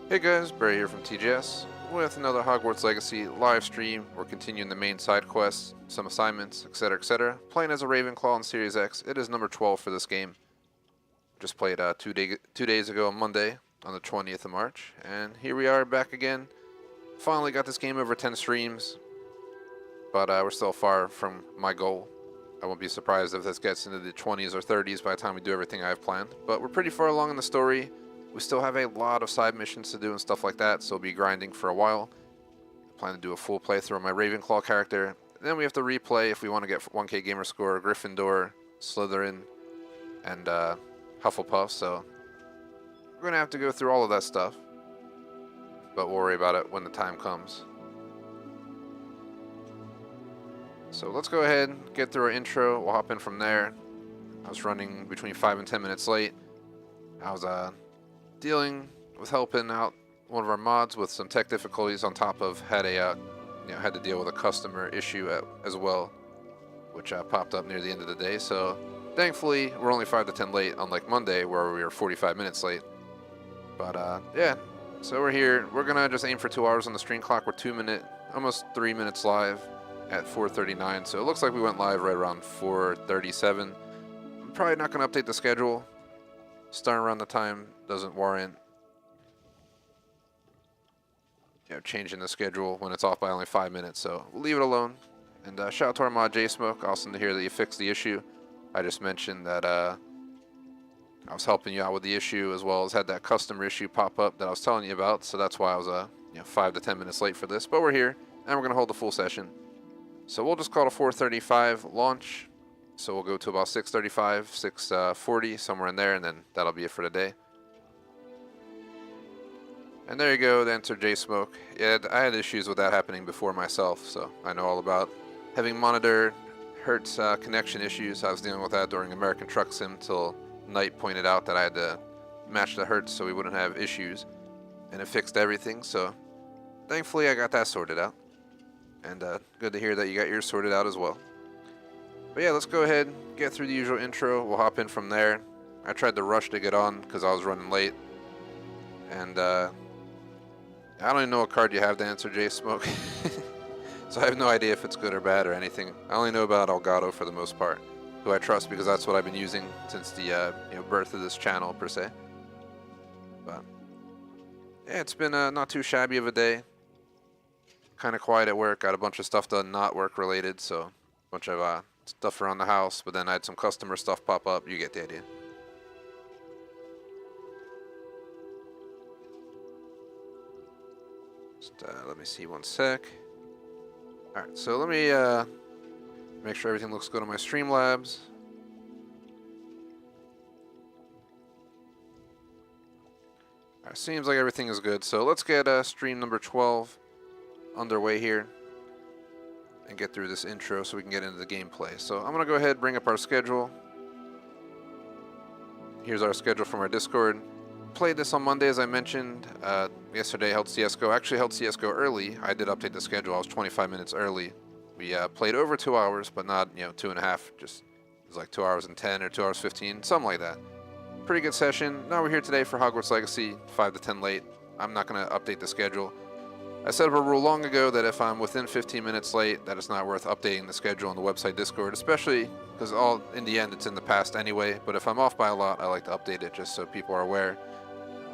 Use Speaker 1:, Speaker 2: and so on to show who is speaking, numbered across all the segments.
Speaker 1: Hey guys, Barry here from TGS with another Hogwarts Legacy live stream. We're continuing the main side quests, some assignments, etc., etc. Playing as a Ravenclaw on Series X. It is number 12 for this game. Just played 2 days ago on Monday, on the 20th of March, and here we are back again. Finally got this game over 10 streams, but we're still far from my goal. I won't be surprised if this gets into the 20s or 30s by the time we do everything I have planned, but we're pretty far along in the story. We still have a lot of side missions to do and stuff like that, so we'll be grinding for a while. I plan to do a full playthrough of my Ravenclaw character. Then we have to replay if we want to get 1K gamer score, Gryffindor, Slytherin, and Hufflepuff, so we're going to have to go through all of that stuff. But we'll worry about it when the time comes. So let's go ahead and get through our intro. We'll hop in from there. I was running between 5 and 10 minutes late. I was dealing with helping out one of our mods with some tech difficulties on top of had to deal with a customer issue as well, which popped up near the end of the day. So thankfully we're only 5 to 10 late, unlike Monday where we were 45 minutes late. But yeah, so we're here. We're gonna just aim for 2 hours on the stream clock. We're almost 3 minutes live at 4:39. So it looks like we went live right around 4:37. I'm probably not gonna update the schedule. Starting around the time doesn't warrant changing the schedule when it's off by only 5 minutes, so we'll leave it alone. And shout out to our mod J-Smoke, awesome to hear that you fixed the issue. I just mentioned that I was helping you out with the issue, as well as had that customer issue pop up that I was telling you about, so that's why I was 5 to 10 minutes late for this, but we're here and we're going to hold the full session. So we'll just call it a 4:35 launch. So we'll go to about 6:35, 6:40, somewhere in there, and then that'll be it for today. And there you go, the answer J-Smoke. Yeah, I had issues with that happening before myself, so I know all about having monitor Hertz connection issues. I was dealing with that during American Truck Sim till Knight pointed out that I had to match the Hertz so we wouldn't have issues. And it fixed everything, so thankfully I got that sorted out. And good to hear that you got yours sorted out as well. But yeah, let's go ahead, get through the usual intro. We'll hop in from there. I tried to rush to get on because I was running late. And I don't even know what card you have to answer J-Smoke. So I have no idea if it's good or bad or anything. I only know about Elgato for the most part, who I trust because that's what I've been using since the birth of this channel per se. But yeah, it's been not too shabby of a day. Kind of quiet at work. Got a bunch of stuff done not work related, so a bunch of stuff around the house, but then I had some customer stuff pop up. You get the idea. Just let me see one sec. Alright, so let me make sure everything looks good on my Streamlabs. Alright, seems like everything is good, so let's get stream number 12 underway here and get through this intro so we can get into the gameplay. So I'm going to go ahead and bring up our schedule. Here's our schedule from our Discord. Played this on Monday, as I mentioned. Yesterday held CSGO. Actually held CSGO early. I did update the schedule. I was 25 minutes early. We played over 2 hours, but not 2.5. Just it was like 2 hours and 10 or 2 hours 15, something like that. Pretty good session. Now we're here today for Hogwarts Legacy, 5 to 10 late. I'm not going to update the schedule. I set up a rule long ago that if I'm within 15 minutes late, that it's not worth updating the schedule on the website Discord, especially because in the end it's in the past anyway. But if I'm off by a lot, I like to update it just so people are aware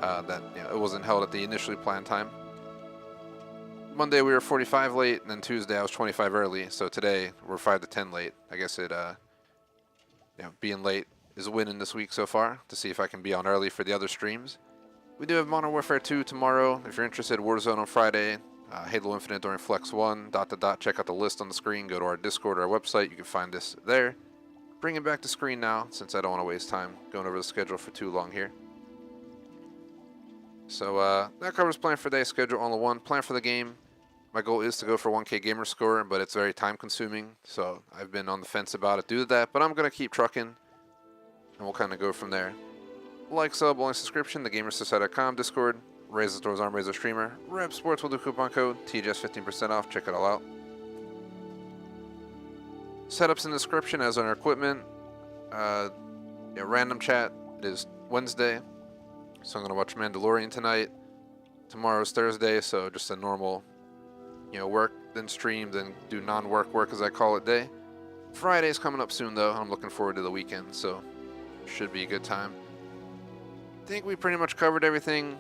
Speaker 1: that it wasn't held at the initially planned time. Monday we were 45 late, and then Tuesday I was 25 early. So today we're 5 to 10 late. I guess being late is winning this week so far. To see if I can be on early for the other streams. We do have Modern Warfare 2 tomorrow. If you're interested, Warzone on Friday, Halo Infinite during Flex 1, ... Check out the list on the screen. Go to our Discord or our website. You can find this there. Bring it back to screen now, since I don't want to waste time going over the schedule for too long here. So that covers plan for day, schedule on the one. Plan for the game. My goal is to go for 1K gamer score, but it's very time consuming. So I've been on the fence about it due to that, but I'm going to keep trucking, and we'll kind of go from there. Like, sub, only subscription, thegamersociety.com, Discord, Razer Stores, Arm Razer Streamer, Rep Sports will do coupon code, TGS 15% off, check it all out. Setups in the description as on our equipment. Random chat, it is Wednesday, so I'm going to watch Mandalorian tonight. tomorrow's Thursday, so just a normal, work, then stream, then do non-work as I call it day. Friday's coming up soon though. I'm looking forward to the weekend, so should be a good time. I think we pretty much covered everything.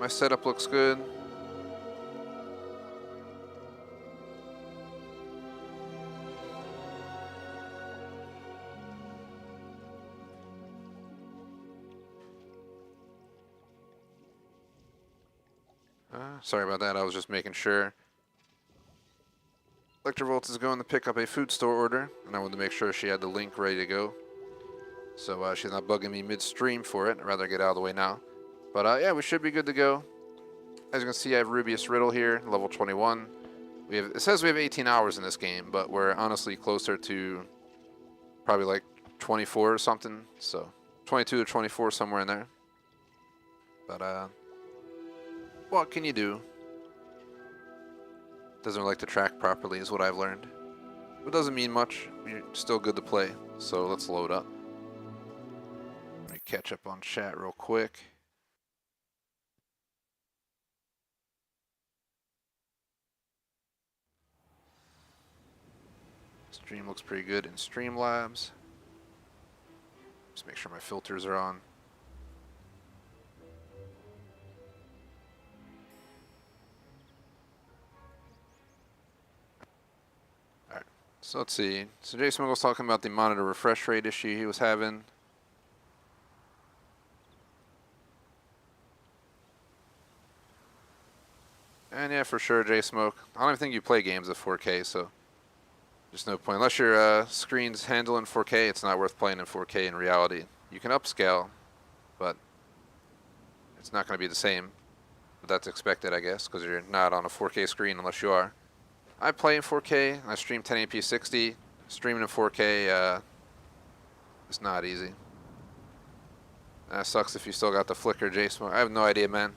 Speaker 1: My setup looks good. Sorry about that, I was just making sure. Electrovolt is going to pick up a food store order, and I wanted to make sure she had the link ready to go. So she's not bugging me mid-stream for it. I'd rather get out of the way now. But yeah, we should be good to go. As you can see, I have Rubius Riddle here, level 21. It says we have 18 hours in this game, but we're honestly closer to probably like 24 or something. So 22 to 24, somewhere in there. But what can you do? Doesn't like to track properly is what I've learned. It doesn't mean much. You're still good to play. So let's load up. Let me catch up on chat real quick. Stream looks pretty good in Streamlabs. Just make sure my filters are on. So let's see. So Jason was talking about the monitor refresh rate issue he was having. And yeah, for sure, J-Smoke. I don't even think you play games at 4K, so there's no point. Unless your screen's handling 4K, it's not worth playing in 4K in reality. You can upscale, but it's not going to be the same. But that's expected, I guess, because you're not on a 4K screen unless you are. I play in 4K. I stream 1080p 60. Streaming in 4K is not easy. That sucks if you still got the flicker, J-Smoke. I have no idea, man.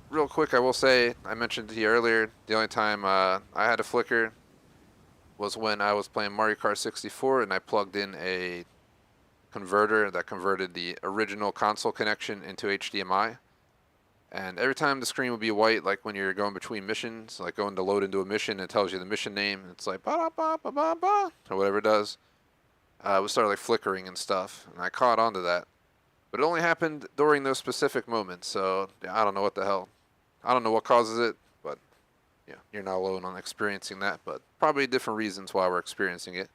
Speaker 1: Real quick, I will say, I mentioned to you earlier, the only time I had a flicker was when I was playing Mario Kart 64 and I plugged in a converter that converted the original console connection into HDMI. And every time the screen would be white, like when you're going between missions, like going to load into a mission, it tells you the mission name, and it's like ba-da-ba-ba-ba-ba, or whatever it does. It would start like flickering and stuff, and I caught onto that. But it only happened during those specific moments, so yeah, I don't know what the hell. I don't know what causes it, but yeah, you're not alone on experiencing that, but probably different reasons why we're experiencing it.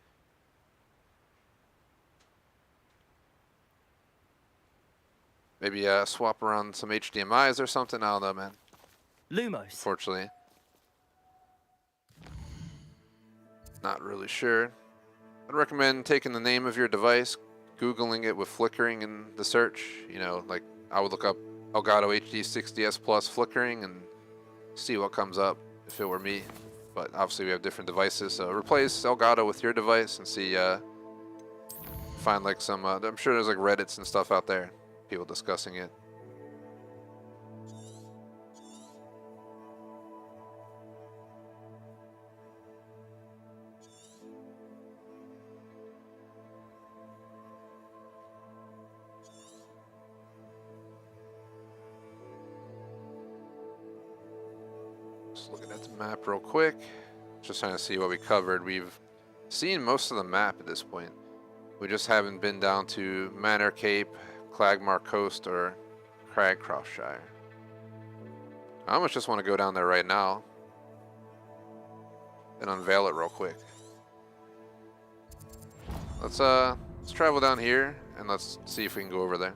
Speaker 1: Maybe swap around some HDMIs or something. I don't know, man.
Speaker 2: Lumos.
Speaker 1: Unfortunately. Not really sure. I'd recommend taking the name of your device, Googling it with flickering in the search. Like I would look up Elgato HD 60S Plus flickering and see what comes up if it were me. But obviously we have different devices, so replace Elgato with your device and see, find like some, I'm sure there's like Reddits and stuff out there. People discussing it. Just looking at the map real quick. Just trying to see what we covered. We've seen most of the map at this point. We just haven't been down to Manor Cape, Clagmar Coast, or Cragcroftshire. I almost just want to go down there right now and unveil it real quick. Let's travel down here and let's see if we can go over there.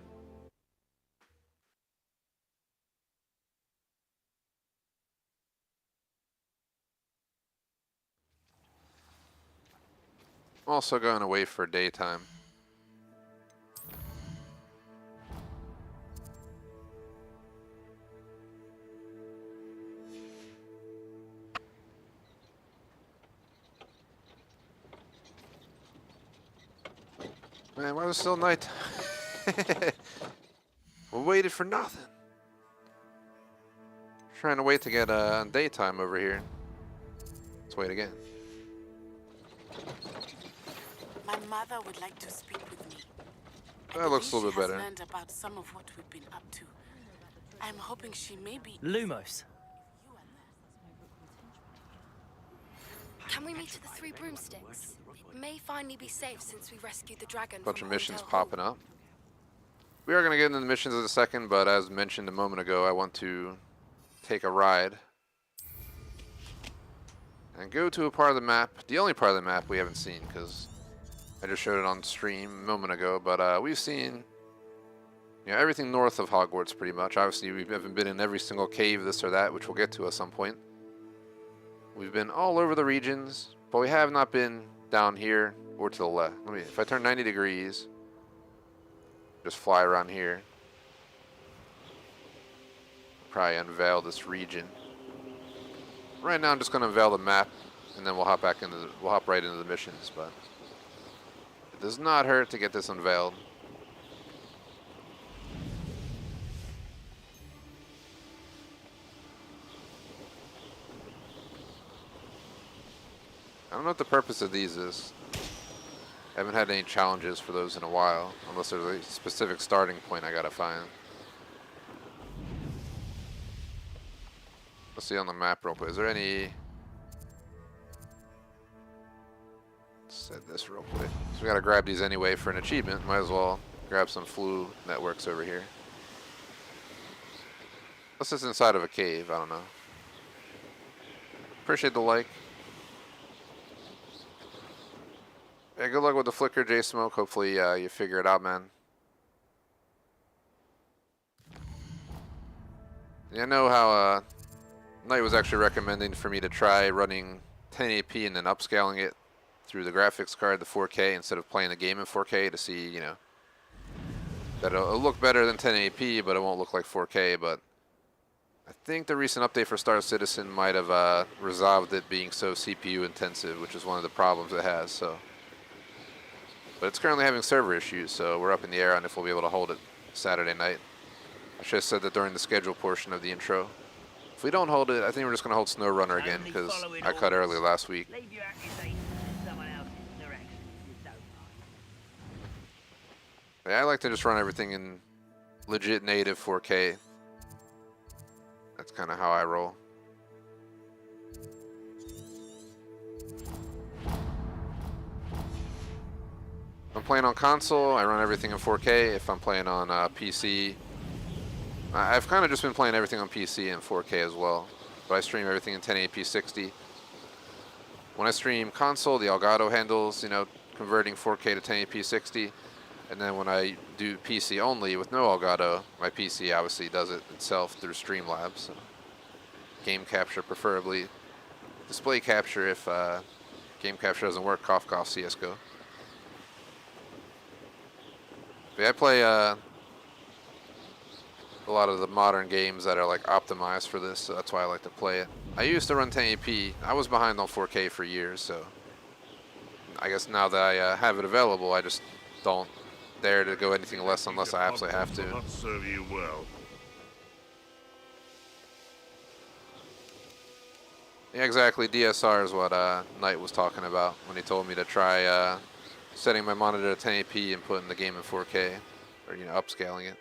Speaker 1: I'm also going away for daytime. Man, why was it still night? We waited for nothing. Trying to wait to get daytime over here. Let's wait again.
Speaker 3: My mother would like to speak with me.
Speaker 1: That looks a little bit better.
Speaker 3: Learned about some of what we've been up to. I'm hoping she may be.
Speaker 2: Lumos.
Speaker 4: Can we meet at the Three Broomsticks? It may finally be safe since we rescued the dragon
Speaker 1: Bunch
Speaker 4: from
Speaker 1: of missions
Speaker 4: Hotel Hall.
Speaker 1: popping up. We are going to get into the missions in a second, but as mentioned a moment ago, I want to take a ride and go to a part of the map, the only part of the map we haven't seen, because I just showed it on stream a moment ago, but we've seen everything north of Hogwarts pretty much. Obviously, we haven't been in every single cave, this or that, which we'll get to at some point. We've been all over the regions, but we have not been down here or to the left. If I turn 90 degrees, just fly around here. Probably unveil this region. Right now, I'm just going to unveil the map, and then we'll hop right into the missions. But it does not hurt to get this unveiled. I don't know what the purpose of these is. I haven't had any challenges for those in a while, unless there's a specific starting point I gotta find. Let's see on the map real quick. Is there any... Set this real quick. So we gotta grab these anyway for an achievement. Might as well grab some flu networks over here. Unless it's inside of a cave, I don't know. Appreciate the like. Yeah, good luck with the flicker, J-Smoke. Hopefully you figure it out, man. Yeah, I know how Knight was actually recommending for me to try running 1080p and then upscaling it through the graphics card, the 4K, instead of playing the game in 4K to see, that it'll look better than 1080p, but it won't look like 4K. But I think the recent update for Star Citizen might have resolved it being so CPU intensive, which is one of the problems it has. So. But it's currently having server issues, so we're up in the air on if we'll be able to hold it Saturday night. I should have said that during the schedule portion of the intro. If we don't hold it, I think we're just going to hold SnowRunner again, because I cut early last week. Yeah, I like to just run everything in legit native 4K. That's kind of how I roll. If I'm playing on console, I run everything in 4K. If I'm playing on PC, I've kind of just been playing everything on PC in 4K as well. But I stream everything in 1080p 60. When I stream console, the Elgato handles, converting 4K to 1080p 60. And then when I do PC only with no Elgato, my PC obviously does it itself through Streamlabs. So game capture preferably. Display capture if game capture doesn't work, cough cough CSGO. I play a lot of the modern games that are like optimized for this, so that's why I like to play it. I used to run 1080p. I was behind on 4K for years, so I guess now that I have it available, I just don't dare to go anything less unless I absolutely have to.
Speaker 5: Not serve you well.
Speaker 1: Yeah, exactly. DSR is what Knight was talking about when he told me to try setting my monitor to 1080p and putting the game in 4K, or upscaling it.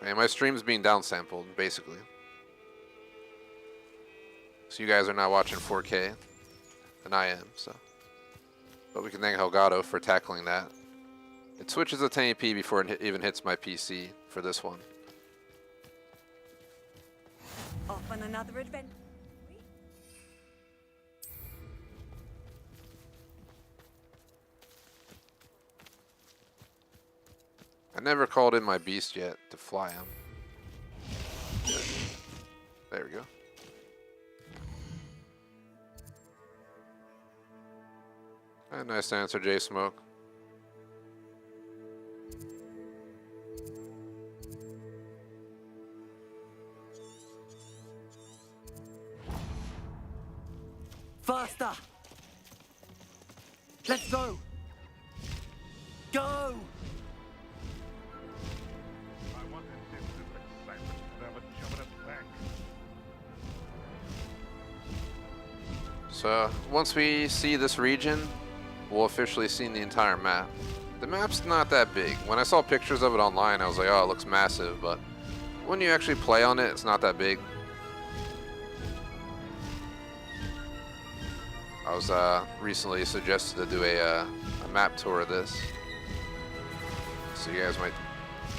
Speaker 1: And my stream's being downsampled, basically. So you guys are now watching 4K, and I am, so. But we can thank Elgato for tackling that. It switches to 1080p before it even hits my PC for this one.
Speaker 6: Off on another adventure.
Speaker 1: I never called in my beast yet to fly him. There we go. Nice answer, J-Smoke.
Speaker 2: Faster! Let's go! Go!
Speaker 5: I wanted this excitement to have a jump at back.
Speaker 1: So once we see this region, we'll officially see the entire map. The map's not that big. When I saw pictures of it online, I was like, oh, it looks massive, but when you actually play on it, it's not that big. I was recently suggested to do a map tour of this, so you guys might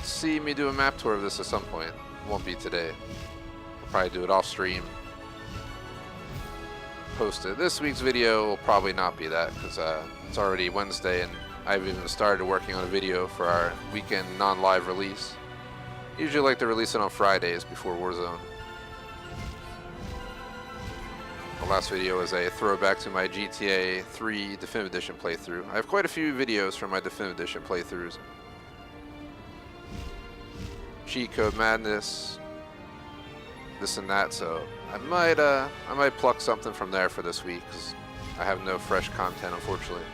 Speaker 1: see me do a map tour of this at some point. It won't be today. I'll probably do it off stream. Post it. This week's video will probably not be that because it's already Wednesday and I've even started working on a video for our weekend non-live release. Usually like to release it on Fridays before Warzone. The last video is a throwback to my GTA 3 Definitive Edition playthrough. I have quite a few videos from my Definitive Edition playthroughs. Cheat code madness, this and that, so I might pluck something from there for this week because I have no fresh content, unfortunately.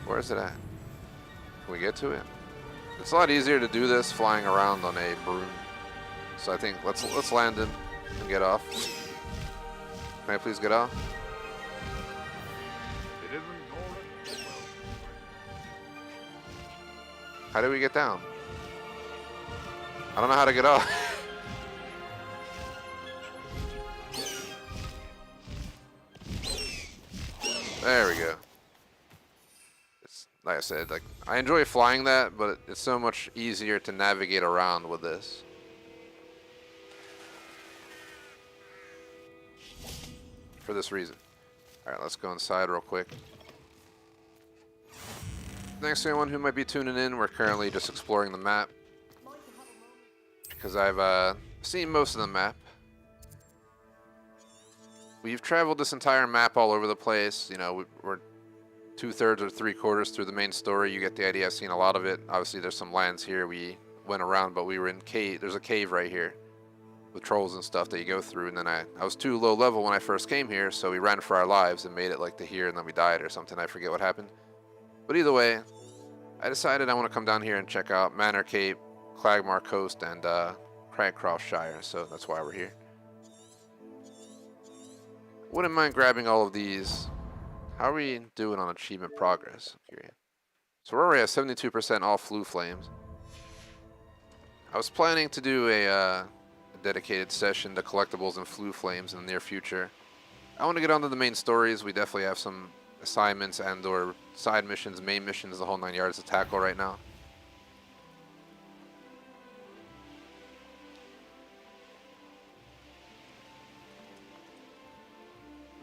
Speaker 1: Where is it at? Can we get to it? It's a lot easier to do this flying around on a broom. So I think let's land in and get off. Can I please get off?
Speaker 5: It isn't golden.
Speaker 1: How do we get down? I don't know how to get off. There we go. It's, like I said, like I enjoy flying that, but it's so much easier to navigate around with this. For this reason. Alright, let's go inside real quick. Thanks to anyone who might be tuning in, we're currently just exploring the map. Because I've seen most of the map. We've traveled this entire map all over the place. You know, we're 2/3 or 3/4 through the main story. You get the idea. I've seen a lot of it. Obviously, there's some lands here we went around, but we were in cave. There's a cave right here with trolls and stuff that you go through. And then I was too low level when I first came here, so we ran for our lives and made it like to here, and then we died or something. I forget what happened. But either way, I decided I want to come down here and check out Manor Cape, Clagmar Coast, and Cragcroft Shire, so that's why we're here. Wouldn't mind grabbing all of these. How are we doing on achievement progress? I'm curious. So we're already at 72% all Flue Flames. I was planning to do a dedicated session to collectibles and Flue Flames in the near future. I want to get onto the main stories. We definitely have some assignments and or side missions, main missions, the whole 9 yards to tackle right now.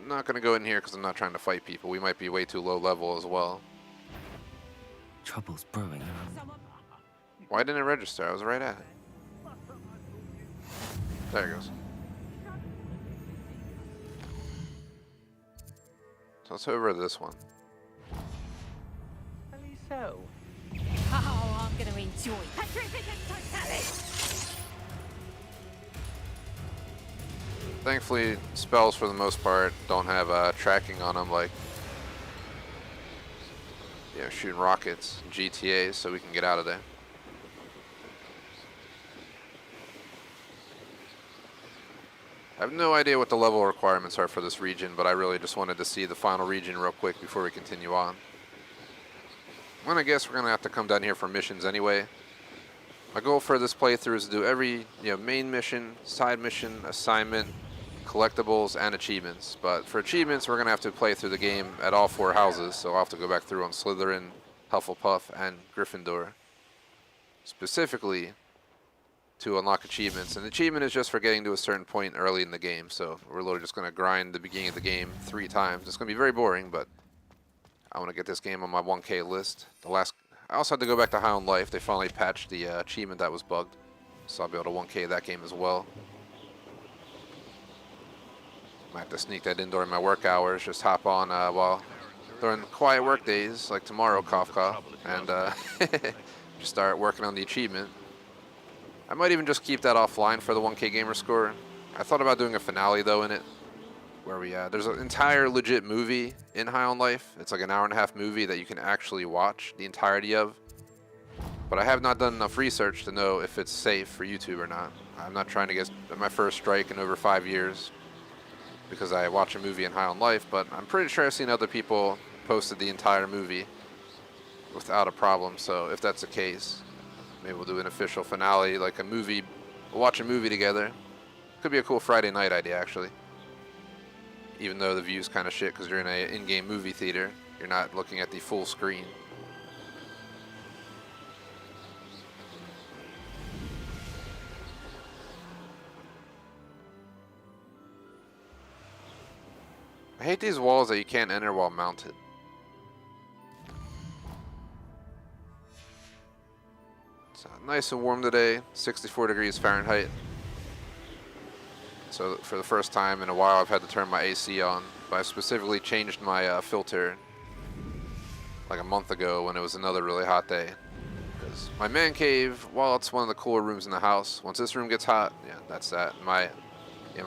Speaker 1: I'm not going to go in here because I'm not trying to fight people. We might be way too low level as well.
Speaker 2: Trouble's brewing.
Speaker 1: Why didn't it register? I was right at it. There it goes. So let's over to this one.
Speaker 6: So.
Speaker 7: Oh, I'm gonna enjoy.
Speaker 1: Thankfully, spells for the most part don't have tracking on them like, you know, shooting rockets, GTAs, so we can get out of there. I have no idea what the level requirements are for this region, but I really just wanted to see the final region real quick before we continue on. And I guess we're going to have to come down here for missions anyway. My goal for this playthrough is to do every, main mission, side mission, assignment, collectibles, and achievements. But for achievements, we're going to have to play through the game at all 4 houses, so I'll have to go back through on Slytherin, Hufflepuff, and Gryffindor. Specifically to unlock achievements. And the achievement is just for getting to a certain point early in the game, so we're literally just going to grind the beginning of the game 3 times. It's going to be very boring, but I want to get this game on my 1K list. I also had to go back to High on Life. They finally patched the achievement that was bugged, so I'll be able to 1K that game as well. Might have to sneak that in during my work hours, just hop on during quiet work days, like tomorrow, Kafka, and just start working on the achievement. I might even just keep that offline for the 1K gamer score. I thought about doing a finale though in it, where there's an entire legit movie in High on Life. It's like an 1.5-hour movie that you can actually watch the entirety of. But I have not done enough research to know if it's safe for YouTube or not. I'm not trying to get my first strike in over 5 years because I watch a movie in High on Life, but I'm pretty sure I've seen other people posted the entire movie without a problem. So if that's the case, maybe we'll do an official finale, like a movie. We'll watch a movie together. Could be a cool Friday night idea, actually. Even though the view's kind of shit because you're in a in-game movie theater, you're not looking at the full screen. I hate these walls that you can't enter while mounted. It's nice and warm today, 64 degrees Fahrenheit. So for the first time in a while I've had to turn my AC on, but I specifically changed my filter like a month ago when it was another really hot day. Because my man cave, while it's one of the cooler rooms in the house, once this room gets hot, yeah, that's that. My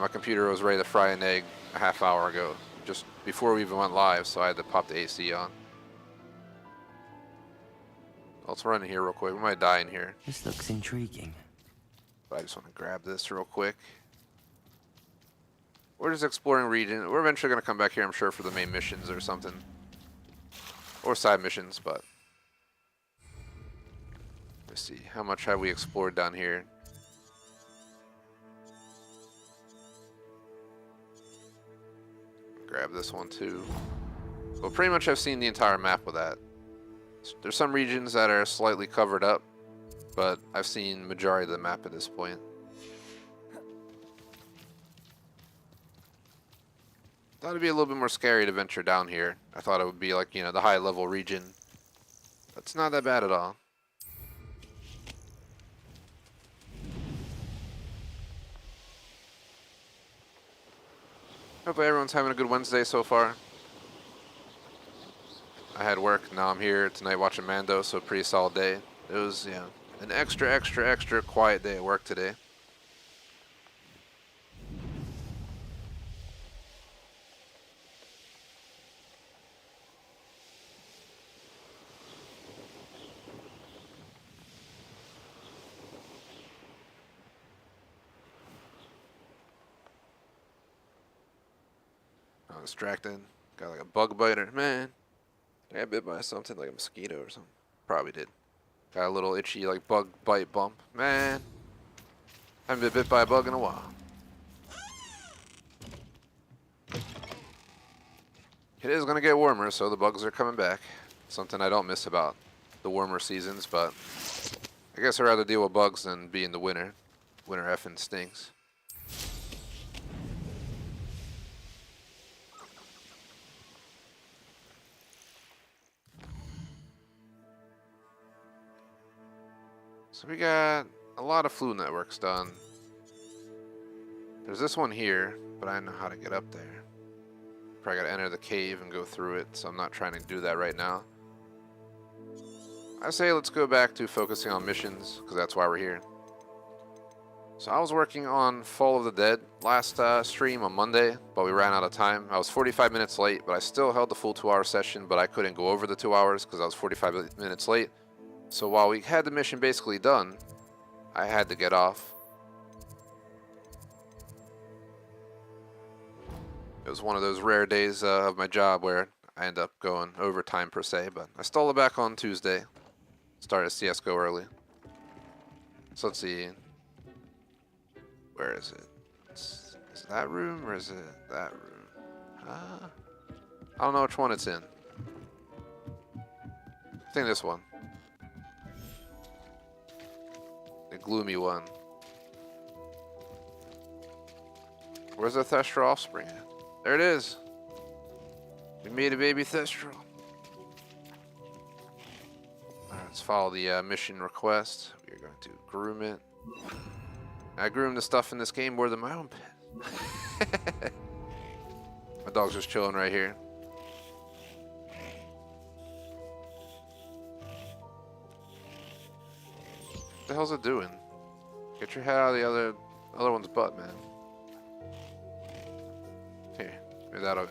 Speaker 1: computer was ready to fry an egg a half hour ago, just before we even went live, so I had to pop the AC on. Let's run in here real quick. We might die in here.
Speaker 2: This looks intriguing.
Speaker 1: But I just want to grab this real quick. We're just exploring region. We're eventually going to come back here, I'm sure, for the main missions or something. Or side missions, but... Let's see. How much have we explored down here? Grab this one too. Well, pretty much I've seen the entire map with that. There's some regions that are slightly covered up, but I've seen majority of the map at this point. Thought it'd be a little bit more scary to venture down here. I thought it would be like, the high level region. But it's not that bad at all. Hopefully everyone's having a good Wednesday so far. I had work, now I'm here tonight watching Mando, so pretty solid day. It was, an extra quiet day at work today. I'm distracted. Got like a bug biter. Man, I got bit by something like a mosquito or something. Probably did. Got a little itchy like bug bite bump. Man, haven't been bit by a bug in a while. It is going to get warmer, so the bugs are coming back. Something I don't miss about the warmer seasons, but I guess I'd rather deal with bugs than be in the winter. Winter effing stinks. So we got a lot of flu networks done. There's this one here, but I don't know how to get up there. Probably gotta enter the cave and go through it, so I'm not trying to do that right now. I say let's go back to focusing on missions, because that's why we're here. So I was working on Fall of the Dead last stream on Monday, but we ran out of time. I was 45 minutes late, but I still held the full 2-hour session, but I couldn't go over the 2 hours because I was 45 minutes late. So while we had the mission basically done, I had to get off. It was one of those rare days of my job where I end up going overtime per se, but I stole it back on Tuesday. Started CSGO early. So let's see. Where is it? Is it that room or is it that room? I don't know which one it's in. I think this one. The gloomy one. Where's the Thestral offspring at? There it is. We made a baby Thestral. Alright, let's follow the mission request. We're going to groom it. I groom the stuff in this game more than my own pet. My dog's just chilling right here. What the hell's it doing? Get your head out of the other one's butt, man. Here, maybe that'll...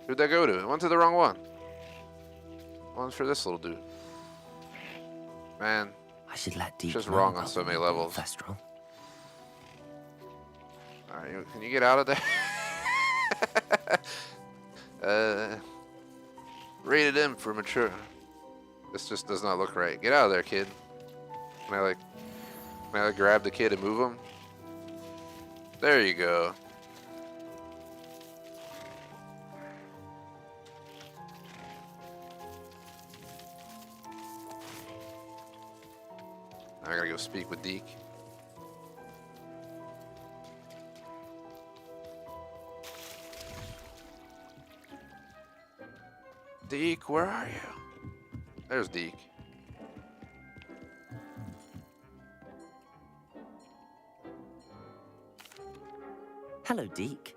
Speaker 1: Who'd that go to? It went to the wrong one. One's for this little dude. Man,
Speaker 2: I should let Deep
Speaker 1: it's just
Speaker 2: know
Speaker 1: wrong on
Speaker 2: about
Speaker 1: so many
Speaker 2: the
Speaker 1: levels.
Speaker 2: Thestral.
Speaker 1: Alright, can you get out of there? Rated M for mature. This just does not look right. Get out of there, kid. Can I like grab the kid and move him? There you go. I gotta go speak with Deke. Deke, where are you? There's Deke.
Speaker 2: Hello, Deke.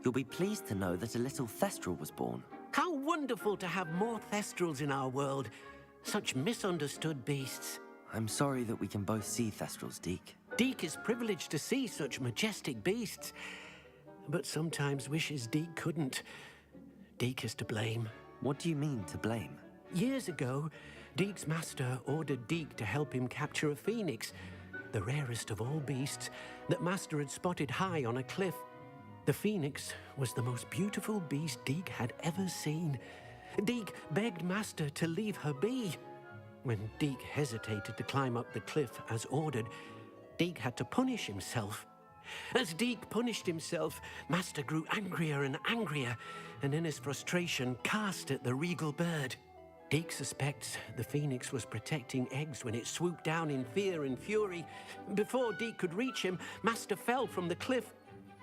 Speaker 2: You'll be pleased to know that a little Thestral was born.
Speaker 8: How wonderful to have more Thestrals in our world. Such misunderstood beasts.
Speaker 2: I'm sorry that we can both see Thestrals, Deke.
Speaker 8: Deke is privileged to see such majestic beasts, but sometimes wishes Deke couldn't. Deke is to blame.
Speaker 2: What do you mean, to blame?
Speaker 8: Years ago, Deke's master ordered Deke to help him capture a phoenix, the rarest of all beasts, that master had spotted high on a cliff. The phoenix was the most beautiful beast Deke had ever seen. Deke begged master to leave her be. When Deke hesitated to climb up the cliff as ordered, Deke had to punish himself. As Deke punished himself, master grew angrier and angrier, and in his frustration cast at the regal bird. Deke suspects the phoenix was protecting eggs when it swooped down in fear and fury. Before Deke could reach him, master fell from the cliff.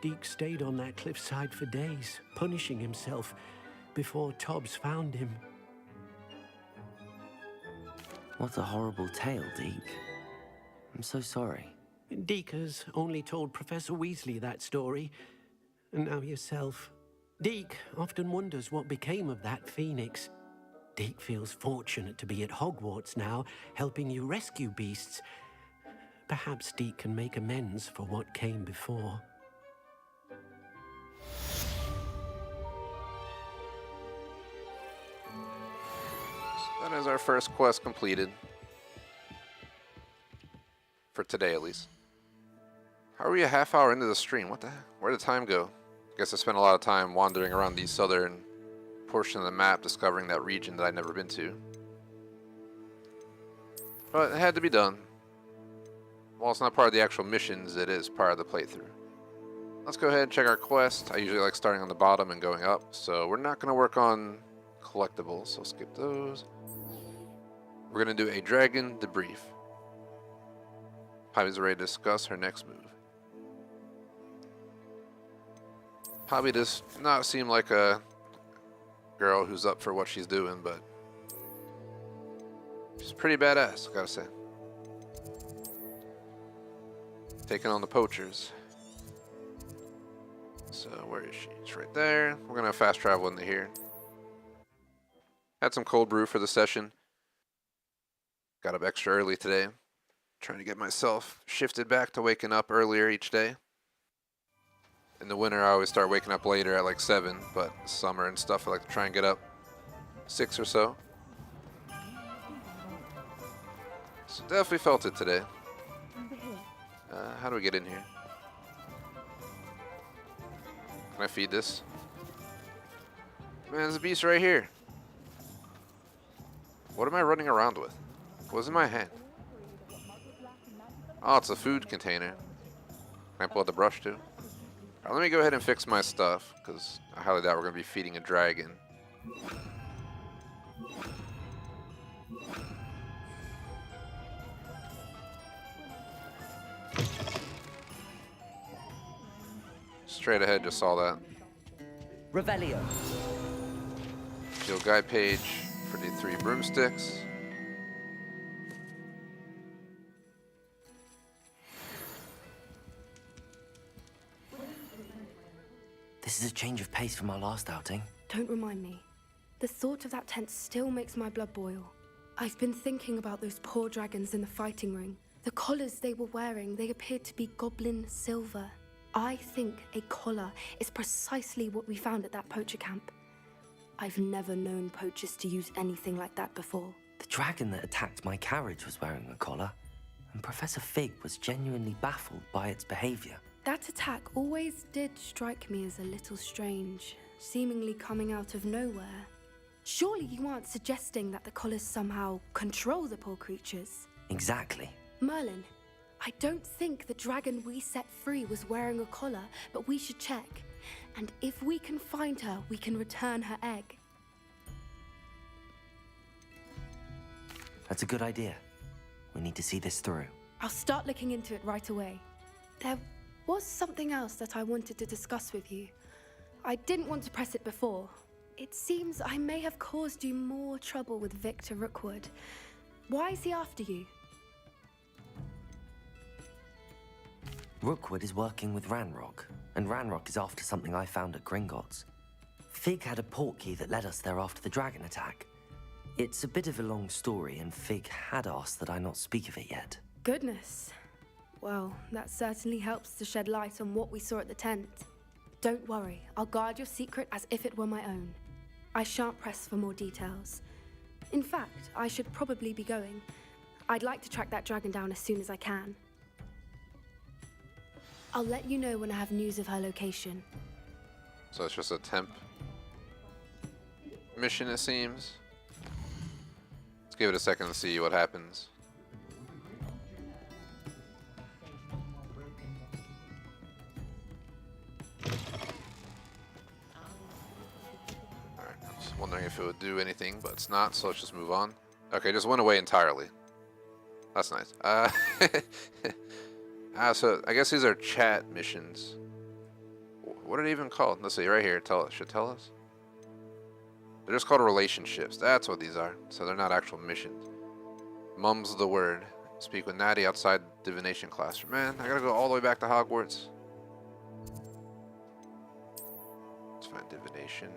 Speaker 8: Deke stayed on that cliffside for days, punishing himself, before Tobbs found him.
Speaker 2: What a horrible tale, Deke. I'm so sorry.
Speaker 8: Deke has only told Professor Weasley that story, and now yourself. Deke often wonders what became of that phoenix. Deke feels fortunate to be at Hogwarts now, helping you rescue beasts. Perhaps Deke can make amends for what came before.
Speaker 1: That is our first quest completed. For today, at least. How are we a half hour into the stream? What the heck? Where'd the time go? I guess I spent a lot of time wandering around the southern portion of the map, discovering that region that I'd never been to. But it had to be done. While it's not part of the actual missions, it is part of the playthrough. Let's go ahead and check our quest. I usually like starting on the bottom and going up, so we're not going to work on collectibles, so skip those. We're going to do a dragon debrief. Poppy's ready to discuss her next move. Poppy does not seem like a girl who's up for what she's doing, but she's pretty badass, gotta say. Taking on the poachers. So where is she? She's right there. We're gonna fast travel into here. Had some cold brew for the session. Got up extra early today. Trying to get myself shifted back to waking up earlier each day. In the winter, I always start waking up later at like 7, but summer and stuff, I like to try and get up 6 or so. So definitely felt it today. How do we get in here? Can I feed this? Man, there's a beast right here. What am I running around with? What's in my hand? Oh, it's a food container. Can I pull out the brush too? Alright, let me go ahead and fix my stuff, because I highly doubt we're going to be feeding a dragon. Straight ahead, just saw that.
Speaker 2: Revelio.
Speaker 1: Field guide page for the 3 broomsticks.
Speaker 2: This is a change of pace from our last outing.
Speaker 4: Don't remind me. The thought of that tent still makes my blood boil. I've been thinking about those poor dragons in the fighting ring. The collars they were wearing, they appeared to be goblin silver. I think a collar is precisely what we found at that poacher camp. I've never known poachers to use anything like that before.
Speaker 2: The dragon that attacked my carriage was wearing a collar, and Professor Fig was genuinely baffled by its behavior.
Speaker 4: That attack always did strike me as a little strange, seemingly coming out of nowhere. Surely you aren't suggesting that the collars somehow control the poor creatures?
Speaker 2: Exactly.
Speaker 4: Merlin, I don't think the dragon we set free was wearing a collar, but we should check. And if we can find her, we can return her egg.
Speaker 2: That's a good idea. We need to see this through.
Speaker 4: I'll start looking into it right away. There was something else that I wanted to discuss with you. I didn't want to press it before. It seems I may have caused you more trouble with Victor Rookwood. Why is he after you?
Speaker 2: Rookwood is working with Ranrock, and Ranrock is after something I found at Gringotts. Fig had a portkey that led us there after the dragon attack. It's a bit of a long story, and Fig had asked that I not speak of it yet.
Speaker 4: Goodness. Well, that certainly helps to shed light on what we saw at the tent. Don't worry, I'll guard your secret as if it were my own. I shan't press for more details. In fact, I should probably be going. I'd like to track that dragon down as soon as I can. I'll let you know when I have news of her location.
Speaker 1: So it's just a temp mission, it seems. Let's give it a second to see what happens. Alright, I was wondering if it would do anything, but it's not, so let's just move on. Okay, just went away entirely. That's nice. So I guess these are chat missions. What are they even called? Let's see, right here. Should tell us. They're just called relationships. That's what these are. So they're not actual missions. Mum's the word. Speak with Natty outside divination classroom. Man, I gotta go all the way back to Hogwarts. Let's find divination.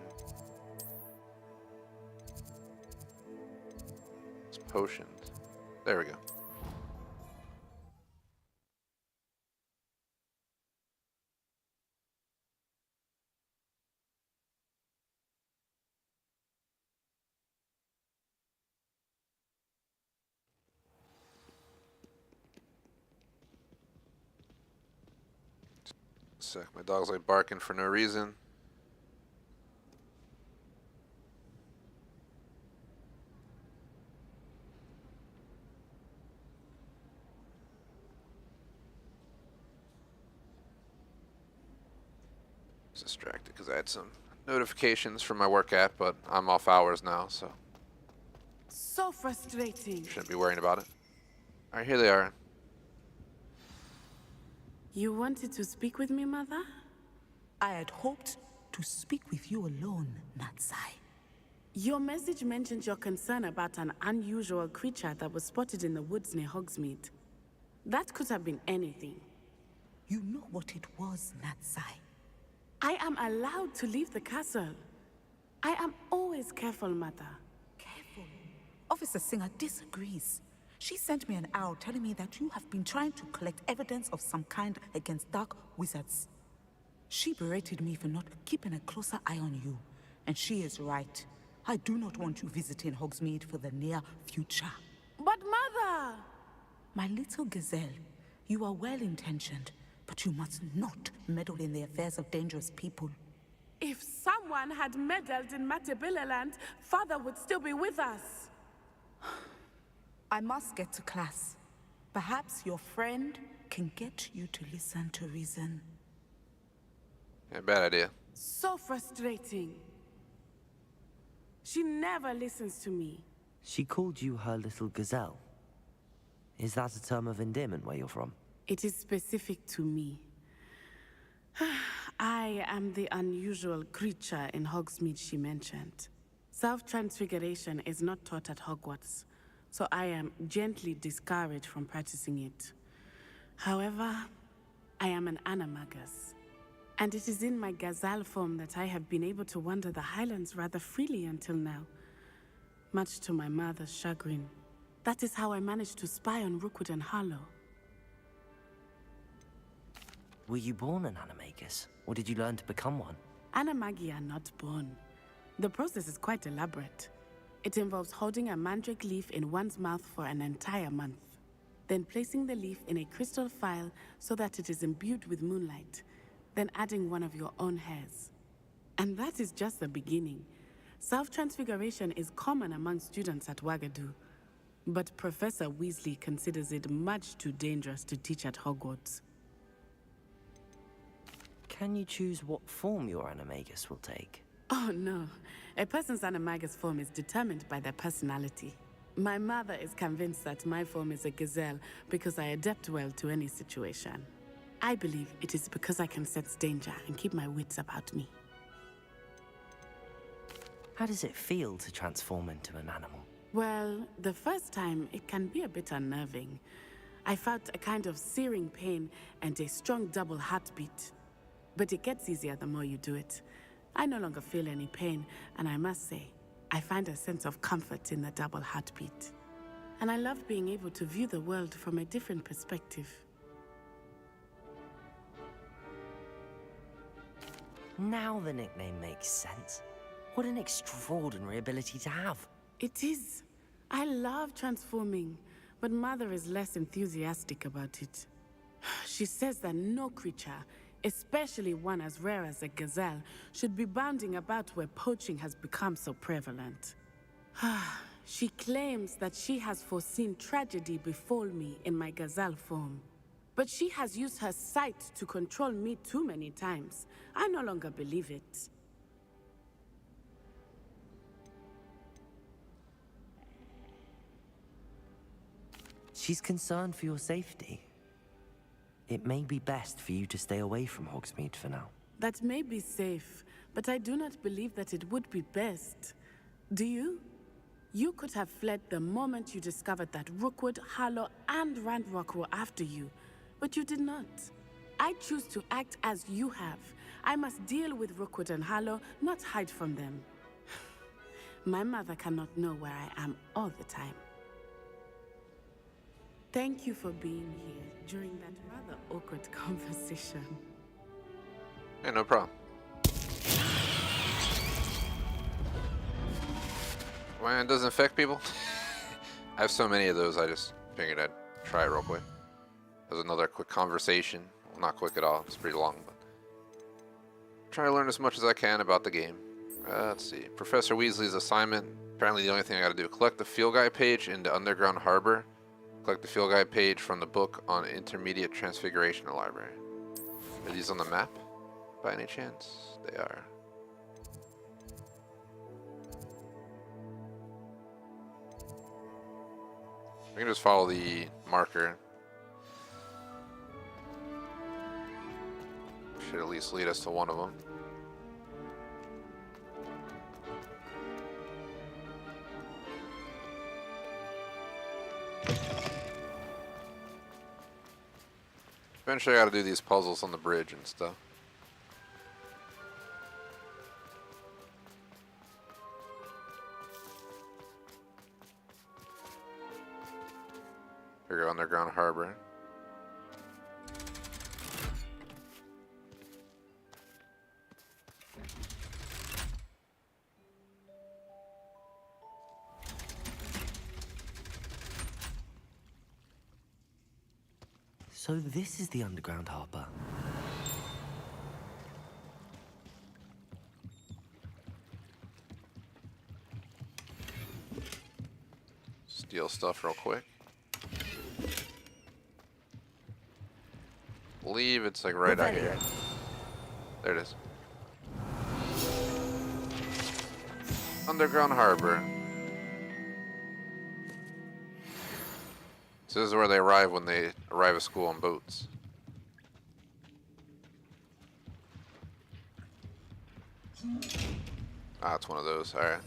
Speaker 1: It's potions. There we go. Sec, my dog's like barking for no reason. I was distracted because I had some notifications from my work app, but I'm off hours now, so
Speaker 3: So frustrating.
Speaker 1: shouldn't be worrying about it. Alright, here they are.
Speaker 3: You wanted to speak with me, Mother?
Speaker 9: I had hoped to speak with you alone, Natsai.
Speaker 3: Your message mentioned your concern about an unusual creature that was spotted in the woods near Hogsmeade. That could have been anything.
Speaker 9: You know what it was, Natsai.
Speaker 3: I am allowed to leave the castle. I am always careful, Mother.
Speaker 9: Careful. Officer Singer disagrees. She sent me an owl telling me that you have been trying to collect evidence of some kind against dark wizards. She berated me for not keeping a closer eye on you, and she is right. I do not want you visiting Hogsmeade for the near future.
Speaker 3: But Mother!
Speaker 9: My little gazelle, you are well-intentioned, but you must not meddle in the affairs of dangerous people.
Speaker 3: If someone had meddled in Matabeleland, Father would still be with us.
Speaker 9: I must get to class. Perhaps your friend can get you to listen to reason.
Speaker 1: Yeah, bad idea.
Speaker 3: So frustrating. She never listens to me.
Speaker 2: She called you her little gazelle. Is that a term of endearment where you're from?
Speaker 3: It is specific to me. I am the unusual creature in Hogsmeade she mentioned. Self-transfiguration is not taught at Hogwarts, so I am gently discouraged from practicing it. However, I am an animagus, and it is in my gazelle form that I have been able to wander the Highlands rather freely until now, much to my mother's chagrin. That is how I managed to spy on Rookwood and Harlow.
Speaker 2: Were you born an animagus, or did you learn to become one?
Speaker 3: Animagi are not born. The process is quite elaborate. It involves holding a mandrake leaf in one's mouth for an entire month. then placing the leaf in a crystal phial so that it is imbued with moonlight, then adding one of your own hairs. And that is just the beginning. Self-transfiguration is common among students at Wagadu, but Professor Weasley considers it much too dangerous to teach at Hogwarts.
Speaker 2: Can you choose what form your animagus will take?
Speaker 3: Oh no, a person's animagus form is determined by their personality. My mother is convinced that my form is a gazelle because I adapt well to any situation. I believe it is because I can sense danger and keep my wits about me.
Speaker 2: How does it feel to transform into an animal?
Speaker 3: Well, the first time it can be a bit unnerving. I felt a kind of searing pain and a strong double heartbeat. But it gets easier the more you do it. I no longer feel any pain, and I must say, I find a sense of comfort in the double heartbeat. And I love being able to view the world from a different perspective.
Speaker 2: Now the nickname makes sense. What an extraordinary ability to have.
Speaker 3: It is. I love transforming, but Mother is less enthusiastic about it. She says that no creature, especially one as rare as a gazelle, should be bounding about where poaching has become so prevalent. She claims that she has foreseen tragedy befall me in my gazelle form. But she has used her sight to control me too many times. I no longer believe it.
Speaker 2: She's concerned for your safety. It may be best for you to stay away from Hogsmeade for now.
Speaker 3: That may be safe, but I do not believe that it would be best. Do you? You could have fled the moment you discovered that Rookwood, Harlow, and Ranrock were after you, but you did not. I choose to act as you have. I must deal with Rookwood and Harlow, not hide from them. My mother cannot know where I am all the time. Thank you for being here during that rather awkward conversation.
Speaker 1: Hey, no problem. When it doesn't affect people? I have so many of those, I just figured I'd try it real quick. There's another quick conversation. Well, not quick at all, it's pretty long, but try to learn as much as I can about the game. Let's see. Professor Weasley's assignment. Apparently the only thing I gotta do, collect the field guide page in the Underground Harbor. Collect the field guide page from the book on Intermediate Transfiguration Library. Are these on the map by any chance? They are. We can just follow the marker. Should at least lead us to one of them. Eventually I gotta do these puzzles on the bridge and stuff. Here we go, Underground Harbor.
Speaker 2: So this is the Underground Harbor.
Speaker 1: Steal stuff real quick. Believe it's like right out here. There it is. Underground Harbor. So this is where they arrive when they arrive at school on boats. Ah, it's one of those. Alright.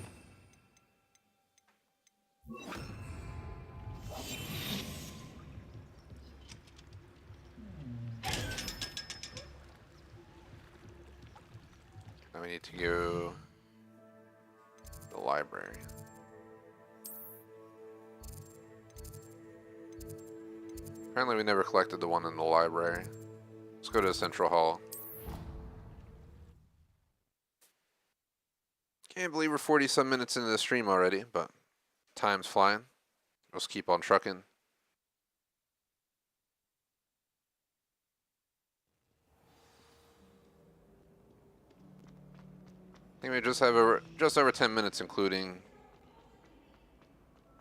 Speaker 1: Now we need to go to the library. Apparently we never collected the one in the library. Let's go to the Central Hall. Can't believe we're 40-some minutes into the stream already, but time's flying. Let's keep on trucking. think we just have just over 10 minutes, including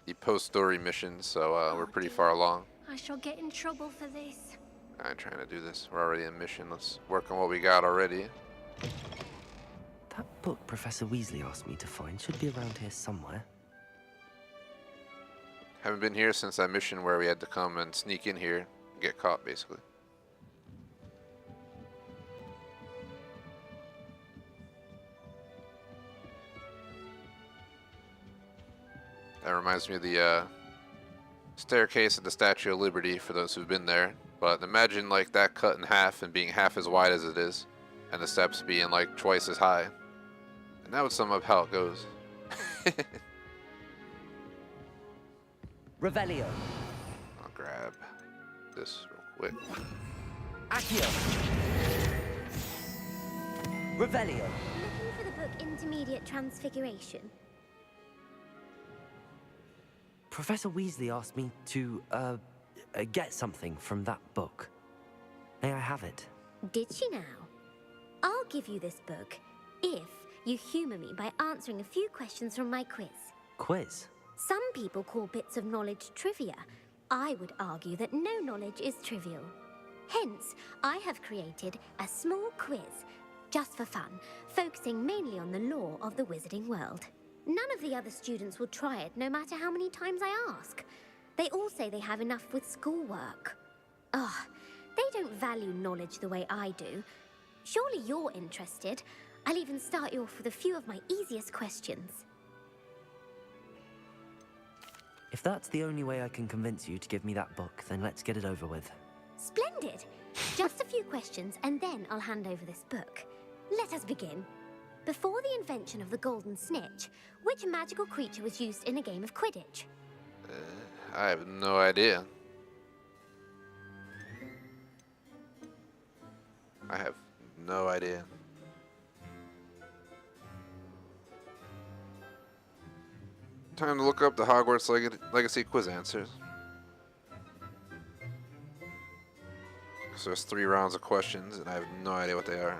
Speaker 1: the post-story missions, so we're pretty far along.
Speaker 10: I shall get in trouble for this.
Speaker 1: I'm trying to do this. We're already in mission. Let's work on what we got already.
Speaker 2: That book Professor Weasley asked me to find should be around here somewhere.
Speaker 1: Haven't been here since that mission where we had to come and sneak in here and get caught, basically. That reminds me of the staircase at the Statue of Liberty for those who've been there. But imagine like that cut in half and being half as wide as it is, and the steps being like twice as high. And that would sum up how it goes.
Speaker 2: Revelio.
Speaker 1: I'll grab this real quick.
Speaker 2: Accio. Revelio.
Speaker 10: Looking for the book Intermediate Transfiguration.
Speaker 2: Professor Weasley asked me to, get something from that book. May I have it?
Speaker 10: Did she now? I'll give you this book if you humor me by answering a few questions from my quiz.
Speaker 2: Quiz?
Speaker 10: Some people call bits of knowledge trivia. I would argue that no knowledge is trivial. Hence, I have created a small quiz, just for fun, focusing mainly on the lore of the wizarding world. None of the other students will try it, no matter how many times I ask. They all say they have enough with schoolwork. Ugh, they don't value knowledge the way I do. Surely you're interested. I'll even start you off with a few of my easiest questions.
Speaker 2: If that's the only way I can convince you to give me that book, then let's get it over with.
Speaker 10: Splendid! Just a few questions, and then I'll hand over this book. Let us begin. Before the invention of the golden snitch, which magical creature was used in a game of Quidditch?
Speaker 1: I have no idea. I have no idea. Time to look up the Hogwarts Legacy quiz answers. So there's 3 rounds of questions, and I have no idea what they are.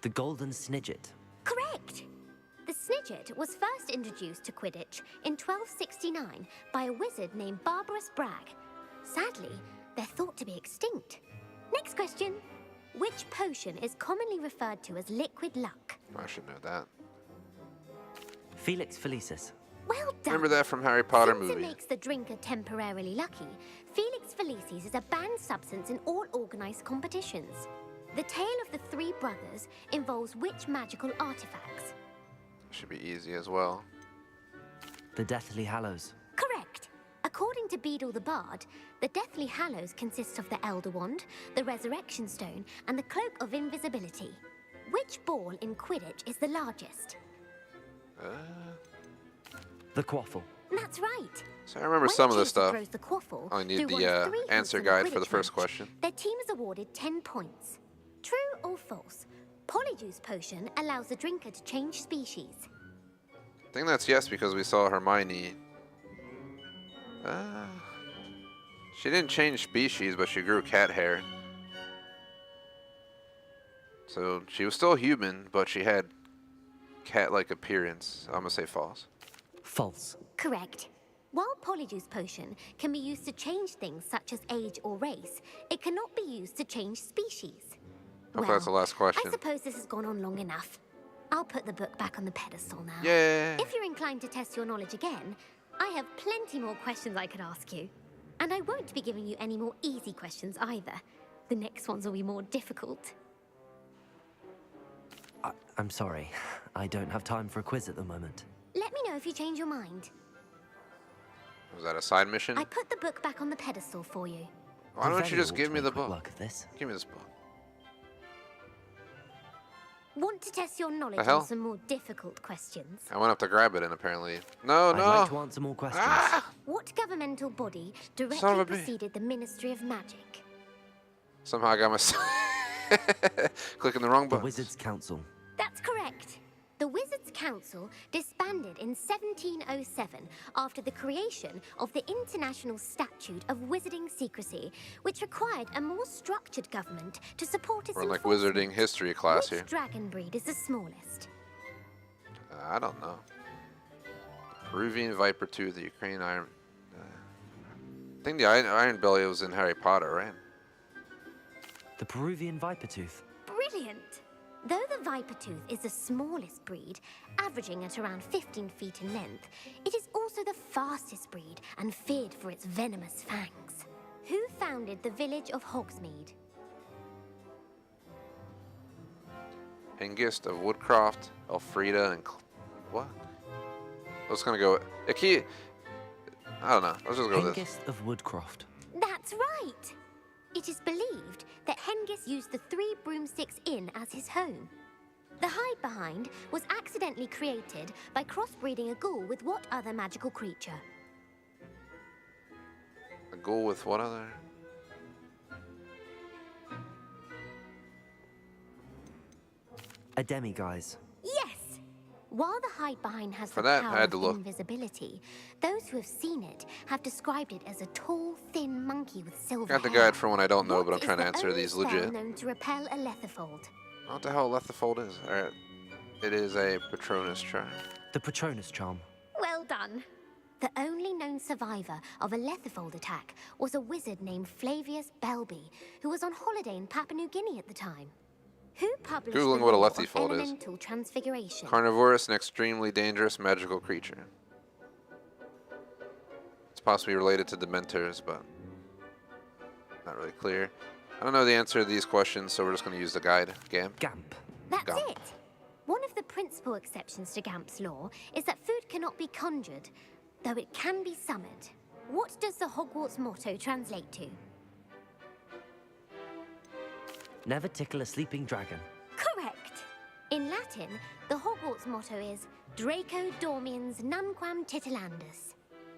Speaker 2: The Golden Snidget.
Speaker 10: Correct! The Snidget was first introduced to Quidditch in 1269 by a wizard named Barbarous Bragg. Sadly, they're thought to be extinct. Next question. Which potion is commonly referred to as liquid luck?
Speaker 1: I should know that.
Speaker 2: Felix Felicis.
Speaker 10: Well done!
Speaker 1: Remember that from Harry Potter
Speaker 10: Since
Speaker 1: movie.
Speaker 10: it makes the drinker temporarily lucky, Felix Felicis is a banned substance in all organized competitions. The tale of the 3 brothers involves which magical artifacts?
Speaker 1: Should be easy as well.
Speaker 2: The Deathly Hallows.
Speaker 10: Correct. According to Beedle the Bard, the Deathly Hallows consists of the Elder Wand, the Resurrection Stone, and the Cloak of Invisibility. Which ball in Quidditch is the largest?
Speaker 2: The Quaffle.
Speaker 10: That's right.
Speaker 1: So I remember
Speaker 10: When
Speaker 1: some
Speaker 10: a
Speaker 1: of this
Speaker 10: chooser
Speaker 1: stuff.
Speaker 10: throws the quaffle
Speaker 1: I need
Speaker 10: through one
Speaker 1: the
Speaker 10: of 3 hoops
Speaker 1: answer
Speaker 10: in a
Speaker 1: guide for the
Speaker 10: Quidditch
Speaker 1: first
Speaker 10: match,
Speaker 1: question.
Speaker 10: Their team is awarded 10 points. True or false? Polyjuice potion allows the drinker to change species.
Speaker 1: I think that's yes because we saw Hermione. She didn't change species, but she grew cat hair. So she was still human, but she had cat-like appearance. I'm gonna say false.
Speaker 2: False.
Speaker 10: Correct. While Polyjuice potion can be used to change things such as age or race, it cannot be used to change species.
Speaker 1: Hopefully that's the last question.
Speaker 10: I suppose this has gone on long enough. I'll put the book back on the pedestal now.
Speaker 1: Yay!
Speaker 10: If you're inclined to test your knowledge again, I have plenty more questions I could ask you. And I won't be giving you any more easy questions either. The next ones will be more difficult.
Speaker 2: I'm sorry. I don't have time for a quiz at the moment.
Speaker 10: Let me know if you change your mind.
Speaker 1: Was that a side mission?
Speaker 10: I put the book back on the pedestal for you.
Speaker 1: Why don't you just
Speaker 2: Revelio
Speaker 1: give me
Speaker 2: ought
Speaker 1: the
Speaker 2: to make quick
Speaker 1: book?
Speaker 2: work of this.
Speaker 1: Give me this book.
Speaker 10: Want to test your knowledge
Speaker 1: The hell?
Speaker 10: on some more difficult questions?
Speaker 1: I went up to grab it and apparently... No,
Speaker 2: I'd
Speaker 1: no!
Speaker 2: like to answer more questions.
Speaker 1: Ah!
Speaker 10: What governmental body
Speaker 1: Son of
Speaker 10: directly
Speaker 1: a bitch.
Speaker 10: preceded the Ministry of Magic?
Speaker 1: Somehow I got myself... clicking the wrong
Speaker 2: The
Speaker 1: button.
Speaker 2: Wizards' Council.
Speaker 10: That's correct. The Wizards' Council disbanded in 1707 after the creation of the International Statute of Wizarding Secrecy, which required a more structured government to support its
Speaker 1: We're in like
Speaker 10: enforcement.
Speaker 1: wizarding history class
Speaker 10: Which
Speaker 1: here.
Speaker 10: dragon breed is the smallest?
Speaker 1: I don't know. Peruvian Viper Tooth, the Ukrainian Iron. I think the Iron Belly was in Harry Potter, right?
Speaker 2: The Peruvian viper tooth.
Speaker 10: Brilliant! Though the viper tooth is the smallest breed, averaging at around 15 feet in length, it is also the fastest breed and feared for its venomous fangs. Who founded the village of Hogsmeade?
Speaker 1: Hengist of Woodcroft, Elfrida, and what? I was gonna go. I don't know. Let's just go with this.
Speaker 2: Hengist of Woodcroft.
Speaker 10: That's right! It is believed that Hengist used the Three Broomsticks Inn as his home. The Hide Behind was accidentally created by crossbreeding a ghoul with what other magical creature?
Speaker 1: A ghoul with what other?
Speaker 2: A demiguise.
Speaker 10: Yes! While the Hide Behind has
Speaker 1: For
Speaker 10: the
Speaker 1: that,
Speaker 10: power
Speaker 1: I had
Speaker 10: of
Speaker 1: to look.
Speaker 10: invisibility, those who have seen it have described it as a tall, thin monkey with silver
Speaker 1: Got the
Speaker 10: hair.
Speaker 1: guide for when I don't know, but I'm
Speaker 10: What
Speaker 1: trying to
Speaker 10: is the
Speaker 1: answer
Speaker 10: only
Speaker 1: these
Speaker 10: spell
Speaker 1: legit.
Speaker 10: known to repel a lethifold?
Speaker 1: What the hell Lethifold is? Alright. It is a Patronus charm.
Speaker 2: The Patronus charm.
Speaker 10: Well done. The only known survivor of a lethifold attack was a wizard named Flavius Belby, who was on holiday in Papua New Guinea at the time. Who published
Speaker 1: Googling
Speaker 10: the
Speaker 1: what a
Speaker 10: law of
Speaker 1: lethifold is.
Speaker 10: elemental transfiguration?
Speaker 1: Carnivorous and extremely dangerous magical creature. It's possibly related to Dementors, but not really clear. I don't know the answer to these questions, so we're just going to use the guide. Gamp.
Speaker 2: Gamp.
Speaker 10: That's
Speaker 1: Gamp.
Speaker 10: it. One of the principal exceptions to Gamp's law is that food cannot be conjured, though it can be summoned. What does the Hogwarts motto translate to?
Speaker 2: Never tickle a sleeping dragon.
Speaker 10: Correct. In Latin, the Hogwarts motto is Draco Dormiens Nunquam Titilandus.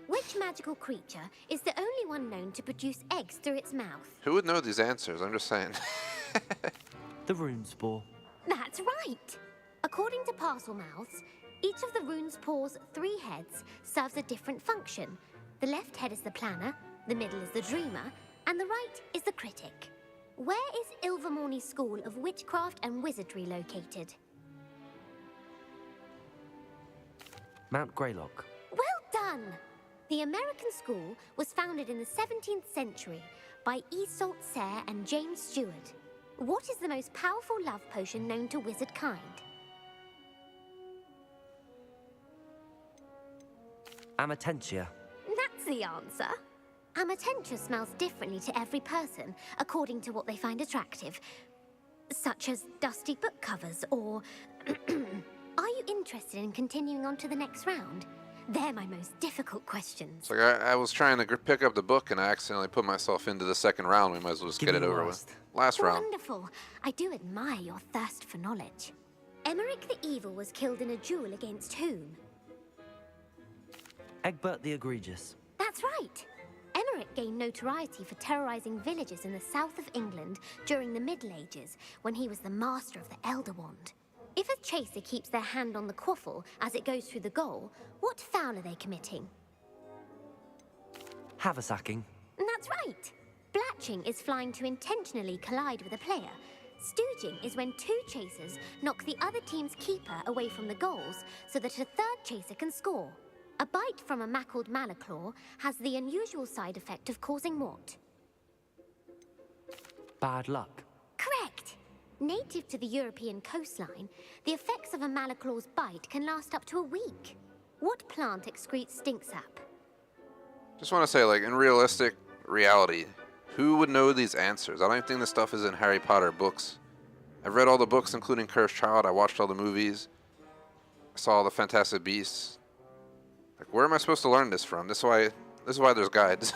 Speaker 10: Which magical creature is the only one known to produce eggs through its mouth?
Speaker 1: Who would know these answers? I'm just saying.
Speaker 2: The rune spore.
Speaker 10: That's right. According to Parselmouths, each of the rune's paws' 3 heads serves a different function. The left head is the planner, the middle is the dreamer, and the right is the critic. Where is Ilvermorny School of Witchcraft and Wizardry located?
Speaker 2: Mount Greylock.
Speaker 10: Well done! The American school was founded in the 17th century by Iseult Sayre and James Stewart. What is the most powerful love potion known to wizard kind?
Speaker 2: Amatentia.
Speaker 10: That's the answer. Amatentia smells differently to every person, according to what they find attractive, such as dusty book covers or... Are you interested in continuing on to the next round? They're my most difficult questions.
Speaker 1: It's like I was trying to pick up the book and I accidentally put myself into the second round. We might as well just
Speaker 2: Give
Speaker 1: get
Speaker 2: me
Speaker 1: it
Speaker 2: the
Speaker 1: over
Speaker 2: last.
Speaker 1: with. Last round.
Speaker 10: Wonderful. I do admire your thirst for knowledge. Emeric the Evil was killed in a duel against whom?
Speaker 2: Egbert the Egregious.
Speaker 10: That's right. Emeric gained notoriety for terrorizing villages in the south of England during the Middle Ages, when he was the master of the Elder Wand. If a chaser keeps their hand on the quaffle as it goes through the goal, what foul are they committing?
Speaker 2: Haversacking.
Speaker 10: That's right. Blatching is flying to intentionally collide with a player. Stooging is when 2 chasers knock the other team's keeper away from the goals so that a third chaser can score. A bite from a mackled malaclaw has the unusual side effect of causing what?
Speaker 2: Bad luck.
Speaker 10: Correct. Native to the European coastline, the effects of a malaclaw's bite can last up to a week. What plant excretes stink sap?
Speaker 1: Just want to say, like, in realistic reality, who would know these answers? I don't think this stuff is in Harry Potter books. I've read all the books, including Cursed Child. I watched all the movies. I saw all the Fantastic Beasts. Like, where am I supposed to learn this from? This is why there's guides.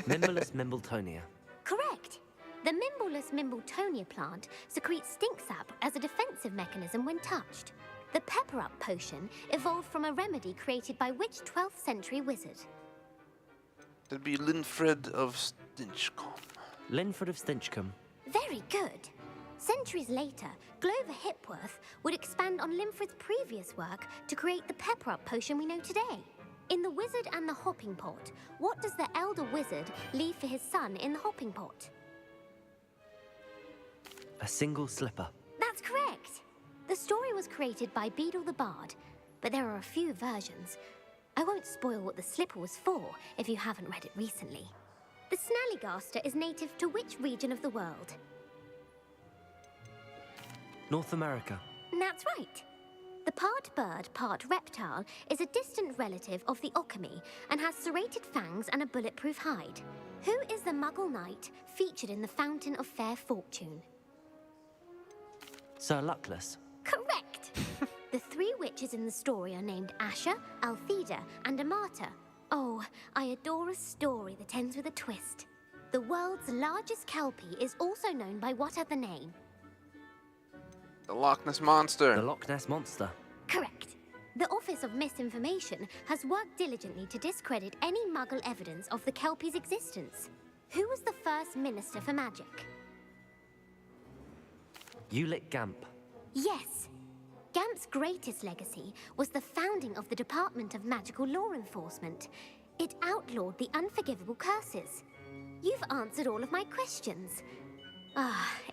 Speaker 2: Mimblelus Mimbletonia.
Speaker 10: Correct. The Mimblelus Mimbletonia plant secretes stink sap as a defensive mechanism when touched. The Pepper Up potion evolved from a remedy created by which 12th century wizard?
Speaker 1: It'd be Linfred of Stinchcombe.
Speaker 2: Linford of Stinchcombe.
Speaker 10: Very good. Centuries later, Glover Hipworth would expand on Limfred's previous work to create the pepper-up potion we know today. In The Wizard and the Hopping Pot, what does the elder wizard leave for his son in the hopping pot?
Speaker 2: A single slipper.
Speaker 10: That's correct. The story was created by Beadle the Bard, but there are a few versions. I won't spoil what the slipper was for if you haven't read it recently. The Snallygaster is native to which region of the world?
Speaker 2: North America.
Speaker 10: That's right. The part bird, part reptile is a distant relative of the Occamy and has serrated fangs and a bulletproof hide. Who is the Muggle knight featured in the Fountain of Fair Fortune?
Speaker 2: Sir Luckless.
Speaker 10: Correct! The 3 witches in the story are named Asha, Altheda, and Amata. Oh, I adore a story that ends with a twist. The world's largest kelpie is also known by what other name?
Speaker 1: The Loch Ness Monster.
Speaker 2: The Loch Ness Monster.
Speaker 10: Correct. The Office of Misinformation has worked diligently to discredit any Muggle evidence of the kelpie's existence. Who was the first Minister for Magic?
Speaker 2: Ulick Gamp.
Speaker 10: Yes. Gamp's greatest legacy was the founding of the Department of Magical Law Enforcement. It outlawed the Unforgivable curses. You've answered all of my questions.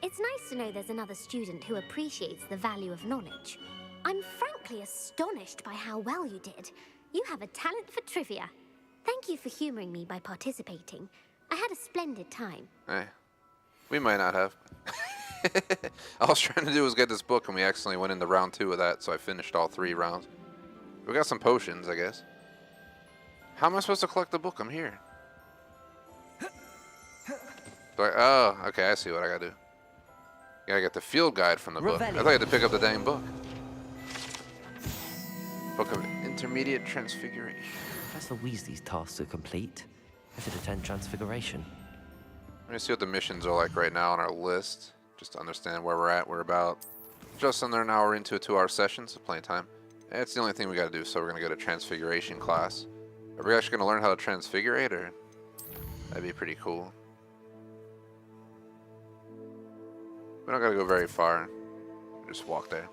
Speaker 10: It's nice to know there's another student who appreciates the value of knowledge. I'm frankly astonished by how well you did. You have a talent for trivia. Thank you for humoring me by participating. I had a splendid time.
Speaker 1: Hey, we might not have. All I was trying to do was get this book, and we accidentally went into round 2 of that, so I finished all 3 rounds. We got some potions, I guess. How am I supposed to collect the book? I'm here. Oh, okay, I see what I gotta do. Gotta get the field guide from the book. I thought you had to pick up the dang book. Book of Intermediate Transfiguration.
Speaker 2: Professor Weasley's tasks are complete. I should attend Transfiguration.
Speaker 1: Let me see what the missions are like right now on our list, just to understand where we're at. We're about just under an hour into a 2-hour session, so plenty of time. It's the only thing we gotta do, so we're gonna go to Transfiguration class. Are we actually gonna learn how to transfigurate, or? That'd be pretty cool. We don't gotta go very far. Just walk there.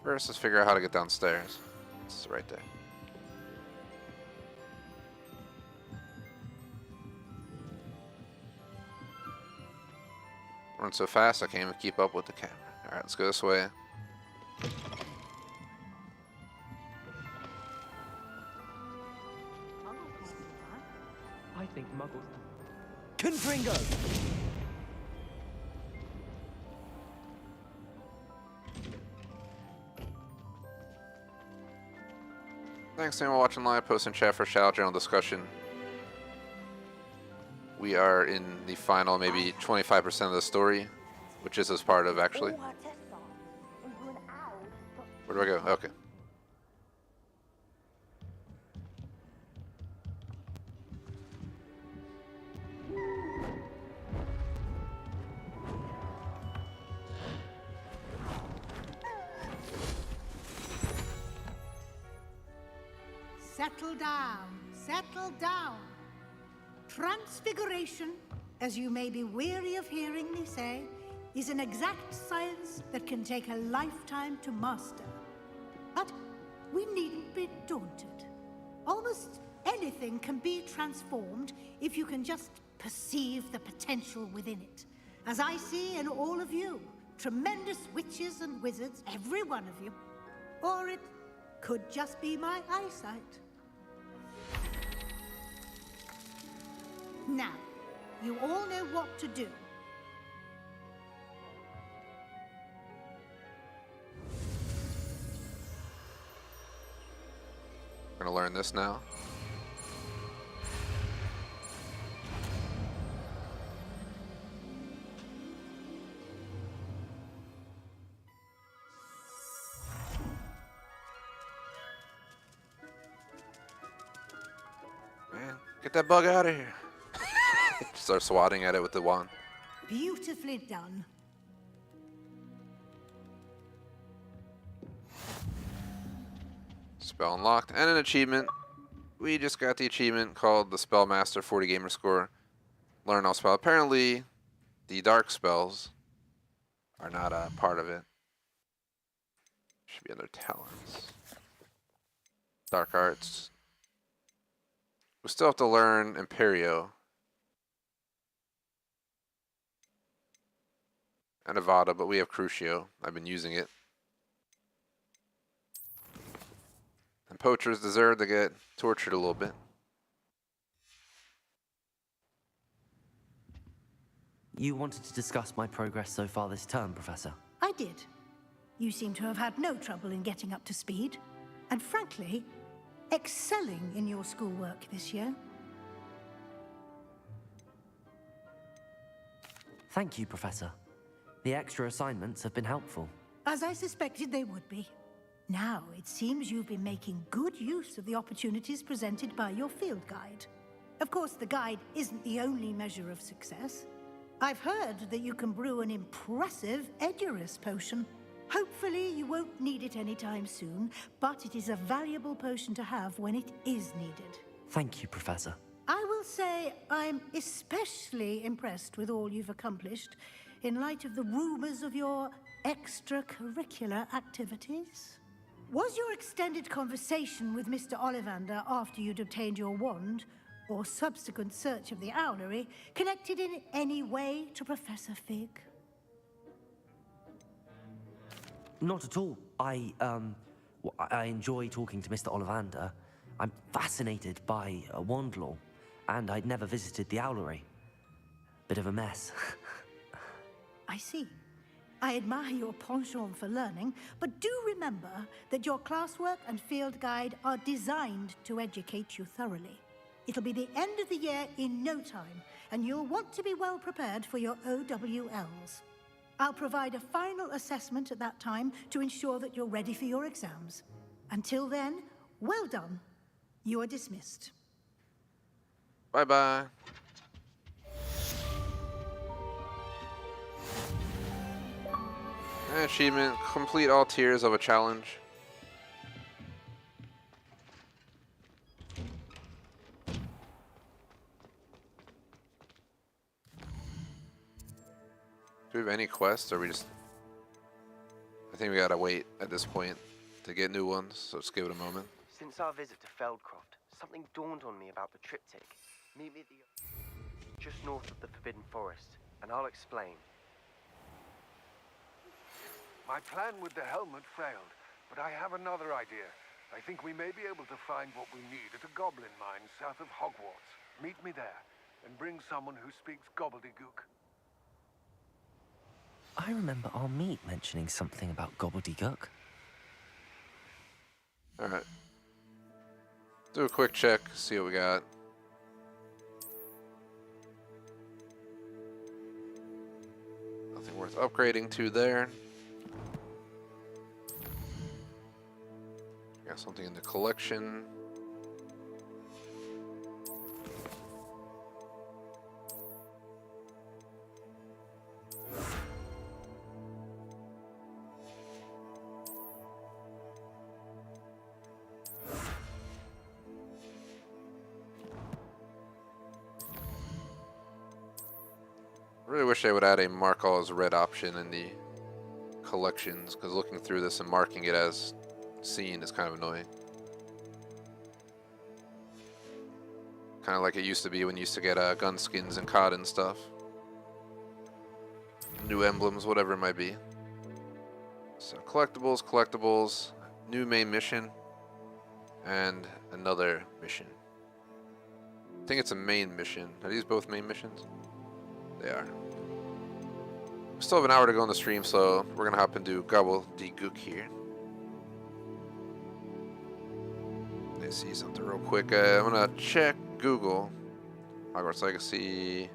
Speaker 1: First, let's figure out how to get downstairs. It's right there. Run so fast I can't even keep up with the camera. Alright, let's go this way.
Speaker 2: I think Muggles. Confringo!
Speaker 1: Thanks anyone watching live, post in chat for shout out, general discussion. We are in the final maybe 25% of the story, which is as part of actually. Where do I go? Okay.
Speaker 11: Settle down, settle down. Transfiguration, as you may be weary of hearing me say, is an exact science that can take a lifetime to master. But we needn't be daunted. Almost anything can be transformed if you can just perceive the potential within it. As I see in all of you, tremendous witches and wizards, every one of you. Or it could just be my eyesight. Now, you all know what to do.
Speaker 1: We're gonna learn this now. Man, get that bug out of here. Start swatting at it with the wand.
Speaker 11: Beautifully done.
Speaker 1: Spell unlocked and an achievement. We just got the achievement called the Spellmaster 40 Gamer Score. learn all spell. Apparently, the dark spells are not a part of it. Should be under talents. Dark arts. We still have to learn Imperio. And Avada, but we have Crucio. I've been using it. And poachers deserve to get tortured a little bit.
Speaker 2: You wanted to discuss my progress so far this term, Professor?
Speaker 11: I did. You seem to have had no trouble in getting up to speed, and frankly, excelling in your schoolwork this year.
Speaker 2: Thank you, Professor. The extra assignments have been helpful.
Speaker 11: As I suspected they would be. Now, it seems you've been making good use of the opportunities presented by your field guide. Of course, the guide isn't the only measure of success. I've heard that you can brew an impressive Edurus potion. Hopefully, you won't need it anytime soon, but it is a valuable potion to have when it is needed.
Speaker 2: Thank you, Professor.
Speaker 11: I will say I'm especially impressed with all you've accomplished in light of the rumors of your extracurricular activities. Was your extended conversation with Mr. Ollivander after you'd obtained your wand, or subsequent search of the owlery, connected in any way to Professor Fig?
Speaker 2: Not at all. I enjoy talking to Mr. Ollivander. I'm fascinated by wand lore, and I'd never visited the owlery. Bit of a mess.
Speaker 11: I see. I admire your penchant for learning, but do remember that your classwork and field guide are designed to educate you thoroughly. It'll be the end of the year in no time, and you'll want to be well prepared for your OWLs. I'll provide a final assessment at that time to ensure that you're ready for your exams. Until then, well done. You are dismissed.
Speaker 1: Bye-bye. Achievement, complete all tiers of a challenge. Do we have any quests, or we just... I think we gotta wait at this point to get new ones, so just give it a moment.
Speaker 12: Since our visit to Feldcroft, something dawned on me about the triptych. Meet me at the... just north of the Forbidden Forest, and I'll explain.
Speaker 5: My plan with the helmet failed, but I have another idea. I think we may be able to find what we need at a goblin mine south of Hogwarts. Meet me there, and bring someone who speaks gobbledygook.
Speaker 2: I remember our meet mentioning something about gobbledygook.
Speaker 1: Alright. Do a quick check, see what we got. Nothing worth upgrading to there. Got something in the collection. I really wish I would add a mark all as red option in the collections, because looking through this and marking it as seen is kind of annoying. Kind of like it used to be when you used to get gun skins and COD and stuff. New emblems, whatever it might be. So collectibles, new main mission, and another mission. I think it's a main mission. Are these both main missions? They are. We still have an hour to go on the stream, so we're gonna hop and do gobbledygook here. Let's see something real quick. I'm gonna check Google Hogwarts Legacy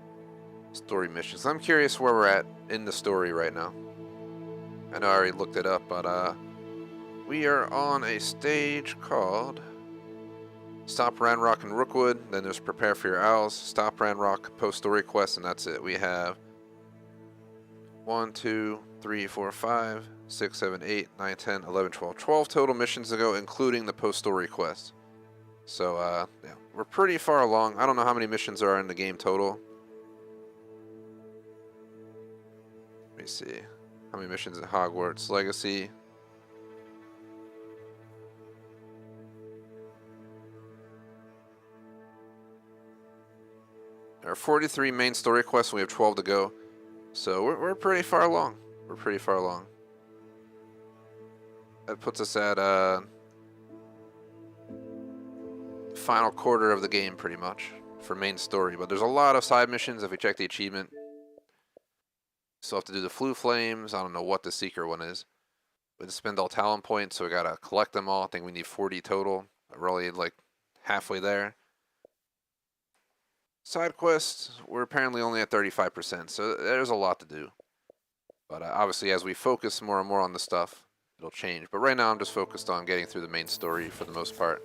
Speaker 1: story missions. I'm curious where we're at in the story right now. I know I already looked it up, but we are on a stage called Stop Ranrock and Rookwood. Then there's Prepare for Your Owls, Stop Ranrock, Post Story Quest, and that's it. We have 1, 2, 3, 4, 5, 6, 7, 8, 9, 10, 11, 12. 12 total missions to go, including the post story quest. So, yeah, we're pretty far along. I don't know how many missions are in the game total. me see. How many missions in Hogwarts Legacy? There are 43 main story quests, and we have 12 to go. So we're pretty far along. We're pretty far along. That puts us at final quarter of the game, pretty much, for main story. But there's a lot of side missions if we check the achievement. Still have to do the Flu Flames. I don't know what the secret one is. We have to spend all talent points, so we gotta collect them all. I think we need 40 total. We're only like halfway there. Side quests, we're apparently only at 35%, so there's a lot to do. But obviously, as we focus more and more on the stuff, it'll change. But right now, I'm just focused on getting through the main story for the most part.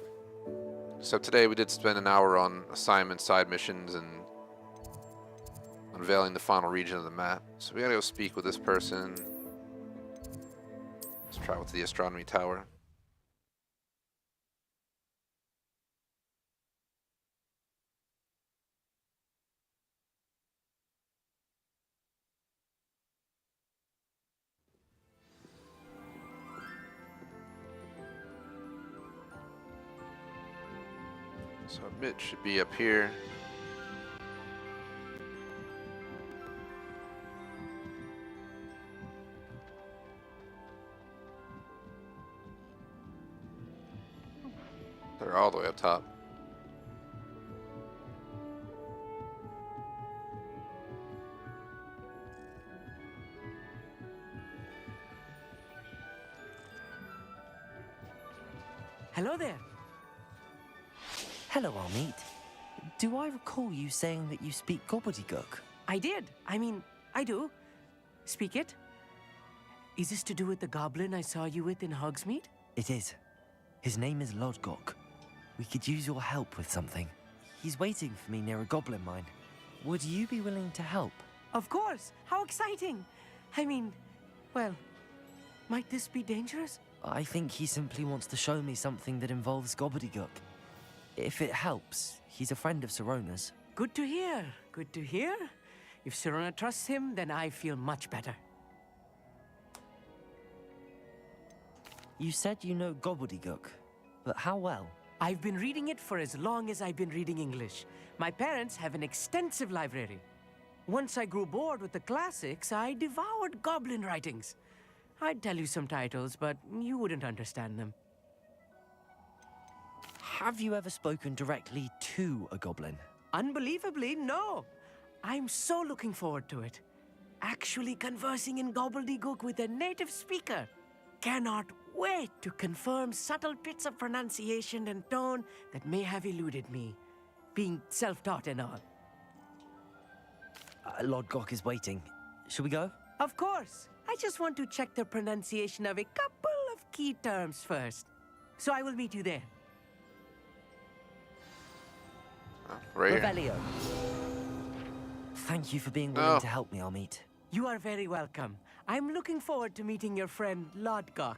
Speaker 1: So today, we did spend an hour on assignments, side missions, and unveiling the final region of the map. So we gotta go speak with this person. Let's travel to the astronomy tower. So Mitch should be up here. They're all the way up top.
Speaker 13: Hello there.
Speaker 2: Hello, Amit. Do I recall you saying that you speak gobbledygook?
Speaker 13: I did. I mean, I do. Speak it. Is this to do with the goblin I saw you with in Hogsmeade?
Speaker 2: It is. His name is Lodgok. We could use your help with something. He's waiting for me near a goblin mine. Would you be willing to help?
Speaker 13: Of course. How exciting. I mean, well, might this be dangerous?
Speaker 2: I think he simply wants to show me something that involves gobbledygook. If it helps, he's a friend of Sirona's.
Speaker 13: Good to hear. Good to hear. If Sirona trusts him, then I feel much better.
Speaker 2: You said you know gobbledygook, but how well?
Speaker 13: I've been reading it for as long as I've been reading English. My parents have an extensive library. Once I grew bored with the classics, I devoured goblin writings. I'd tell you some titles, but you wouldn't understand them.
Speaker 2: Have you ever spoken directly to a goblin?
Speaker 13: Unbelievably, no. I'm so looking forward to it. Actually conversing in gobbledygook with a native speaker. Cannot wait to confirm subtle bits of pronunciation and tone that may have eluded me, being self-taught and all.
Speaker 2: Lodgok is waiting. Should we go?
Speaker 13: Of course. I just want to check the pronunciation of a couple of key terms first. So I will meet you there.
Speaker 1: Right here.
Speaker 2: Revelio. Thank you for being willing to help me, Amit.
Speaker 13: You are very welcome. I'm looking forward to meeting your friend, Lodgok.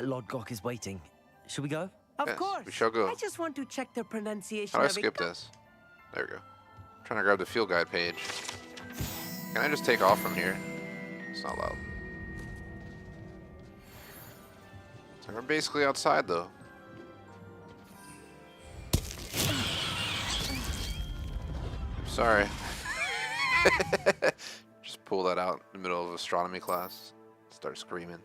Speaker 2: Lodgok is waiting. Should we go?
Speaker 13: Of course.
Speaker 1: We shall go.
Speaker 13: I just want to check the pronunciation
Speaker 1: How do I
Speaker 13: of
Speaker 1: skip this? There we go. I'm trying to grab the field guide page. Can I just take off from here? It's not loud. So we're basically outside though. Sorry. Just pull that out in the middle of astronomy class. Start screaming.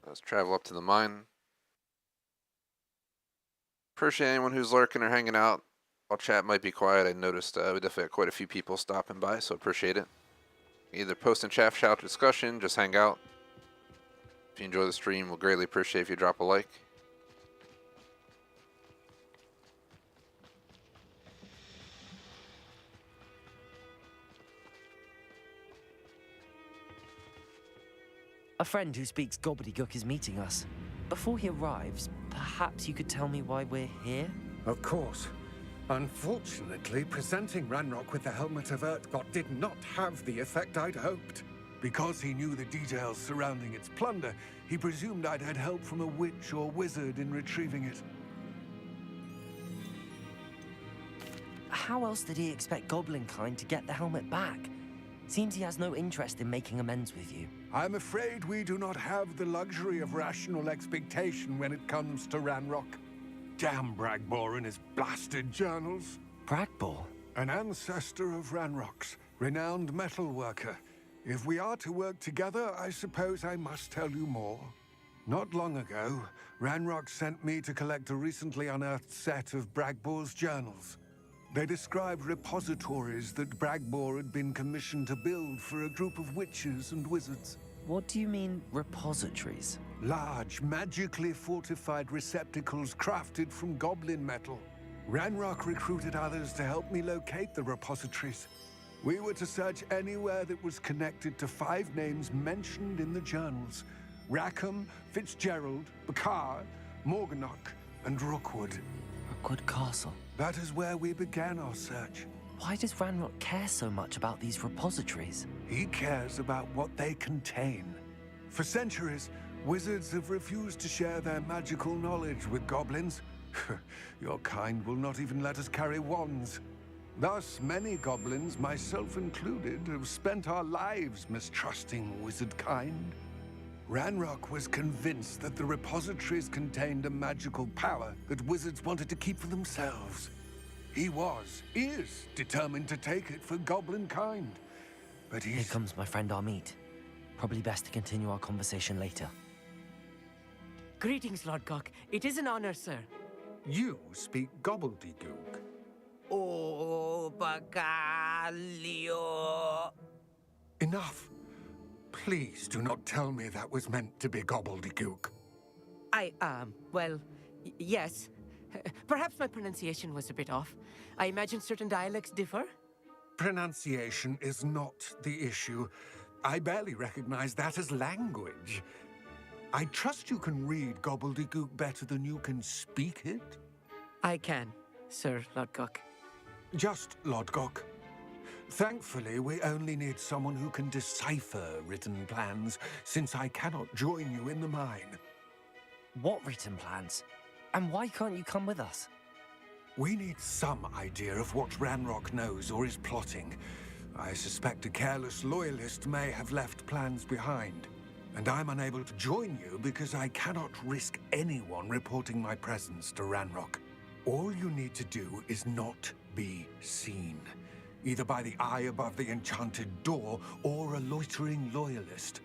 Speaker 1: Let's travel up to the mine. Appreciate anyone who's lurking or hanging out. While chat might be quiet, I noticed we definitely had quite a few people stopping by, so appreciate it. Either post in chat, shout discussion, just hang out. If you enjoy the stream, we'll greatly appreciate if you drop a like.
Speaker 2: A friend who speaks gobbledygook is meeting us. Before he arrives, perhaps you could tell me why we're here?
Speaker 14: Of course. Unfortunately, presenting Ranrock with the Helmet of Urtkot did not have the effect I'd hoped.
Speaker 5: Because he knew the details surrounding its plunder, he presumed I'd had help from a witch or wizard in retrieving it.
Speaker 2: how else did he expect Goblinkind to get the helmet back? Seems he has no interest in making amends with you.
Speaker 14: I'm afraid we do not have the luxury of rational expectation when it comes to Ranrock. Damn Bragbor and his blasted journals.
Speaker 2: Bragbor?
Speaker 14: An ancestor of Ranrock's, renowned metalworker. If we are to work together, I suppose I must tell you more. Not long ago, Ranrock sent me to collect a recently unearthed set of Bragbor's journals. They described repositories that Bragbor had been commissioned to build for a group of witches and wizards.
Speaker 2: What do you mean, repositories?
Speaker 14: Large, magically fortified receptacles crafted from goblin metal. Ranrock recruited others to help me locate the repositories. We were to search anywhere that was connected to 5 names mentioned in the journals: Rackham, Fitzgerald, Bakar, Morganach, and Rookwood.
Speaker 2: Rookwood Castle.
Speaker 14: That is where we began our search.
Speaker 2: Why does Ranrock care so much about these repositories?
Speaker 14: He cares about what they contain. For centuries, wizards have refused to share their magical knowledge with goblins. Your kind will not even let us carry wands. Thus, many goblins, myself included, have spent our lives mistrusting wizard kind. Ranrock was convinced that the repositories contained a magical power that wizards wanted to keep for themselves. He is determined to take it for goblin kind. But
Speaker 2: Here comes my friend Amit. Probably best to continue our conversation later.
Speaker 13: Greetings, Lord Cock. It is an honor, sir.
Speaker 14: You speak gobbledygook.
Speaker 13: Oh, Bagalio.
Speaker 14: Enough. Please do not tell me that was meant to be gobbledygook.
Speaker 13: Well, yes. Perhaps my pronunciation was a bit off. I imagine certain dialects differ?
Speaker 14: Pronunciation is not the issue. I barely recognize that as language. I trust you can read gobbledygook better than you can speak it?
Speaker 13: I can, Sir Lodgok.
Speaker 14: Just Lodgok. Thankfully, we only need someone who can decipher written plans, since I cannot join you in the mine.
Speaker 2: What written plans? And why can't you come with us?
Speaker 14: We need some idea of what Ranrock knows or is plotting. I suspect a careless loyalist may have left plans behind. And I'm unable to join you because I cannot risk anyone reporting my presence to Ranrock. All you need to do is not be seen, either by the eye above the enchanted door or a loitering loyalist.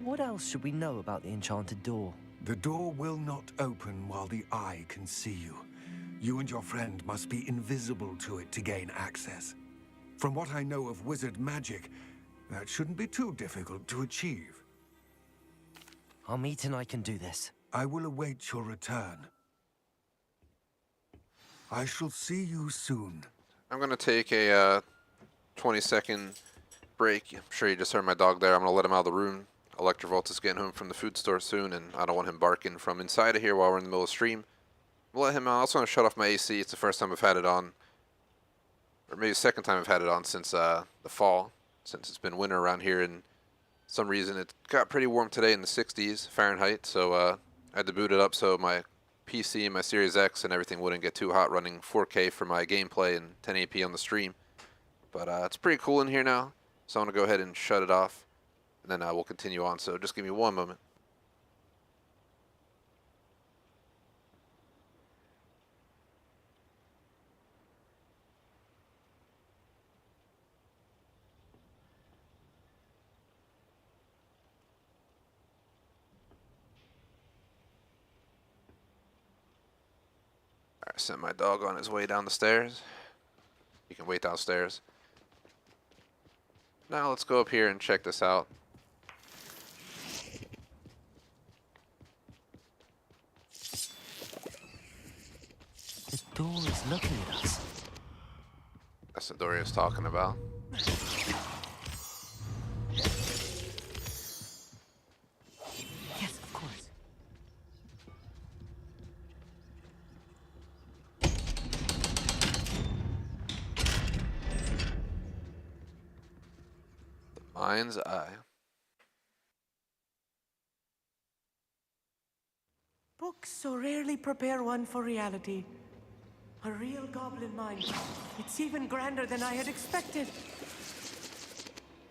Speaker 2: What else should we know about the enchanted door?
Speaker 14: The door will not open while the eye can see you. You and your friend must be invisible to it to gain access. From what I know of wizard magic, that shouldn't be too difficult to achieve.
Speaker 2: Amit and I can do this.
Speaker 14: I will await your return. I shall see you soon.
Speaker 1: I'm going to take a 20-second break. I'm sure you just heard my dog there. I'm going to let him out of the room. Electrovolt is getting home from the food store soon, and I don't want him barking from inside of here while we're in the middle of the stream. We'll let him out. I also want to shut off my AC. It's the first time I've had it on, or maybe the second time I've had it on since the fall, since it's been winter around here, and some reason it got pretty warm today in the 60s Fahrenheit, so I had to boot it up so my PC and my Series X and everything wouldn't get too hot running 4K for my gameplay and 1080p on the stream. But it's pretty cool in here now, so I'm going to go ahead and shut it off, and then we'll continue on, so just give me one moment. I sent my dog on his way down the stairs. He can wait downstairs. Now let's go up here and check this out.
Speaker 2: The door is looking at us.
Speaker 1: That's what Doria's talking about.
Speaker 13: Yes, of course.
Speaker 1: Mind's eye.
Speaker 13: Books so rarely prepare one for reality. A real goblin mine. It's even grander than I had expected.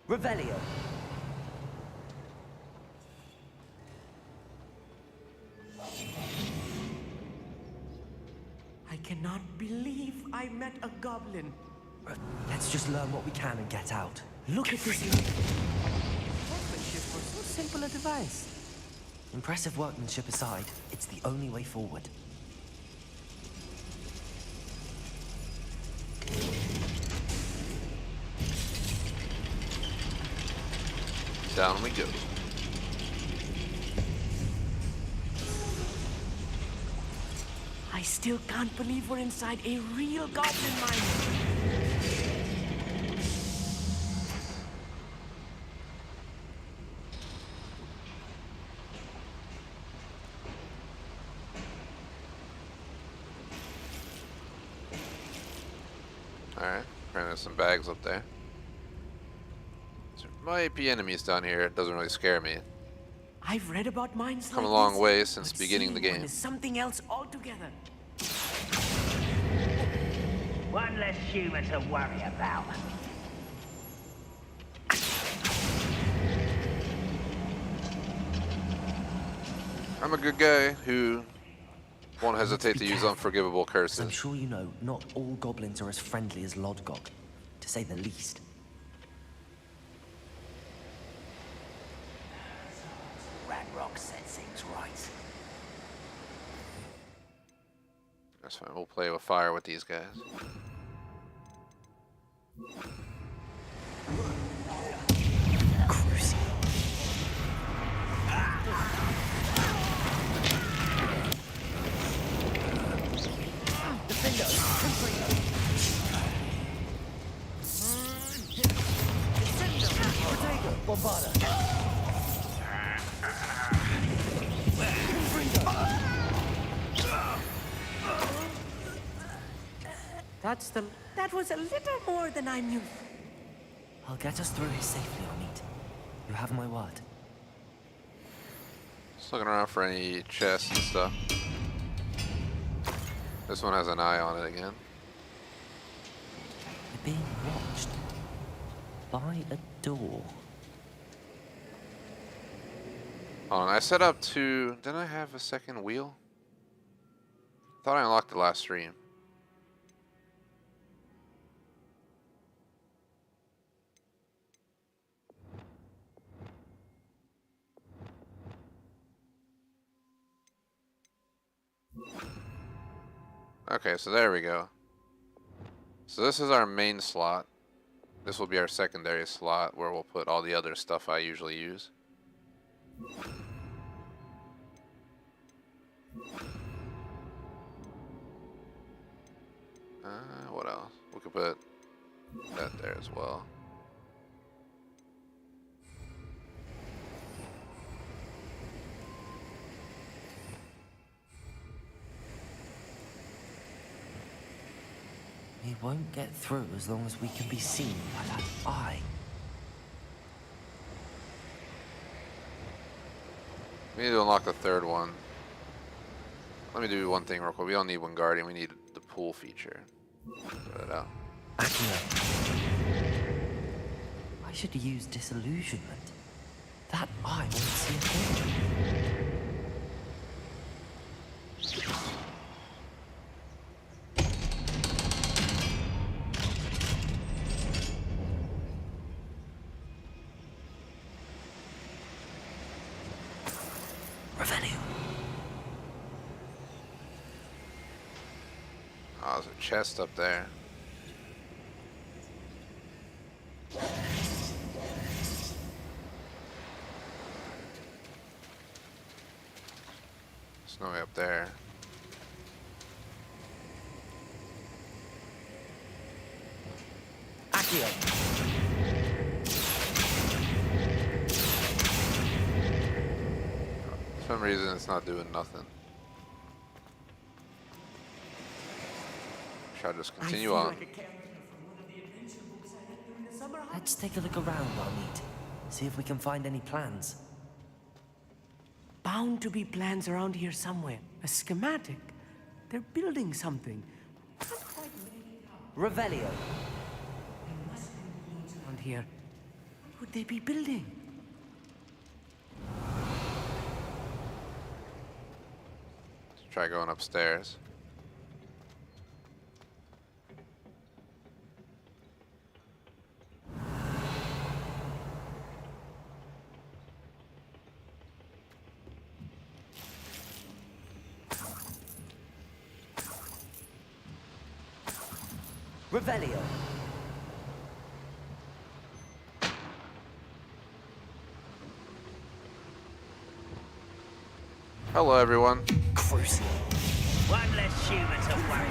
Speaker 2: Revelio.
Speaker 13: I cannot believe I met a goblin.
Speaker 2: Let's just learn what we can and get out.
Speaker 13: Look at this workmanship for so simple a device.
Speaker 2: Impressive workmanship aside, it's the only way forward.
Speaker 1: Down we go.
Speaker 13: I still can't believe we're inside a real goblin mine.
Speaker 1: Alright, apparently there's some bags up there. There might be enemies down here. It doesn't really scare me.
Speaker 13: I've read about mines
Speaker 1: Come
Speaker 13: like
Speaker 1: a long
Speaker 13: this,
Speaker 1: way since
Speaker 13: but
Speaker 1: beginning the
Speaker 13: seeing
Speaker 1: game.
Speaker 13: one is something else altogether.
Speaker 15: One less human to worry about.
Speaker 1: I'm a good guy who won't hesitate to use unforgivable
Speaker 2: As
Speaker 1: curses.
Speaker 2: I'm sure you know, not all goblins are as friendly as Lodgok, to say the least.
Speaker 15: Ranrock said things right.
Speaker 1: That's fine. We'll play with fire with these guys.
Speaker 2: Crucio.
Speaker 13: That was a little more than I knew.
Speaker 2: I'll get us through here safely, Amit. You have my word.
Speaker 1: Just looking around for any chests and stuff. This one has an eye on it again.
Speaker 2: We're being watched by a door.
Speaker 1: Hold on, I set up to... Didn't I have a second wheel? Thought I unlocked the last stream. Okay, so there we go. So this is our main slot. This will be our secondary slot where we'll put all the other stuff I usually use. What else? We could put that there as well.
Speaker 2: We won't get through as long as we can be seen by that eye.
Speaker 1: We need to unlock the third one. Let me do one thing real quick. We don't need one guardian. We need the pool feature. Throw that out.
Speaker 2: Akio. I should use disillusionment. That eye won't see a thing.
Speaker 1: Oh, there's a chest up there. There's no way up there.
Speaker 2: Akio.
Speaker 1: For some reason, it's not doing nothing. Should I just continue on?
Speaker 2: Let's take a look around, Amit. See if we can find any plans.
Speaker 13: Bound to be plans around here somewhere. A schematic. They're building something.
Speaker 2: Revelio.
Speaker 13: There must be ruins around here. What would they be building?
Speaker 1: Let's try going upstairs.
Speaker 2: Revelio.
Speaker 1: Hello, everyone.
Speaker 2: Crucio.
Speaker 15: One less human to worry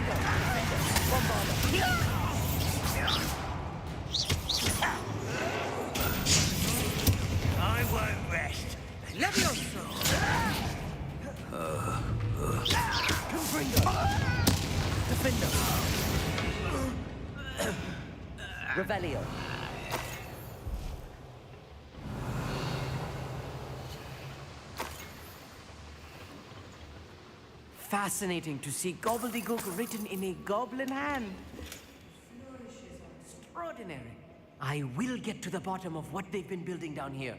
Speaker 15: I won't rest. Levioso!
Speaker 2: Defender. Revelio.
Speaker 13: Fascinating to see gobbledygook written in a goblin hand. Flourishes are extraordinary. I will get to the bottom of what they've been building down here.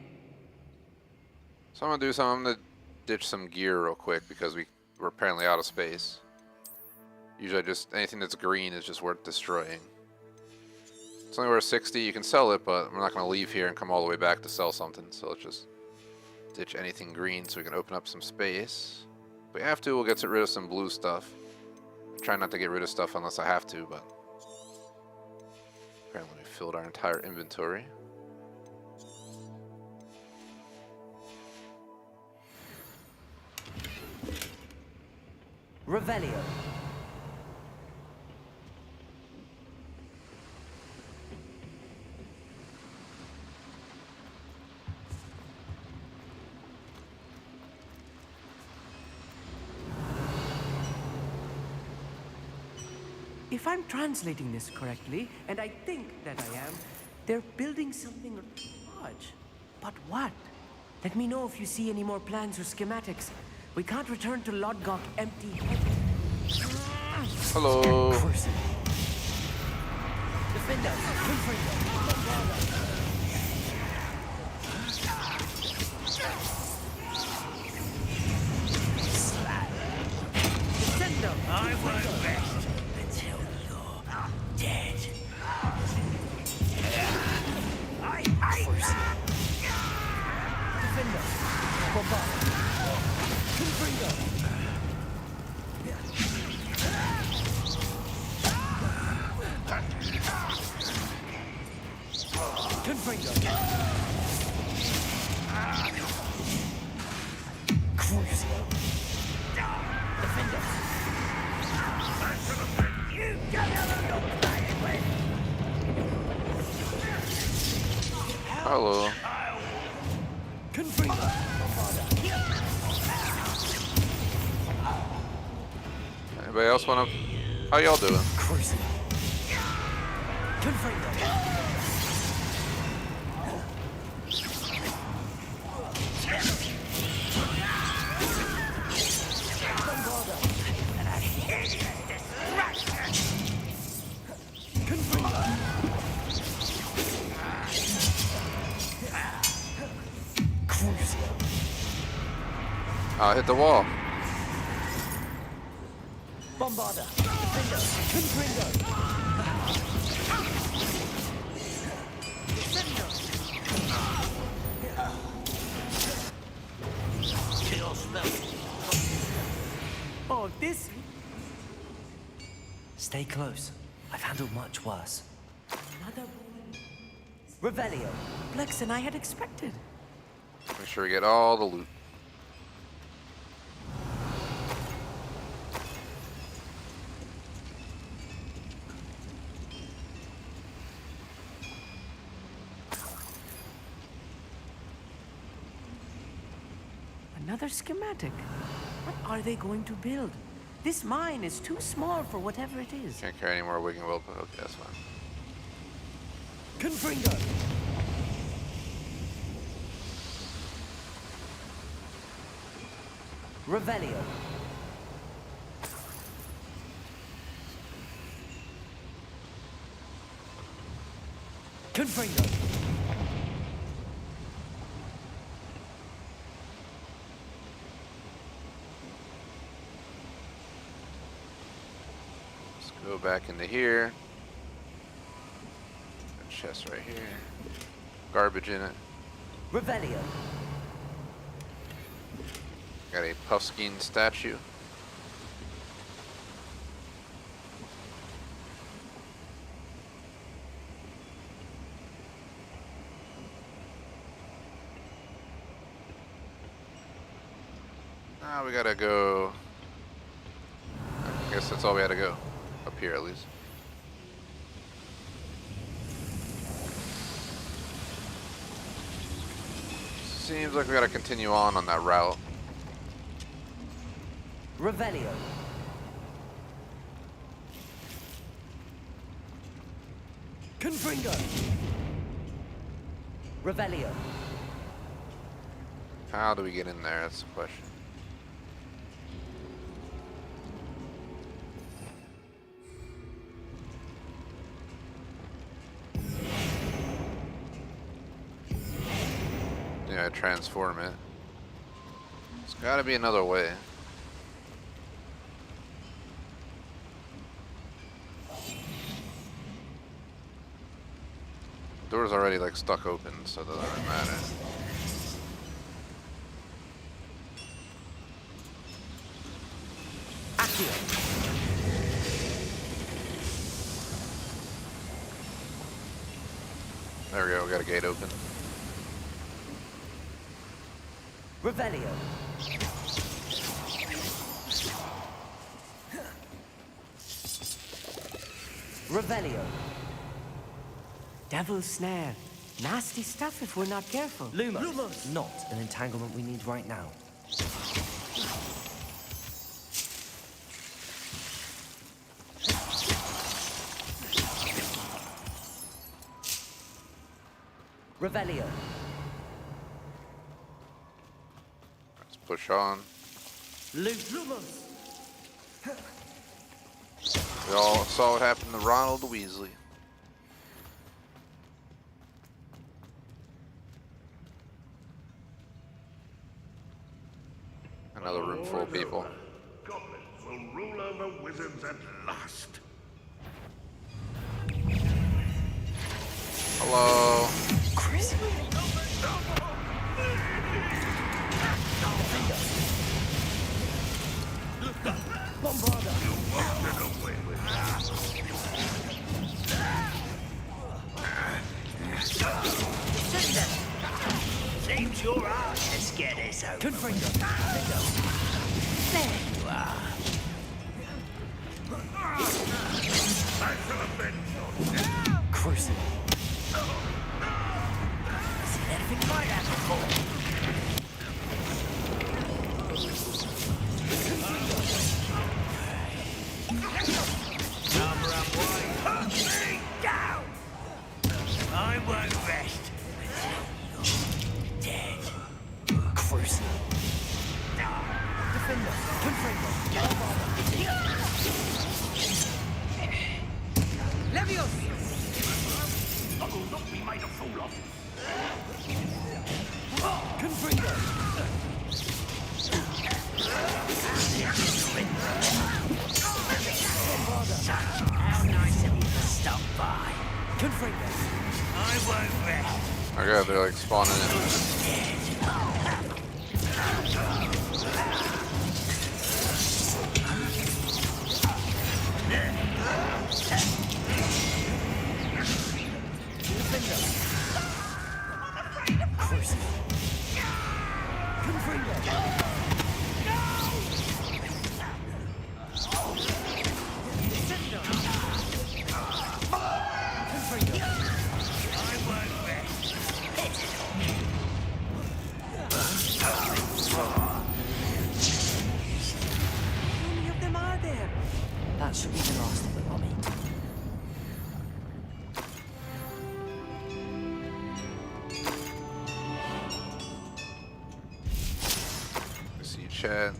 Speaker 1: So I'm gonna do something. I'm gonna ditch some gear real quick because we're apparently out of space. Usually just anything that's green is just worth destroying. It's only worth 60. You can sell it, but we're not gonna leave here and come all the way back to sell something. So let's just ditch anything green so we can open up some space. If we have to, we'll get rid of some blue stuff. Try not to get rid of stuff unless I have to, but apparently we filled our entire inventory.
Speaker 2: Revelio.
Speaker 13: If I'm translating this correctly, and I think that I am, they're building something large. But what? Let me know if you see any more plans or schematics. We can't return to Lodgok empty-handed.
Speaker 1: Hello.
Speaker 2: Defender.
Speaker 13: Descendo.
Speaker 15: I won't rest until you're dead.
Speaker 2: Defender. Bombard. Confringo. Crucio. Defender.
Speaker 15: You got a playing with.
Speaker 1: Hello.
Speaker 2: Confringo.
Speaker 1: Anybody else wanna? How y'all doing?
Speaker 2: Crucio. Confringo.
Speaker 1: Hit the wall.
Speaker 2: Bombarda. Defender. Confringo.
Speaker 13: Oh, this...
Speaker 2: Stay close. I've handled much worse.
Speaker 13: Another...
Speaker 2: Revelio.
Speaker 13: Plex than I had expected.
Speaker 1: Make sure we get all the loot.
Speaker 13: Another schematic. What are they going to build? This mine is too small for whatever it is.
Speaker 1: Can't carry any more wig and will, but okay, that's fine.
Speaker 2: Confringo. Revelio.
Speaker 13: Confringo.
Speaker 1: Let's go back into here. Got a chest right here. Garbage in it.
Speaker 13: Revelio.
Speaker 1: Got a Puffskein statue. Now we gotta go. I guess that's all we had to go. Up here at least. Seems like we gotta continue on that route.
Speaker 13: Revelio. Confringo. Revelio.
Speaker 1: How do we get in there? That's the question. Yeah, transform it. There's gotta be another way. Door's already like stuck open, so it doesn't really matter. There we go, we got a gate open.
Speaker 13: Revelio. Revelio. Devil's Snare. Nasty stuff if we're not careful.
Speaker 2: Lumos. Not an entanglement we need right now.
Speaker 13: Revelio.
Speaker 1: Let's push on.
Speaker 13: Lumos.
Speaker 1: We all saw what happened to Ronald Weasley. Another room full of people.
Speaker 16: Goblins will rule over wizards at last.
Speaker 1: Hello.
Speaker 13: Chris. Bombarda.
Speaker 16: You won't get away with that.
Speaker 15: Seems you're hard to scare this over.
Speaker 13: Confringo.
Speaker 15: There you are.
Speaker 16: I shall avenge your
Speaker 13: Crucio.
Speaker 15: Seen anything like that before? Number up way. Hunt me down. I won't rest until you're dead.
Speaker 13: Crucio. Defender. Confringo. Leviosa.
Speaker 16: I will not be made a fool of.
Speaker 13: Confringo.
Speaker 15: How nice of you to stop by.
Speaker 13: Confringo.
Speaker 15: I won't rest.
Speaker 1: Okay, they're like spawning in.
Speaker 13: Crucio. Confringo. That should be the last of them, Mommy.
Speaker 1: I see you, Chad.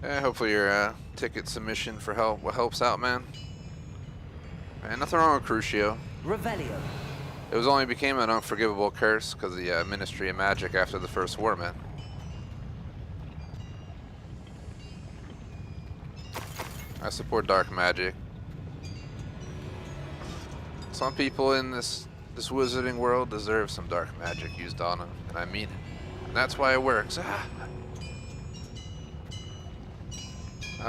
Speaker 1: Yeah, hopefully your ticket submission for help helps out, man. And nothing wrong with Crucio.
Speaker 2: Revelio.
Speaker 1: It was only became an unforgivable curse because of the Ministry of Magic after the First War, man. I support dark magic. Some people in this wizarding world deserve some dark magic used on them, and I mean it. And that's why it works.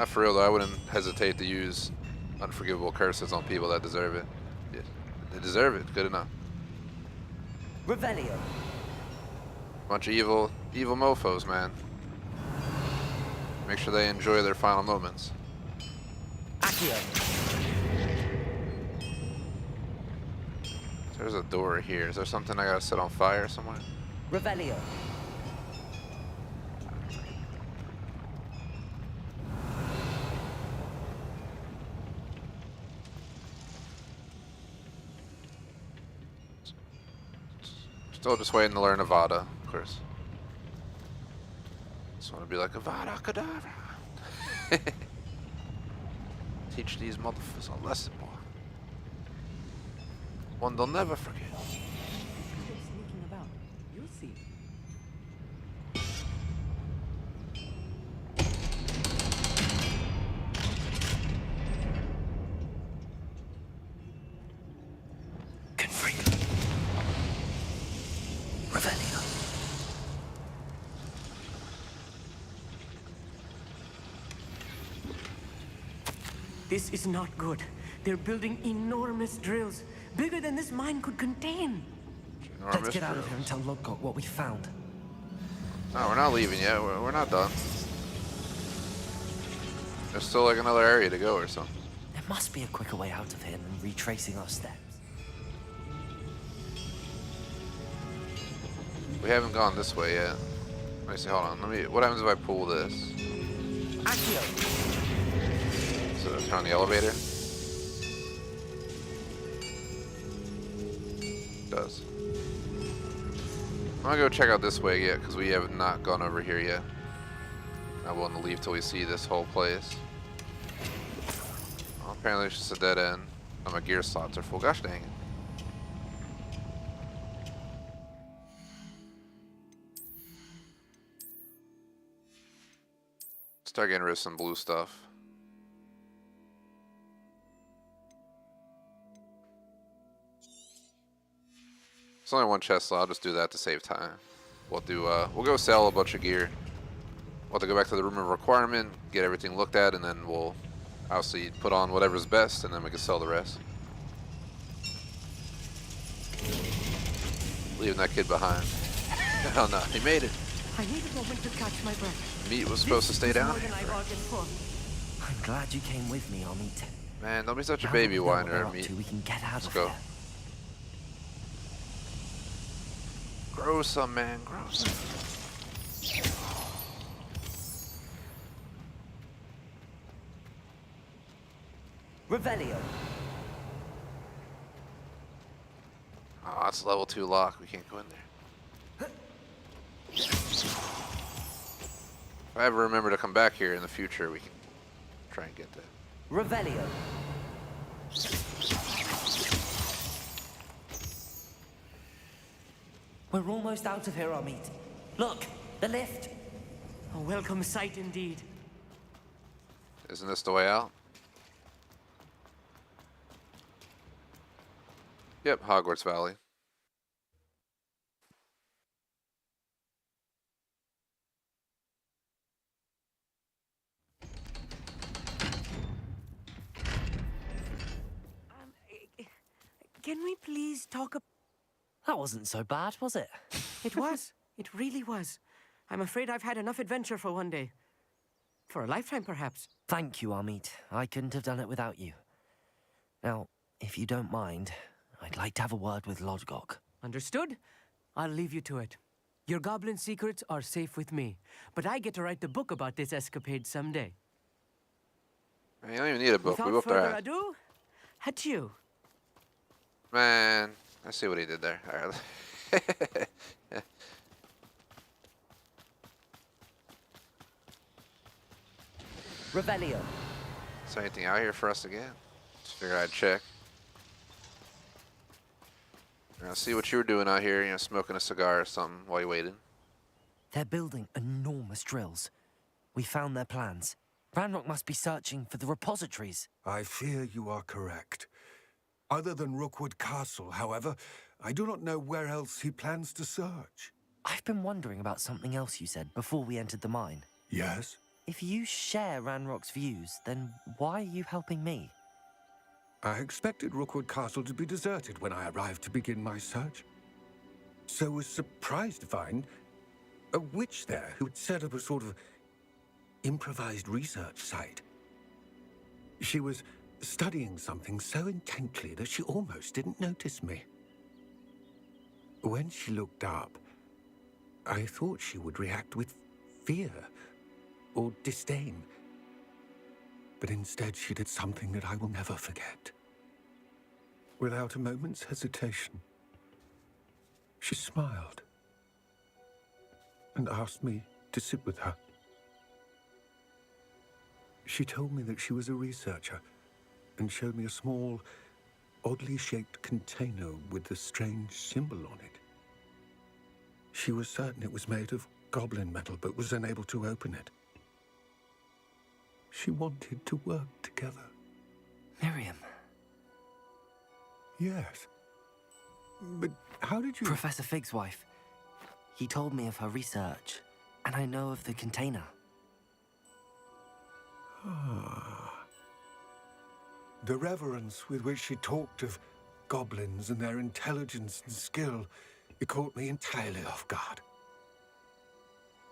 Speaker 1: For real though, I wouldn't hesitate to use unforgivable curses on people that deserve it. Yeah, they deserve it. Good enough.
Speaker 2: Revelio.
Speaker 1: Bunch of evil mofos, man. Make sure they enjoy their final moments.
Speaker 2: Accio.
Speaker 1: There's a door here. Is there something I gotta set on fire somewhere?
Speaker 2: Revelio.
Speaker 1: Still just waiting to learn Avada, of course. Just want to be like Avada Kedavra. Teach these motherfuckers a lesson, boy. One they'll never forget.
Speaker 13: Sneaking about. You'll see.
Speaker 2: Revelio.
Speaker 13: This is not good. They're building enormous drills, bigger than this mine could contain.
Speaker 2: Let's get out of here and tell Lodgok what we found.
Speaker 1: No, we're not leaving yet. We're not done. There's still like another area to go or something.
Speaker 2: There must be a quicker way out of here than retracing our steps.
Speaker 1: We haven't gone this way yet. Let me see. Hold on. What happens if I pull this?
Speaker 2: Accio.
Speaker 1: So turn on the elevator. It does. I'm gonna go check out this way yet because we have not gone over here yet. I won't leave till we see this whole place. Well, apparently it's just a dead end. Oh, my gear slots are full. Gosh dang it. Start getting rid of some blue stuff. It's only one chest, so I'll just do that to save time. We'll go sell a bunch of gear. We'll have to go back to the room of requirement, get everything looked at, and then we'll obviously put on whatever's best, and then we can sell the rest. Leaving that kid behind. Oh no, he made it.
Speaker 13: I need a moment to catch my breath.
Speaker 1: Meat was supposed to stay down.
Speaker 2: I'm glad you came with me, Amit.
Speaker 1: Man, don't be such a baby whiner, Meat.
Speaker 2: We can get out
Speaker 1: Let's
Speaker 2: of
Speaker 1: go.
Speaker 2: here.
Speaker 1: Grow some, man. Grow some.
Speaker 2: Revelio.
Speaker 1: Oh, it's level 2 lock. We can't go in there. If I ever remember to come back here in the future, we can try and get that.
Speaker 2: Revelio. We're almost out of here, Amit. Look, the lift.
Speaker 13: A welcome sight indeed.
Speaker 1: Isn't this the way out? Yep, Hogwarts Valley.
Speaker 13: Can we please talk about...
Speaker 2: That wasn't so bad, was it?
Speaker 13: It was. It really was. I'm afraid I've had enough adventure for one day. For a lifetime, perhaps.
Speaker 2: Thank you, Amit. I couldn't have done it without you. Now, if you don't mind, I'd like to have a word with Lodgok.
Speaker 13: Understood? I'll leave you to it. Your goblin secrets are safe with me, but I get to write the book about this escapade someday.
Speaker 1: You don't even need a book.
Speaker 13: Without
Speaker 1: We whooped our
Speaker 13: further
Speaker 1: ass.
Speaker 13: ado, adieu.
Speaker 1: Man, I see what he did there. All right. Yeah.
Speaker 2: Revelio.
Speaker 1: Is there anything out here for us to get? Just figured I'd check. I see what you were doing out here, smoking a cigar or something while you waited.
Speaker 2: They're building enormous drills. We found their plans. Ranrock must be searching for the repositories.
Speaker 14: I fear you are correct. Other than Rookwood Castle, however, I do not know where else he plans to search.
Speaker 2: I've been wondering about something else you said before we entered the mine.
Speaker 14: Yes?
Speaker 2: If you share Ranrock's views, then why are you helping me?
Speaker 14: I expected Rookwood Castle to be deserted when I arrived to begin my search. So was surprised to find a witch there who had set up a sort of improvised research site. She was studying something so intently that she almost didn't notice me. When she looked up, I thought she would react with fear or disdain. But instead she did something that I will never forget. Without a moment's hesitation, she smiled and asked me to sit with her. She told me that she was a researcher and showed me a small, oddly shaped container with a strange symbol on it. She was certain it was made of goblin metal, but was unable to open it. She wanted to work together.
Speaker 2: Miriam.
Speaker 14: Yes. But how did you...
Speaker 2: Professor Fig's wife. He told me of her research, and I know of the container.
Speaker 14: Ah. The reverence with which she talked of goblins and their intelligence and skill, it caught me entirely off guard.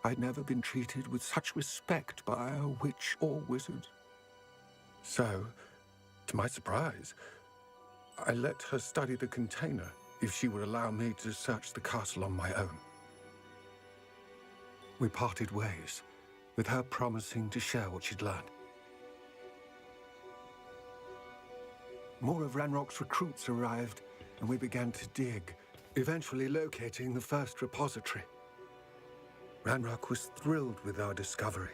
Speaker 14: I'd never been treated with such respect by a witch or wizard. So, to my surprise, I let her study the container if she would allow me to search the castle on my own. We parted ways, with her promising to share what she'd learned. More of Ranrock's recruits arrived, and we began to dig, eventually locating the first repository. Ranrock was thrilled with our discovery,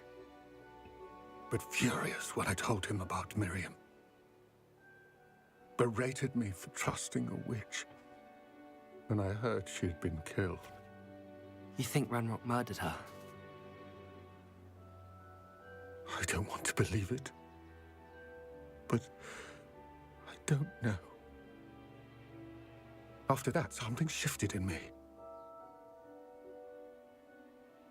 Speaker 14: but furious when I told him about Miriam. Berated me for trusting a witch when I heard she'd been killed.
Speaker 2: You think Ranrock murdered her?
Speaker 14: I don't want to believe it, but I don't know. After that, something shifted in me.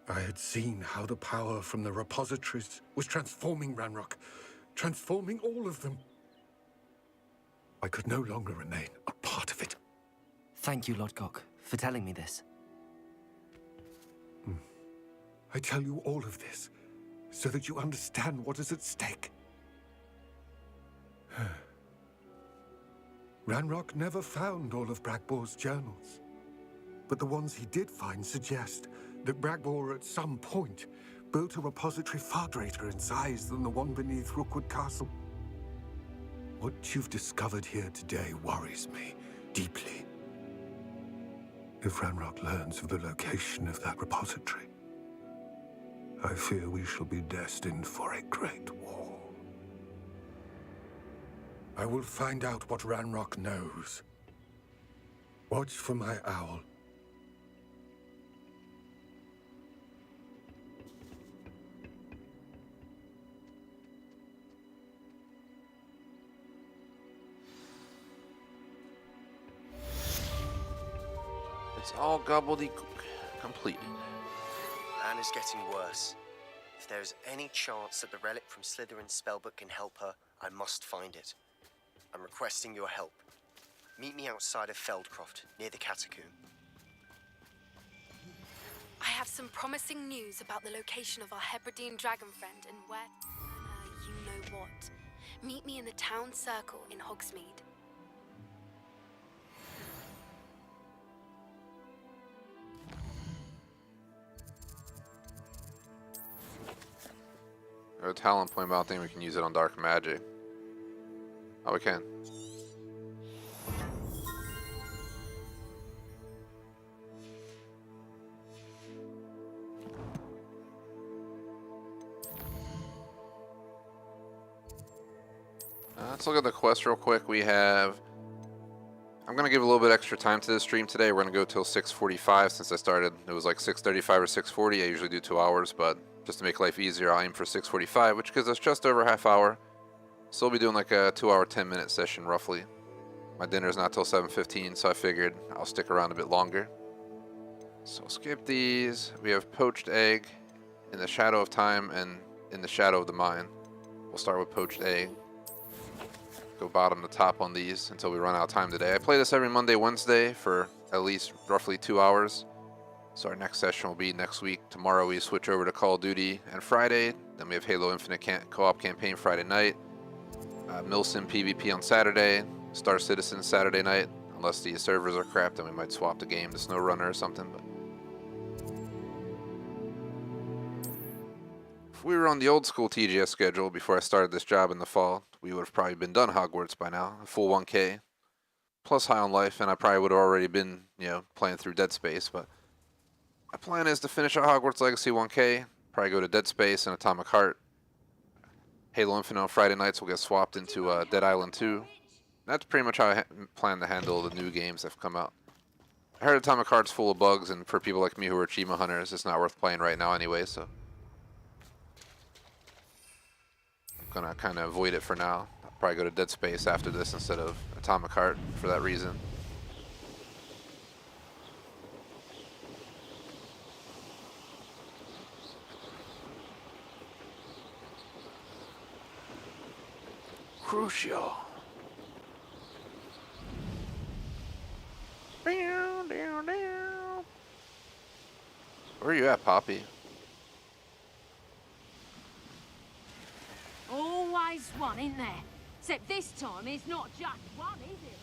Speaker 14: I had seen how the power from the repositories was transforming Ranrock, transforming all of them. I could no longer remain a part of it.
Speaker 2: Thank you, Lodgok, for telling me this.
Speaker 14: I tell you all of this so that you understand what is at stake. Ranrock never found all of Bragbor's journals, but the ones he did find suggest that Bragbor at some point built a repository far greater in size than the one beneath Rookwood Castle. What you've discovered here today worries me deeply. If Ranrock learns of the location of that repository, I fear we shall be destined for a great war. I will find out what Ranrock knows. Watch for my owl.
Speaker 1: It's all gobbledygook. Completed.
Speaker 12: Anne is getting worse. If there is any chance that the relic from Slytherin's spellbook can help her, I must find it. I'm requesting your help. Meet me outside of Feldcroft, near the catacomb.
Speaker 4: I have some promising news about the location of our Hebridean dragon friend and where you know what. Meet me in the town circle in Hogsmeade.
Speaker 1: A talent point, but I don't think we can use it on dark magic. Oh, we can. Let's look at the quest real quick. We have... I'm going to give a little bit extra time to this stream today. We're going to go till 6:45 since I started. It was like 6:35 or 6:40. I usually do 2 hours, but just to make life easier, I aim for 6:45, which gives us just over a half hour. So we'll be doing like a 2-hour, 10-minute session roughly. My dinner's not till 7:15, so I figured I'll stick around a bit longer. So skip these. We have poached egg, in the shadow of time, and in the shadow of the mine. We'll start with poached egg. Go bottom to top on these until we run out of time today. I play this every Monday, Wednesday for at least roughly 2 hours. So our next session will be next week. Tomorrow we switch over to Call of Duty and Friday. Then we have Halo Infinite co-op campaign Friday night. Milsim PvP on Saturday. Star Citizen Saturday night. Unless the servers are crap, then we might swap the game to SnowRunner or something. But if we were on the old school TGS schedule before I started this job in the fall, we would have probably been done Hogwarts by now, a full 1K, plus High on Life, and I probably would have already been, you know, playing through Dead Space. But my plan is to finish out Hogwarts Legacy 1K, probably go to Dead Space and Atomic Heart. Halo Infinite on Friday nights will get swapped into Dead Island 2. That's pretty much how I plan to handle the new games that have come out. I heard Atomic Heart's full of bugs, and for people like me who are achievement hunters, it's not worth playing right now anyway, so gonna kind of avoid it for now. I'll probably go to Dead Space after this instead of Atomic Heart for that reason. Crucio. Where are you at, Poppy?
Speaker 7: Always one in there. Except this time it's not just one, is it?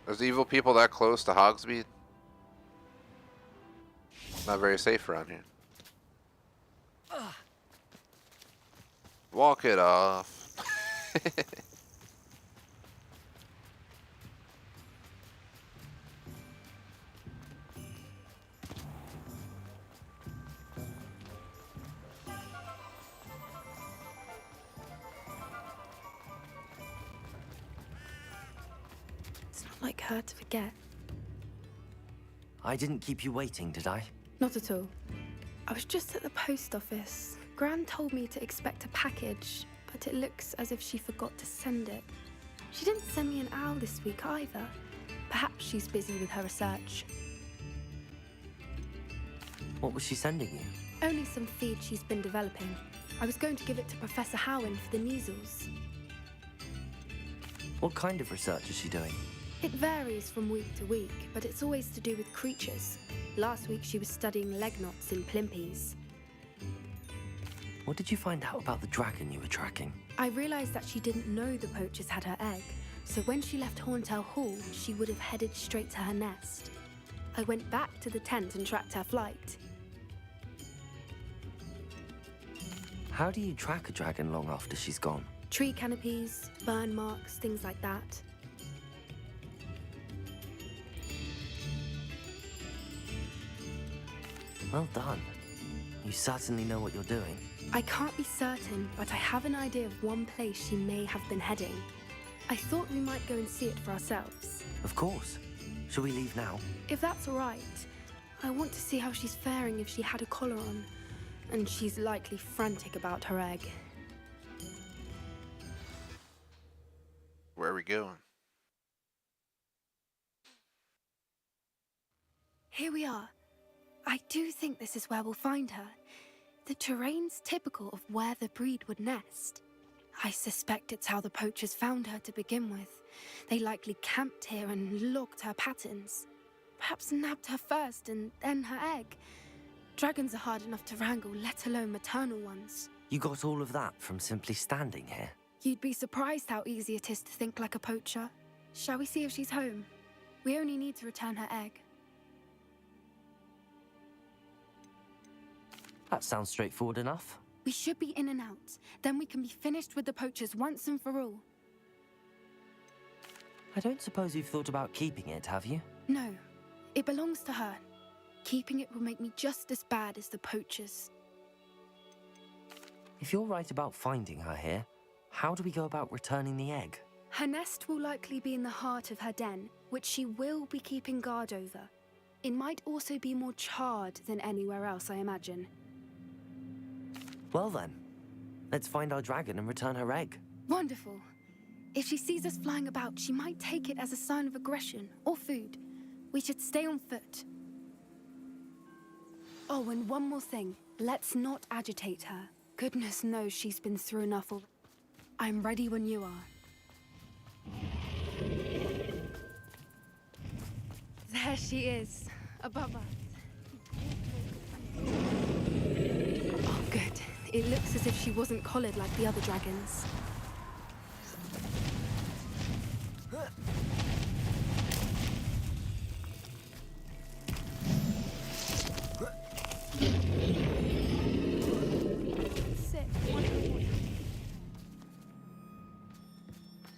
Speaker 1: There's evil people that close to Hogsmeade? Not very safe around here. Walk it off.
Speaker 4: Like her to forget.
Speaker 2: I didn't keep you waiting, did I?
Speaker 4: Not at all. I was just at the post office. Gran told me to expect a package, but it looks as if she forgot to send it. She didn't send me an owl this week either. Perhaps she's busy with her research.
Speaker 2: What was she sending you?
Speaker 4: Only some feed she's been developing. I was going to give it to Professor Howin for the measles.
Speaker 2: What kind of research is she doing?
Speaker 4: It varies from week to week, but it's always to do with creatures. Last week she was studying leg knots in plimpies.
Speaker 2: What did you find out about the dragon you were tracking?
Speaker 4: I realized that she didn't know the poachers had her egg, so when she left Horntail Hall, she would have headed straight to her nest. I went back to the tent and tracked her flight.
Speaker 2: How do you track a dragon long after she's gone?
Speaker 4: Tree canopies, burn marks, things like that.
Speaker 2: Well done. You certainly know what you're doing.
Speaker 4: I can't be certain, but I have an idea of one place she may have been heading. I thought we might go and see it for ourselves.
Speaker 2: Of course. Shall we leave now?
Speaker 4: If that's all right. I want to see how she's faring if she had a collar on. And she's likely frantic about her egg.
Speaker 1: Where are we going?
Speaker 4: Here we are. I do think this is where we'll find her. The terrain's typical of where the breed would nest. I suspect it's how the poachers found her to begin with. They likely camped here and logged her patterns. Perhaps nabbed her first and then her egg. Dragons are hard enough to wrangle, let alone maternal ones.
Speaker 2: You got all of that from simply standing here?
Speaker 4: You'd be surprised how easy it is to think like a poacher. Shall we see if she's home? We only need to return her egg.
Speaker 2: That sounds straightforward enough.
Speaker 4: We should be in and out. Then we can be finished with the poachers once and for all.
Speaker 2: I don't suppose you've thought about keeping it, have you?
Speaker 4: No. It belongs to her. Keeping it will make me just as bad as the poachers.
Speaker 2: If you're right about finding her here, how do we go about returning the egg?
Speaker 4: Her nest will likely be in the heart of her den, which she will be keeping guard over. It might also be more charred than anywhere else, I imagine.
Speaker 2: Well then, let's find our dragon and return her egg.
Speaker 4: Wonderful. If she sees us flying about, she might take it as a sign of aggression or food. We should stay on foot. Oh, and one more thing. Let's not agitate her. Goodness knows she's been through enough already. I'm ready when you are. There she is, above us. Oh, good. It looks as if she wasn't collared like the other dragons.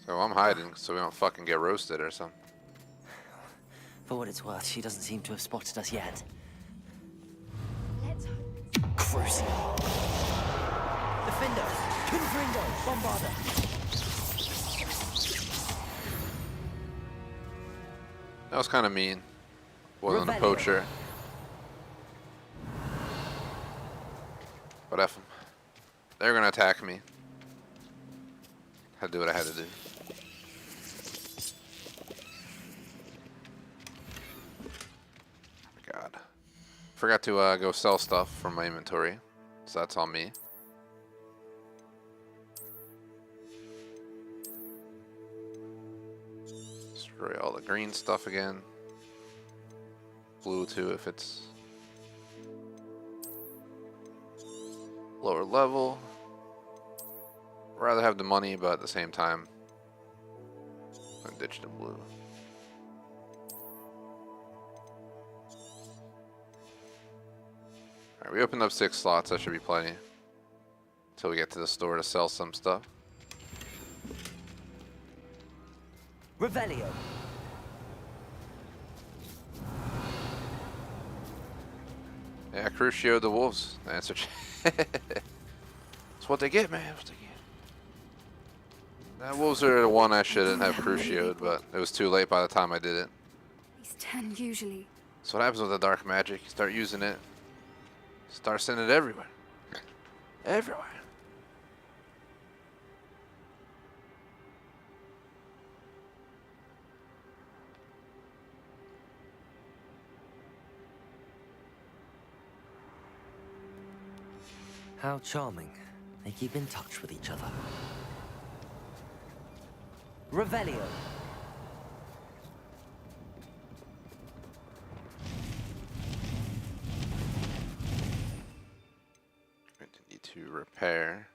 Speaker 1: So I'm hiding so we don't fucking get roasted or something.
Speaker 2: For what it's worth, she doesn't seem to have spotted us yet.
Speaker 4: Let's
Speaker 2: Crucio. Defender! Confringo! Bombarder!
Speaker 1: That was kind of mean. Wasn't a poacher. But F them. They're gonna attack me. Had to do what I had to do. God. Forgot to go sell stuff from my inventory. So that's on me. Destroy all the green stuff again. Blue too if it's lower level. Rather have the money, but at the same time, I ditch the blue. Alright, we opened up 6 slots. That should be plenty until we get to the store to sell some stuff.
Speaker 2: Revelio.
Speaker 1: Yeah, Crucio the wolves. The answer. That's what they get, man. That's what they get. That wolves are the one I shouldn't have Crucio'd, but it was too late by the time I did it.
Speaker 4: He's 10 usually.
Speaker 1: That's what happens with the dark magic. You start using it, start sending it everywhere. Everywhere.
Speaker 2: How charming. They keep in touch with each other. Revelio.
Speaker 1: Going to need to repair.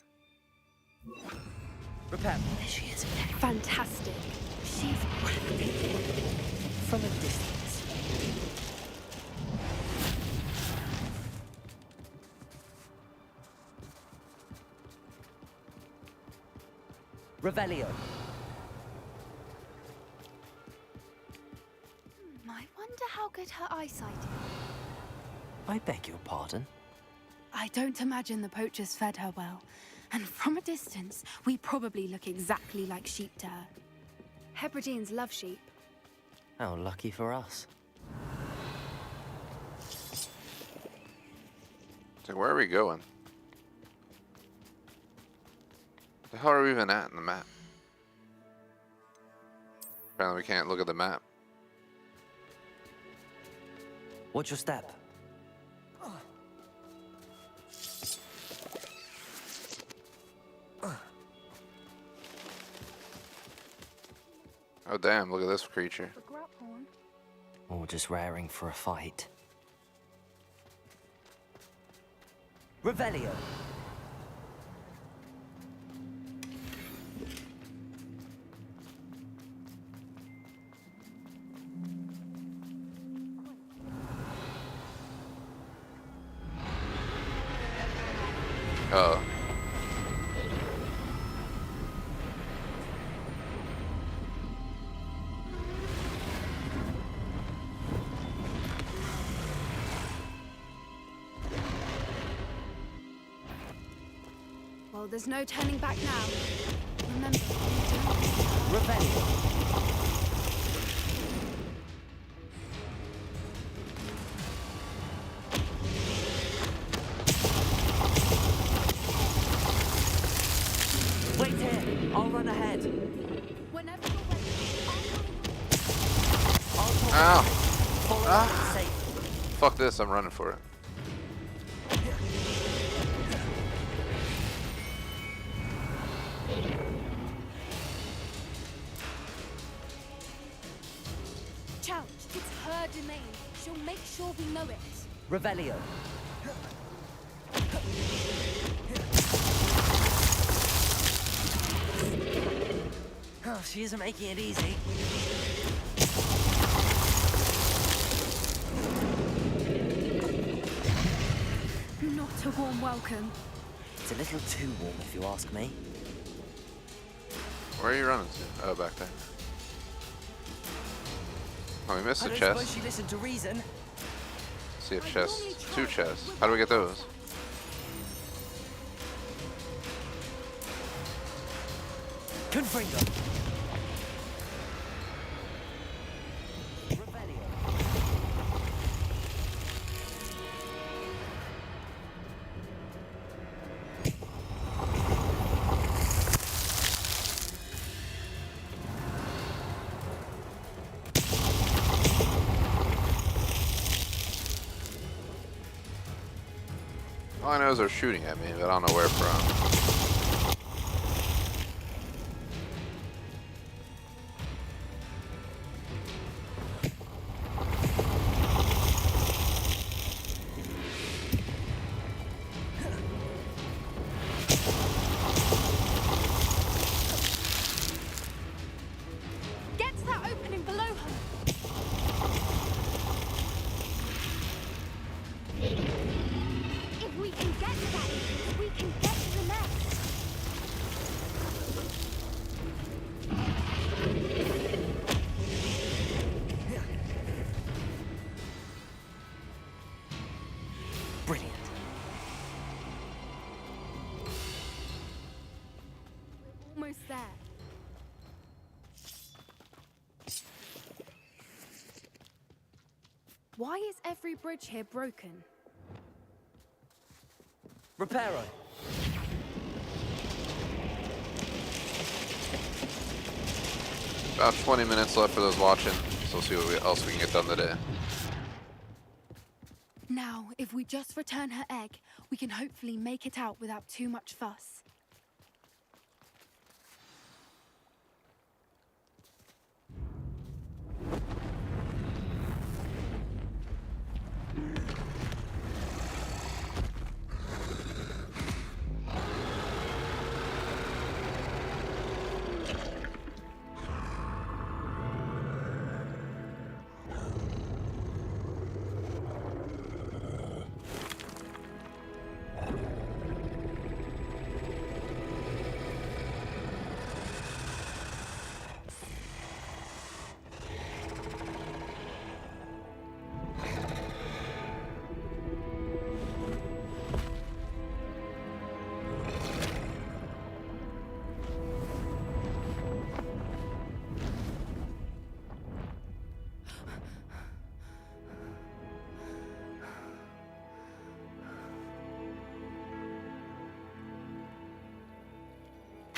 Speaker 2: Repair.
Speaker 4: There she is. Fantastic. She's breathtaking.
Speaker 2: From a distance. Revelio.
Speaker 4: I wonder how good her eyesight is.
Speaker 2: I beg your pardon?
Speaker 4: I don't imagine the poachers fed her well. And from a distance, we probably look exactly like sheep to her. Hebrideans love sheep.
Speaker 2: How lucky for us.
Speaker 1: So where are we going? The hell are we even at in the map? Apparently we can't look at the map.
Speaker 2: What's your step?
Speaker 1: Oh damn, look at this creature.
Speaker 2: Or just raring for a fight. Revelio.
Speaker 1: Oh.
Speaker 4: Well, there's no turning back now. Remember,
Speaker 2: Rebellion. Wait here. I'll run ahead.
Speaker 4: whenever you're ready,
Speaker 1: Ow!
Speaker 2: Follow
Speaker 1: Ah!
Speaker 2: safe.
Speaker 1: Fuck this, I'm running for it.
Speaker 4: Challenge, it's her domain. She'll make sure we know it.
Speaker 2: Revelio. Oh, she isn't making it easy.
Speaker 4: Not a warm welcome.
Speaker 2: It's a little too warm, if you ask me.
Speaker 1: Where are you running to? Oh, back there. Oh, we missed
Speaker 2: I
Speaker 1: a
Speaker 2: don't
Speaker 1: chest.
Speaker 2: suppose she listened to reason.
Speaker 1: See if chests. 2 chests. How do we get those?
Speaker 2: Confringo.
Speaker 1: All I know is they're shooting at me, but I don't know where from.
Speaker 4: Get to that opening below her.
Speaker 10: If we can get to that entrance, we can get to the nest.
Speaker 2: Brilliant.
Speaker 4: Almost there. Why is every bridge here broken?
Speaker 2: Reparo.
Speaker 1: About 20 minutes left for those watching, so we'll see what else we can get done today.
Speaker 4: Now, if we just return her egg, we can hopefully make it out without too much fuss.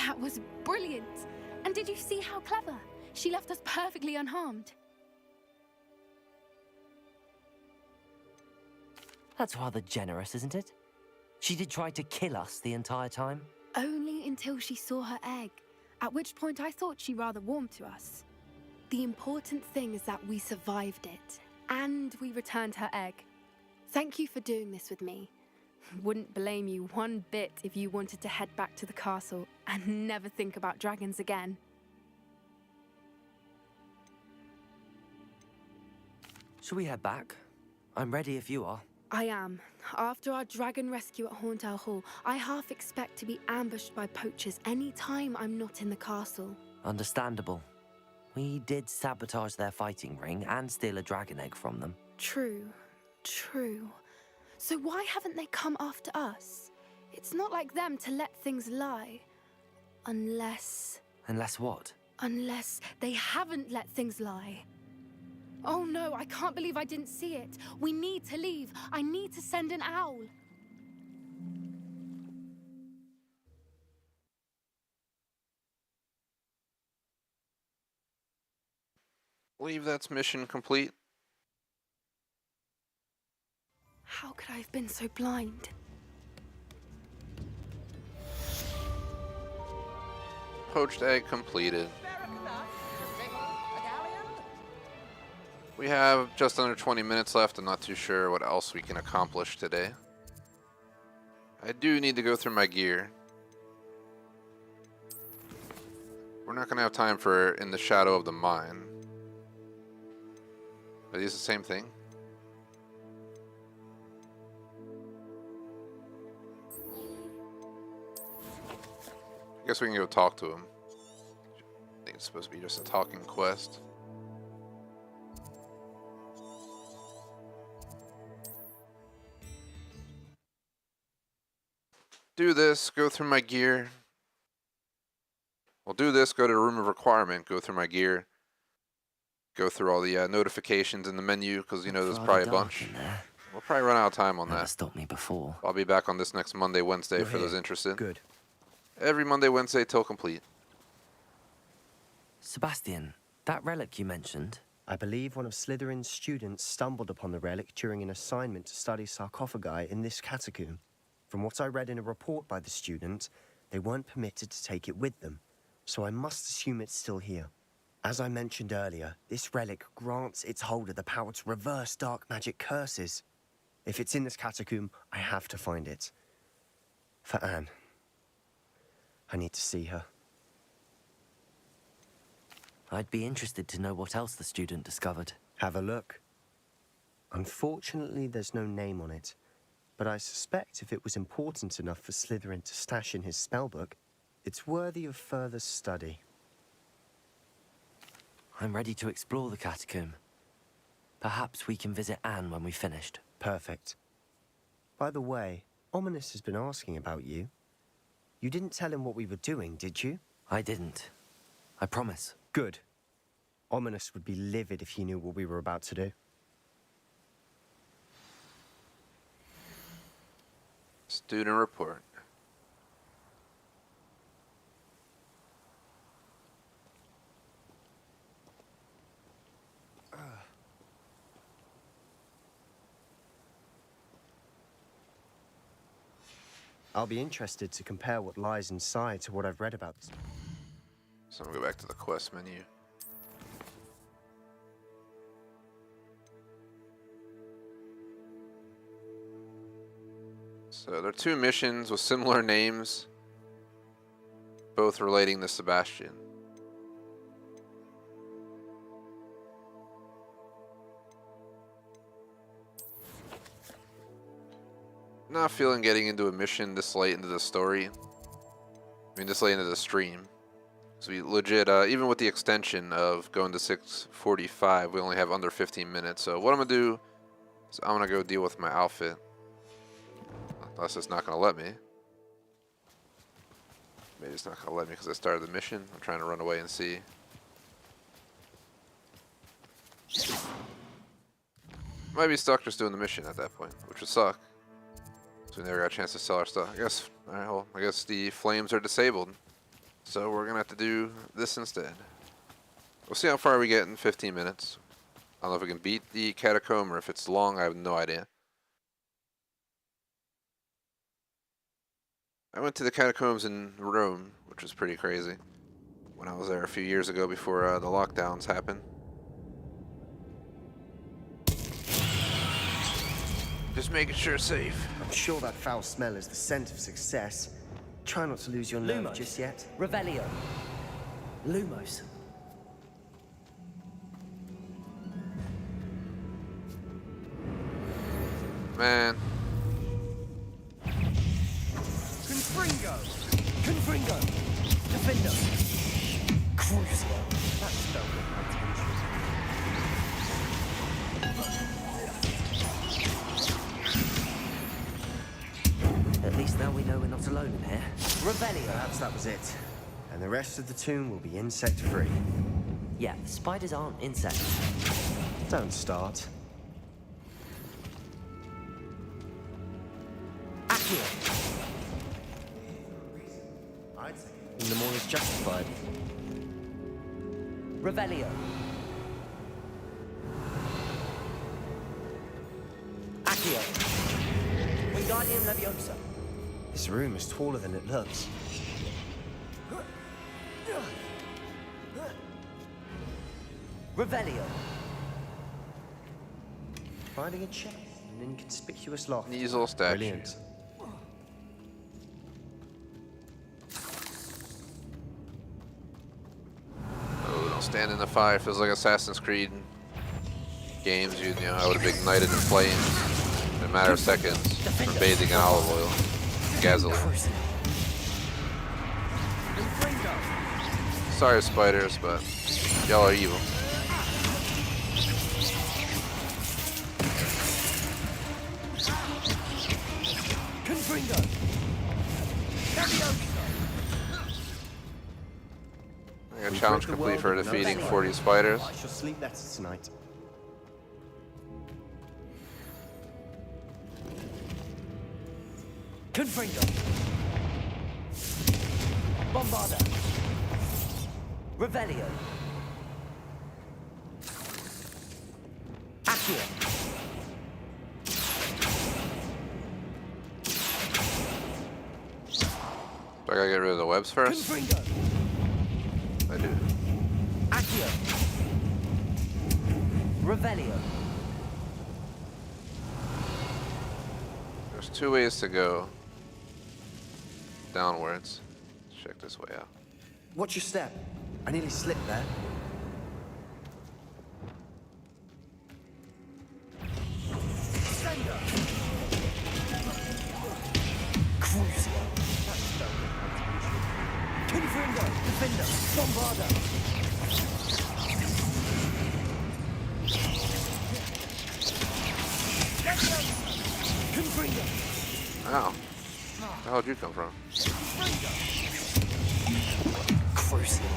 Speaker 4: That was brilliant! And did you see how clever? She left us perfectly unharmed.
Speaker 2: That's rather generous, isn't it? She did try to kill us the entire time.
Speaker 4: Only until she saw her egg, at which point I thought she rather warmed to us. The important thing is that we survived it, and we returned her egg. Thank you for doing this with me. Wouldn't blame you one bit if you wanted to head back to the castle and never think about dragons again.
Speaker 2: Shall we head back? I'm ready if you are.
Speaker 4: I am. After our dragon rescue at Hauntel Hall, I half expect to be ambushed by poachers any time I'm not in the castle.
Speaker 2: Understandable. We did sabotage their fighting ring and steal a dragon egg from them.
Speaker 4: True. So why haven't they come after us? It's not like them to let things lie. Unless
Speaker 2: what?
Speaker 4: Unless they haven't let things lie. Oh no, I can't believe I didn't see it. We need to leave. I need to send an owl.
Speaker 1: Believe that's mission complete.
Speaker 4: How could I have been so blind?
Speaker 1: Poached egg completed. We have just under 20 minutes left. I'm not too sure what else we can accomplish today. I do need to go through my gear. We're not going to have time for In the Shadow of the Mine. Are these the same thing? I guess we can go talk to him. I think it's supposed to be just a talking quest. Do this, go through my gear. We'll do this, go to the room of requirement, go through my gear. Go through all the notifications in the menu, because you know there's probably a bunch. We'll probably run out of time on that.
Speaker 2: Stopped me before.
Speaker 1: I'll be back on this next Monday, Wednesday for those interested.
Speaker 17: Good.
Speaker 1: Every Monday, Wednesday till complete.
Speaker 2: Sebastian, that relic you mentioned.
Speaker 17: I believe one of Slytherin's students stumbled upon the relic during an assignment to study sarcophagi in this catacomb. From what I read in a report by the student, they weren't permitted to take it with them, so I must assume it's still here. As I mentioned earlier, this relic grants its holder the power to reverse dark magic curses. If it's in this catacomb, I have to find it. For Anne. I need to see her.
Speaker 2: I'd be interested to know what else the student discovered.
Speaker 17: Have a look. Unfortunately, there's no name on it, but I suspect if it was important enough for Slytherin to stash in his spellbook, it's worthy of further study.
Speaker 2: I'm ready to explore the catacomb. Perhaps we can visit Anne when we've finished.
Speaker 17: Perfect. By the way, Ominous has been asking about you. You didn't tell him what we were doing, did you?
Speaker 2: I didn't. I promise.
Speaker 17: Good. Ominous would be livid if he knew what we were about to do.
Speaker 1: Student report.
Speaker 17: I'll be interested to compare what lies inside to what I've read about this.
Speaker 1: So I'm gonna go back to the quest menu. So there are two missions with similar names, both relating to Sebastian. Not feeling getting into a mission this late into the story. I mean, this late into the stream. So we legit, even with the extension of going to 6:45, we only have under 15 minutes. So what I'm gonna do is I'm gonna go deal with my outfit. Unless it's not gonna let me. Maybe it's not gonna let me because I started the mission. I'm trying to run away and see. Might be stuck just doing the mission at that point, which would suck. So we never got a chance to sell our stuff. I guess, alright, well, I guess the flames are disabled. So we're gonna have to do this instead. We'll see how far we get in 15 minutes. I don't know if we can beat the catacomb or if it's long, I have no idea. I went to the catacombs in Rome, which was pretty crazy. When I was there a few years ago before the lockdowns happened. Just making sure it's safe.
Speaker 17: I'm sure that foul smell is the scent of success. Try not to lose your nerve
Speaker 13: Lumos.
Speaker 17: just yet.
Speaker 13: Revelio. Lumos.
Speaker 1: Man.
Speaker 13: Confringo. Confringo. Defendo. Crucio. That spell got my attention.
Speaker 2: At least now we know when
Speaker 17: was it. And the rest of the tomb will be insect-free.
Speaker 2: Yeah, the spiders aren't insects.
Speaker 17: Don't start.
Speaker 2: Accio!
Speaker 17: I'd say the more is justified.
Speaker 2: Revelio. Accio. Wingardium Leviosa.
Speaker 17: This room is taller than it looks.
Speaker 2: Revelio.
Speaker 17: Finding a chest in an inconspicuous loft.
Speaker 1: Easel statue.
Speaker 17: Brilliant.
Speaker 1: Oh, don't stand in the fire. Feels like Assassin's Creed games. You know, I would have ignited in flames in a matter of seconds from bathing in olive oil, gasoline. Sorry, spiders, but y'all are evil. I got challenge complete for defeating 40 spiders.
Speaker 17: I shall sleep better tonight.
Speaker 2: Confringo. Bombarda. Revelio. Accio.
Speaker 1: Do I gotta get rid of the webs first?
Speaker 2: Confringo.
Speaker 1: I do.
Speaker 2: Accio. Revelio.
Speaker 1: There's 2 ways to go downwards. Let's check this way out.
Speaker 17: Watch your step. I nearly slipped there.
Speaker 2: Crucio. Confringo. Defender. Bombarda. Confringo.
Speaker 1: Ow. Where the hell did you come from?
Speaker 2: Crucio.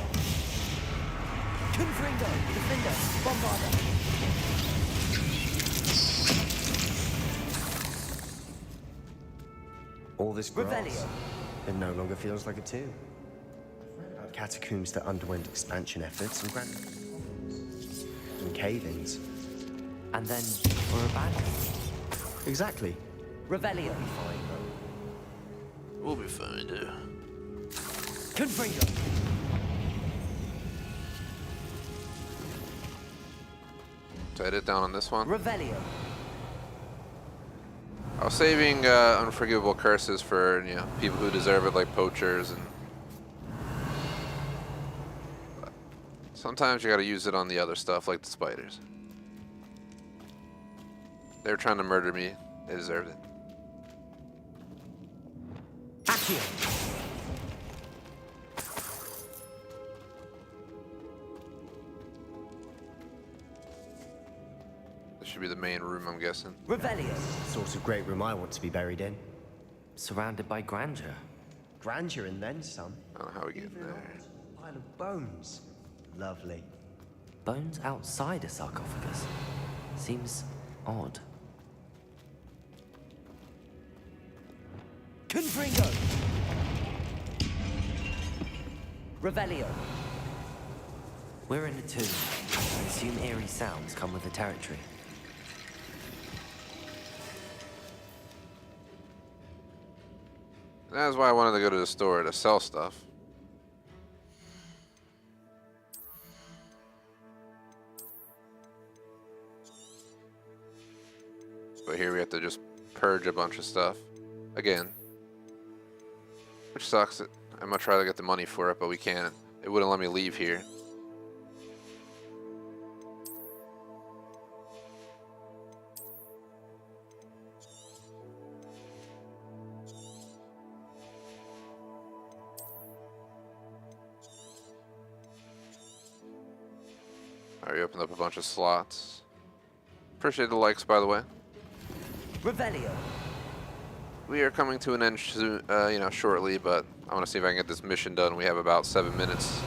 Speaker 2: Confringo. Defender. Bombarda.
Speaker 17: All this grass.
Speaker 2: Revelio.
Speaker 17: It no longer feels like a tomb. Catacombs that underwent expansion efforts and cave-ins.
Speaker 2: And then were abandoned.
Speaker 17: Exactly.
Speaker 2: Revelio.
Speaker 1: We'll be fine, dude.
Speaker 2: Confringo.
Speaker 1: So I hit down on this one.
Speaker 2: Revelio.
Speaker 1: I was saving unforgivable curses for, you know, people who deserve it, like poachers, and sometimes you gotta use it on the other stuff, like the spiders. They were trying to murder me. They deserved it.
Speaker 2: Accio.
Speaker 1: This should be the main room, I'm guessing.
Speaker 2: Revelio.
Speaker 17: Sort of great room I want to be buried in.
Speaker 2: Surrounded by grandeur.
Speaker 17: Grandeur and then some.
Speaker 1: I don't know how we get there.
Speaker 17: A pile of bones. Lovely.
Speaker 2: Bones outside a sarcophagus. Seems odd. Confringo. Revelio. We're in a tomb. I assume eerie sounds come with the territory.
Speaker 1: That's why I wanted to go to the store to sell stuff. But here we have to just purge a bunch of stuff. Again. Which sucks. I'm gonna try to get the money for it, but we can't. It wouldn't let me leave here. Alright, we opened up a bunch of slots. Appreciate the likes, by the way.
Speaker 2: Revelio.
Speaker 1: We are coming to an end soon, you know, shortly, but I want to see if I can get this mission done. We have about 7 minutes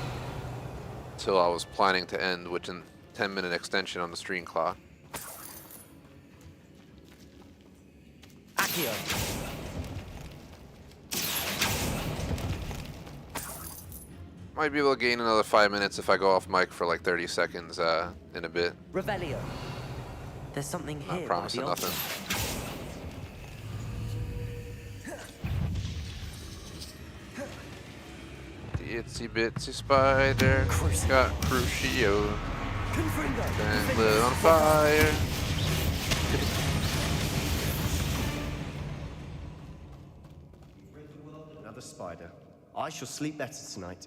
Speaker 1: till I was planning to end, which in 10-minute extension on the stream clock.
Speaker 2: Accio.
Speaker 1: Might be able to gain another 5 minutes if I go off mic for like 30 seconds in a bit.
Speaker 2: Revelio. There's something here.
Speaker 1: Not promising nothing. The itsy bitsy spider got Crucio and lit on fire.
Speaker 17: Another spider. I shall sleep better tonight.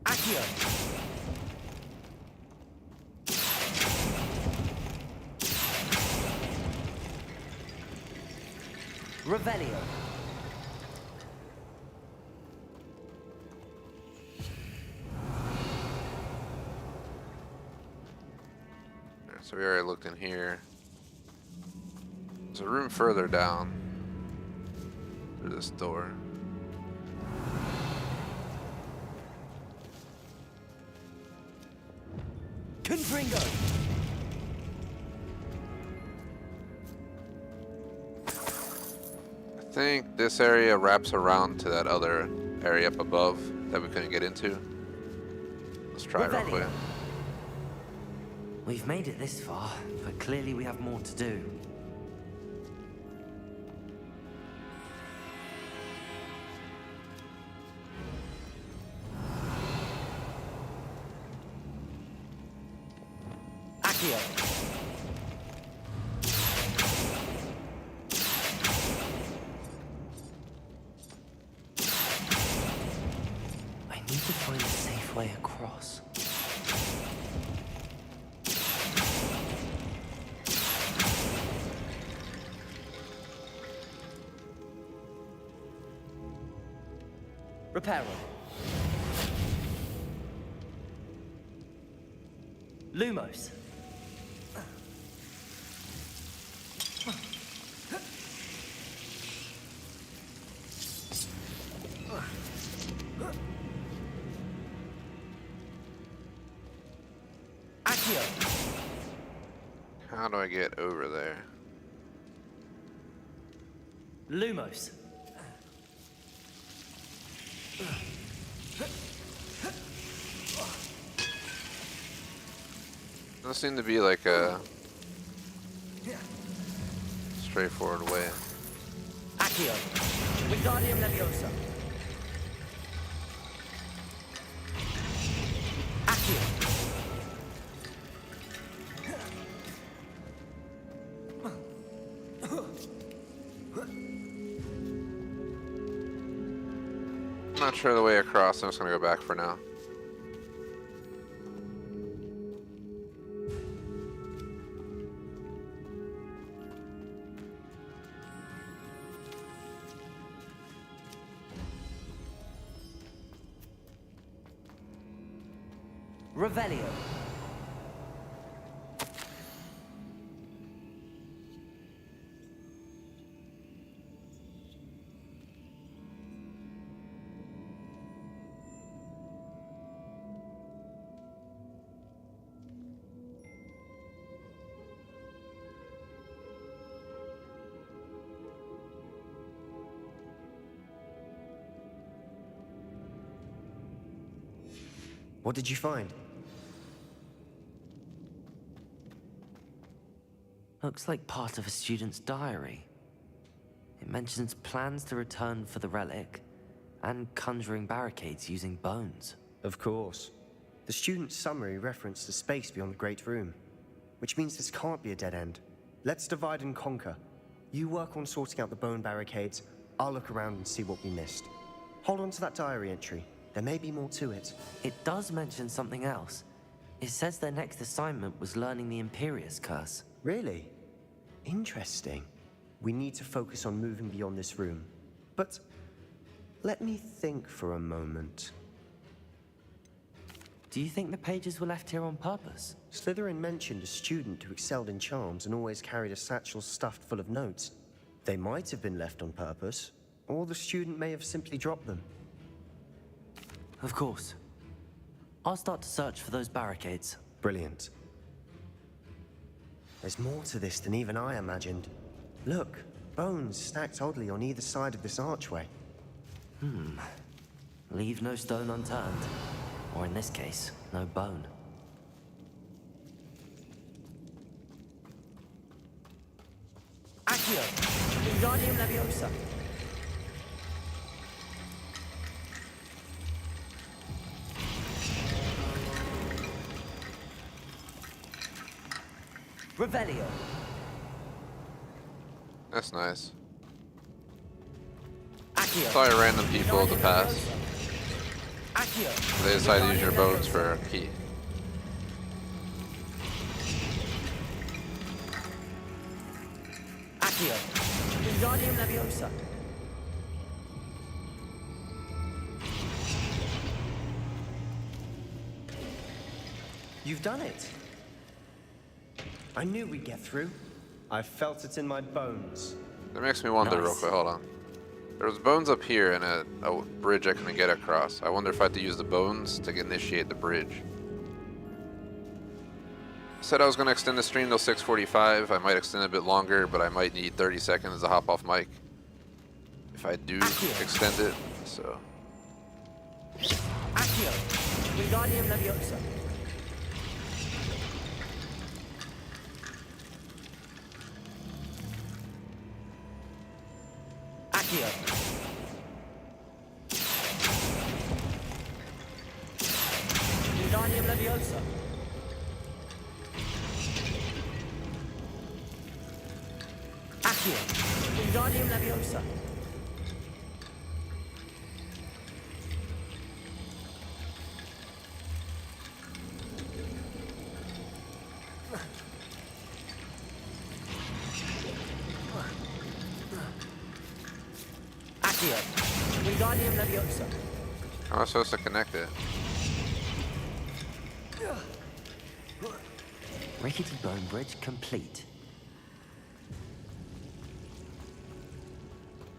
Speaker 2: Accio. Revelio.
Speaker 1: So we already looked in here. There's a room further down through this door.
Speaker 2: Confringo.
Speaker 1: I think this area wraps around to that other area up above that we couldn't get into. Let's try it real quick.
Speaker 2: We've made it this far, but clearly we have more to do. Accio. I need to find a safe way across. Reparo. Lumos. Accio.
Speaker 1: How do I get over there?
Speaker 2: Lumos.
Speaker 1: Doesn't seem to be like a straightforward way.
Speaker 2: Accio. Wingardium Leviosa. Accio.
Speaker 1: I'm not sure the way across, I'm just gonna go back for now.
Speaker 2: Revelio.
Speaker 17: What did you find?
Speaker 2: Looks like part of a student's diary. It mentions plans to return for the relic and conjuring barricades using bones.
Speaker 17: Of course. The student's summary referenced a space beyond the Great Room, which means this can't be a dead end. Let's divide and conquer. You work on sorting out the bone barricades, I'll look around and see what we missed. Hold on to that diary entry. There may be more to it.
Speaker 2: It does mention something else. It says their next assignment was learning the Imperius curse.
Speaker 17: Really? Interesting. We need to focus on moving beyond this room. But let me think for a moment.
Speaker 2: Do you think the pages were left here on purpose?
Speaker 17: Slytherin mentioned a student who excelled in charms and always carried a satchel stuffed full of notes. They might have been left on purpose, Or the student may have simply dropped them.
Speaker 2: Of course. I'll start to search for those barricades.
Speaker 17: Brilliant. There's more to this than even I imagined. Look, bones stacked oddly on either side of this archway.
Speaker 2: Leave no stone unturned. Or in this case, no bone.
Speaker 13: Accio! Wingardium Leviosa! Revelio!
Speaker 1: That's nice.
Speaker 13: Accio!
Speaker 1: Probably random people to pass.
Speaker 13: Accio!
Speaker 1: They decide to use your bones for a key.
Speaker 13: Accio! Wingardium Leviosa!
Speaker 17: You've done it. I knew we'd get through. I felt it in my bones.
Speaker 1: That makes me wonder real quick, hold on. There was bones up here and a bridge I couldn't get across. I wonder if I had to use the bones to initiate the bridge. I said I was going to extend the stream till 6:45. I might extend it a bit longer, but I might need 30 seconds to hop off mic if I do extend it, so.
Speaker 13: Accio! Wingardium Leviosa! Accio! Wingardium Leviosa! Accio! Wingardium Leviosa! Accio! Wingardium Leviosa!
Speaker 1: How am I supposed to connect it?
Speaker 2: Rickety bone bridge complete.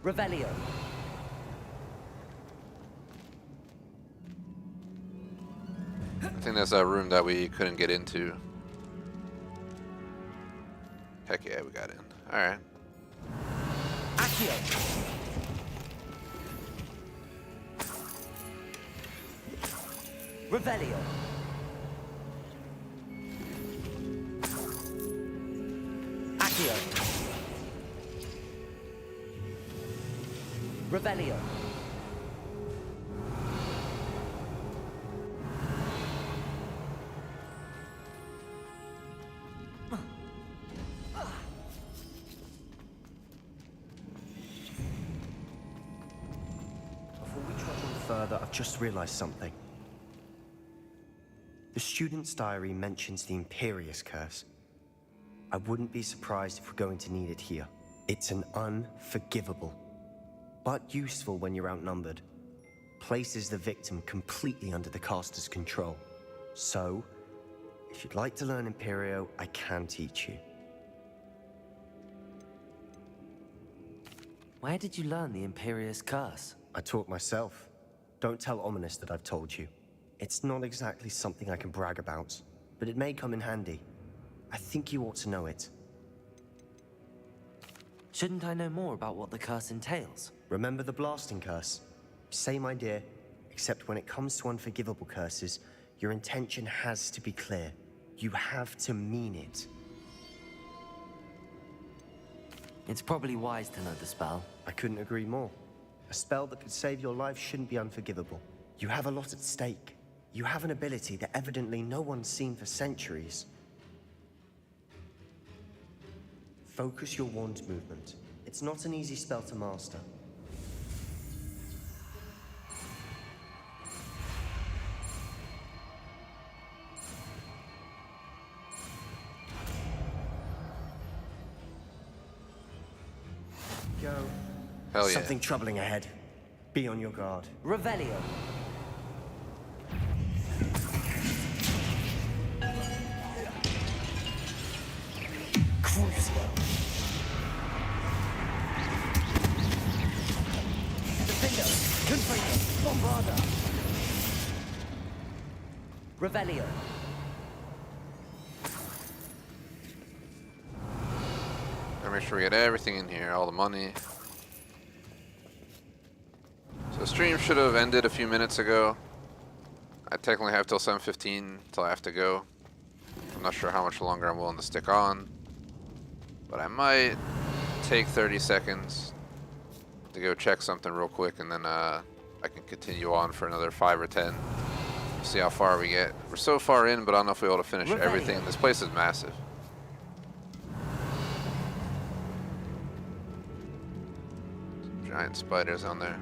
Speaker 13: Revelio!
Speaker 1: I think there's a room that we couldn't get into. Heck yeah, we got in. Alright.
Speaker 13: Accio! Revelio! Accio! Revelio!
Speaker 17: Before we trudge on further, I've just realized something. The student's diary mentions the Imperius curse. I wouldn't be surprised if we're going to need it here. It's an unforgivable, but useful when you're outnumbered. Places the victim completely under the caster's control. So, if you'd like to learn Imperio, I can teach you.
Speaker 2: Where did you learn the Imperius curse?
Speaker 17: I taught myself. Don't tell Ominous that I've told you. It's not exactly something I can brag about, but it may come in handy. I think you ought to know it.
Speaker 2: Shouldn't I know more about what the curse entails?
Speaker 17: Remember the blasting curse? Same idea, except when it comes to unforgivable curses, your intention has to be clear. You have to mean it.
Speaker 2: It's probably wise to know the spell.
Speaker 17: I couldn't agree more. A spell that could save your life shouldn't be unforgivable. You have a lot at stake. You have an ability that evidently no one's seen for centuries. Focus your wand movement. It's not an easy spell to master. Go.
Speaker 1: Hell yeah.
Speaker 17: Something troubling ahead. Be on your guard.
Speaker 13: Revelio! Crucio! Avada. Revelio.
Speaker 1: Gotta make sure we get everything in here, all the money. So the stream should have ended a few minutes ago. I technically have till 7:15 till I have to go. I'm not sure how much longer I'm willing to stick on, but I might take 30 seconds to go check something real quick, and then I can continue on for another 5 or 10. See how far we get. We're so far in, but I don't know if we'll be able to finish everything. This place is massive. Giant spiders on there.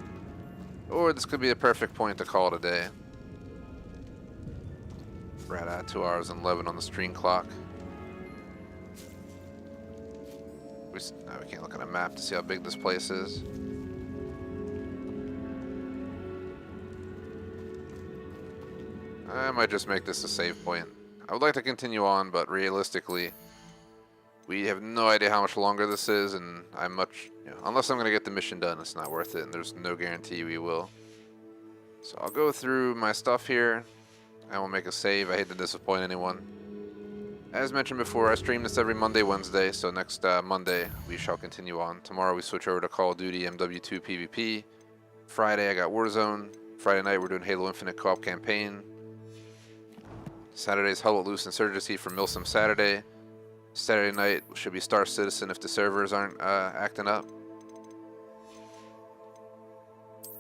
Speaker 1: Or this could be the perfect point to call it a day. We're at 2 hours and 11 on the stream clock. We can't look at a map to see how big this place is. I might just make this a save point. I would like to continue on, but realistically, we have no idea how much longer this is, and unless I'm going to get the mission done, it's not worth it, and there's no guarantee we will. So I'll go through my stuff here, and we'll make a save. I hate to disappoint anyone. As mentioned before, I stream this every Monday, Wednesday, so next Monday we shall continue on. Tomorrow we switch over to Call of Duty MW2 PvP. Friday I got Warzone. Friday night we're doing Halo Infinite co-op campaign. Saturday's Hell Let Loose Insurgency for Milsim Saturday. Saturday night should be Star Citizen if the servers aren't acting up.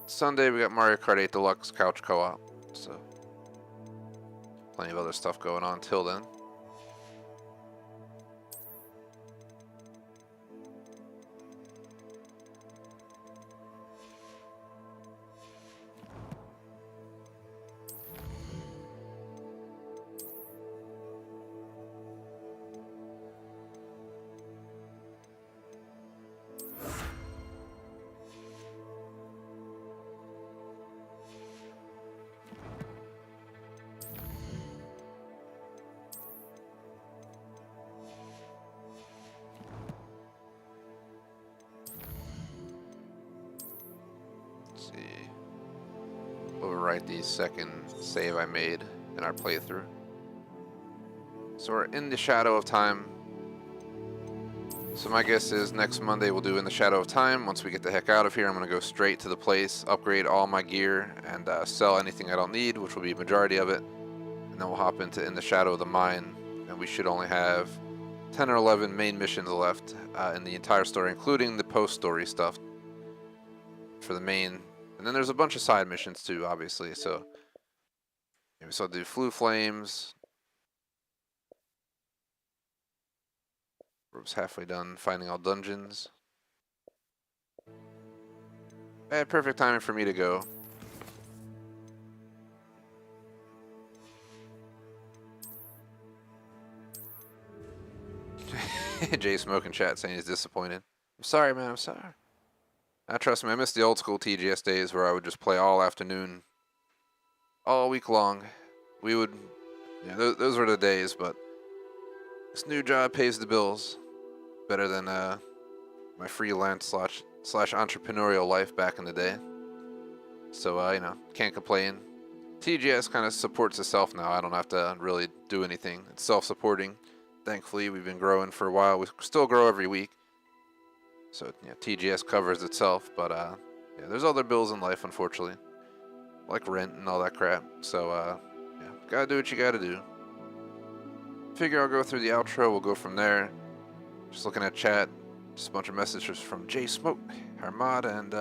Speaker 1: Sunday we got Mario Kart 8 Deluxe Couch Co-op. So plenty of other stuff going on till then. Overwrite the second save I made in our playthrough. So we're in the Shadow of Time. So my guess is next Monday we'll do In the Shadow of Time. Once we get the heck out of here, I'm going to go straight to the place, upgrade all my gear, and sell anything I don't need, which will be a majority of it. And then we'll hop into In the Shadow of the Mine, and we should only have 10 or 11 main missions left in the entire story, including the post-story stuff for the main. And then there's a bunch of side missions too, obviously. So maybe I'll do Flu Flames. We're halfway done finding all dungeons. Perfect timing for me to go. Jay Smoke in chat saying he's disappointed. I'm sorry, man. I'm sorry. Trust me, I miss the old school TGS days where I would just play all afternoon, all week long. We would, those were the days, but this new job pays the bills better than my freelance slash entrepreneurial life back in the day. So, can't complain. TGS kind of supports itself now. I don't have to really do anything. It's self-supporting. Thankfully, we've been growing for a while. We still grow every week. So, TGS covers itself, but there's other bills in life, unfortunately, like rent and all that crap. So, gotta do what you gotta do. Figure I'll go through the outro. We'll go from there. Just looking at chat, just a bunch of messages from Jay Smoke, Armada, and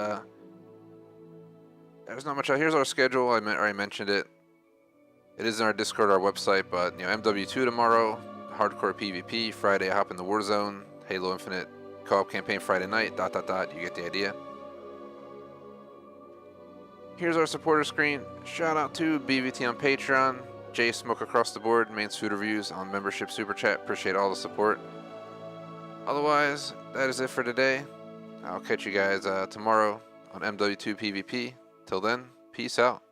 Speaker 1: there's not much out. Here's our schedule. I already mentioned it. It is in our Discord, our website, but MW2 tomorrow, hardcore PvP. Friday, I hop in the Warzone, Halo Infinite co-op campaign Friday night, ... You get the idea. Here's our supporter screen. Shout out to BVT on Patreon, Jay Smoke across the board, main suit reviews on membership super chat. Appreciate all the support. Otherwise, that is it for today. I'll catch you guys tomorrow on MW2 PvP. Till then, peace out.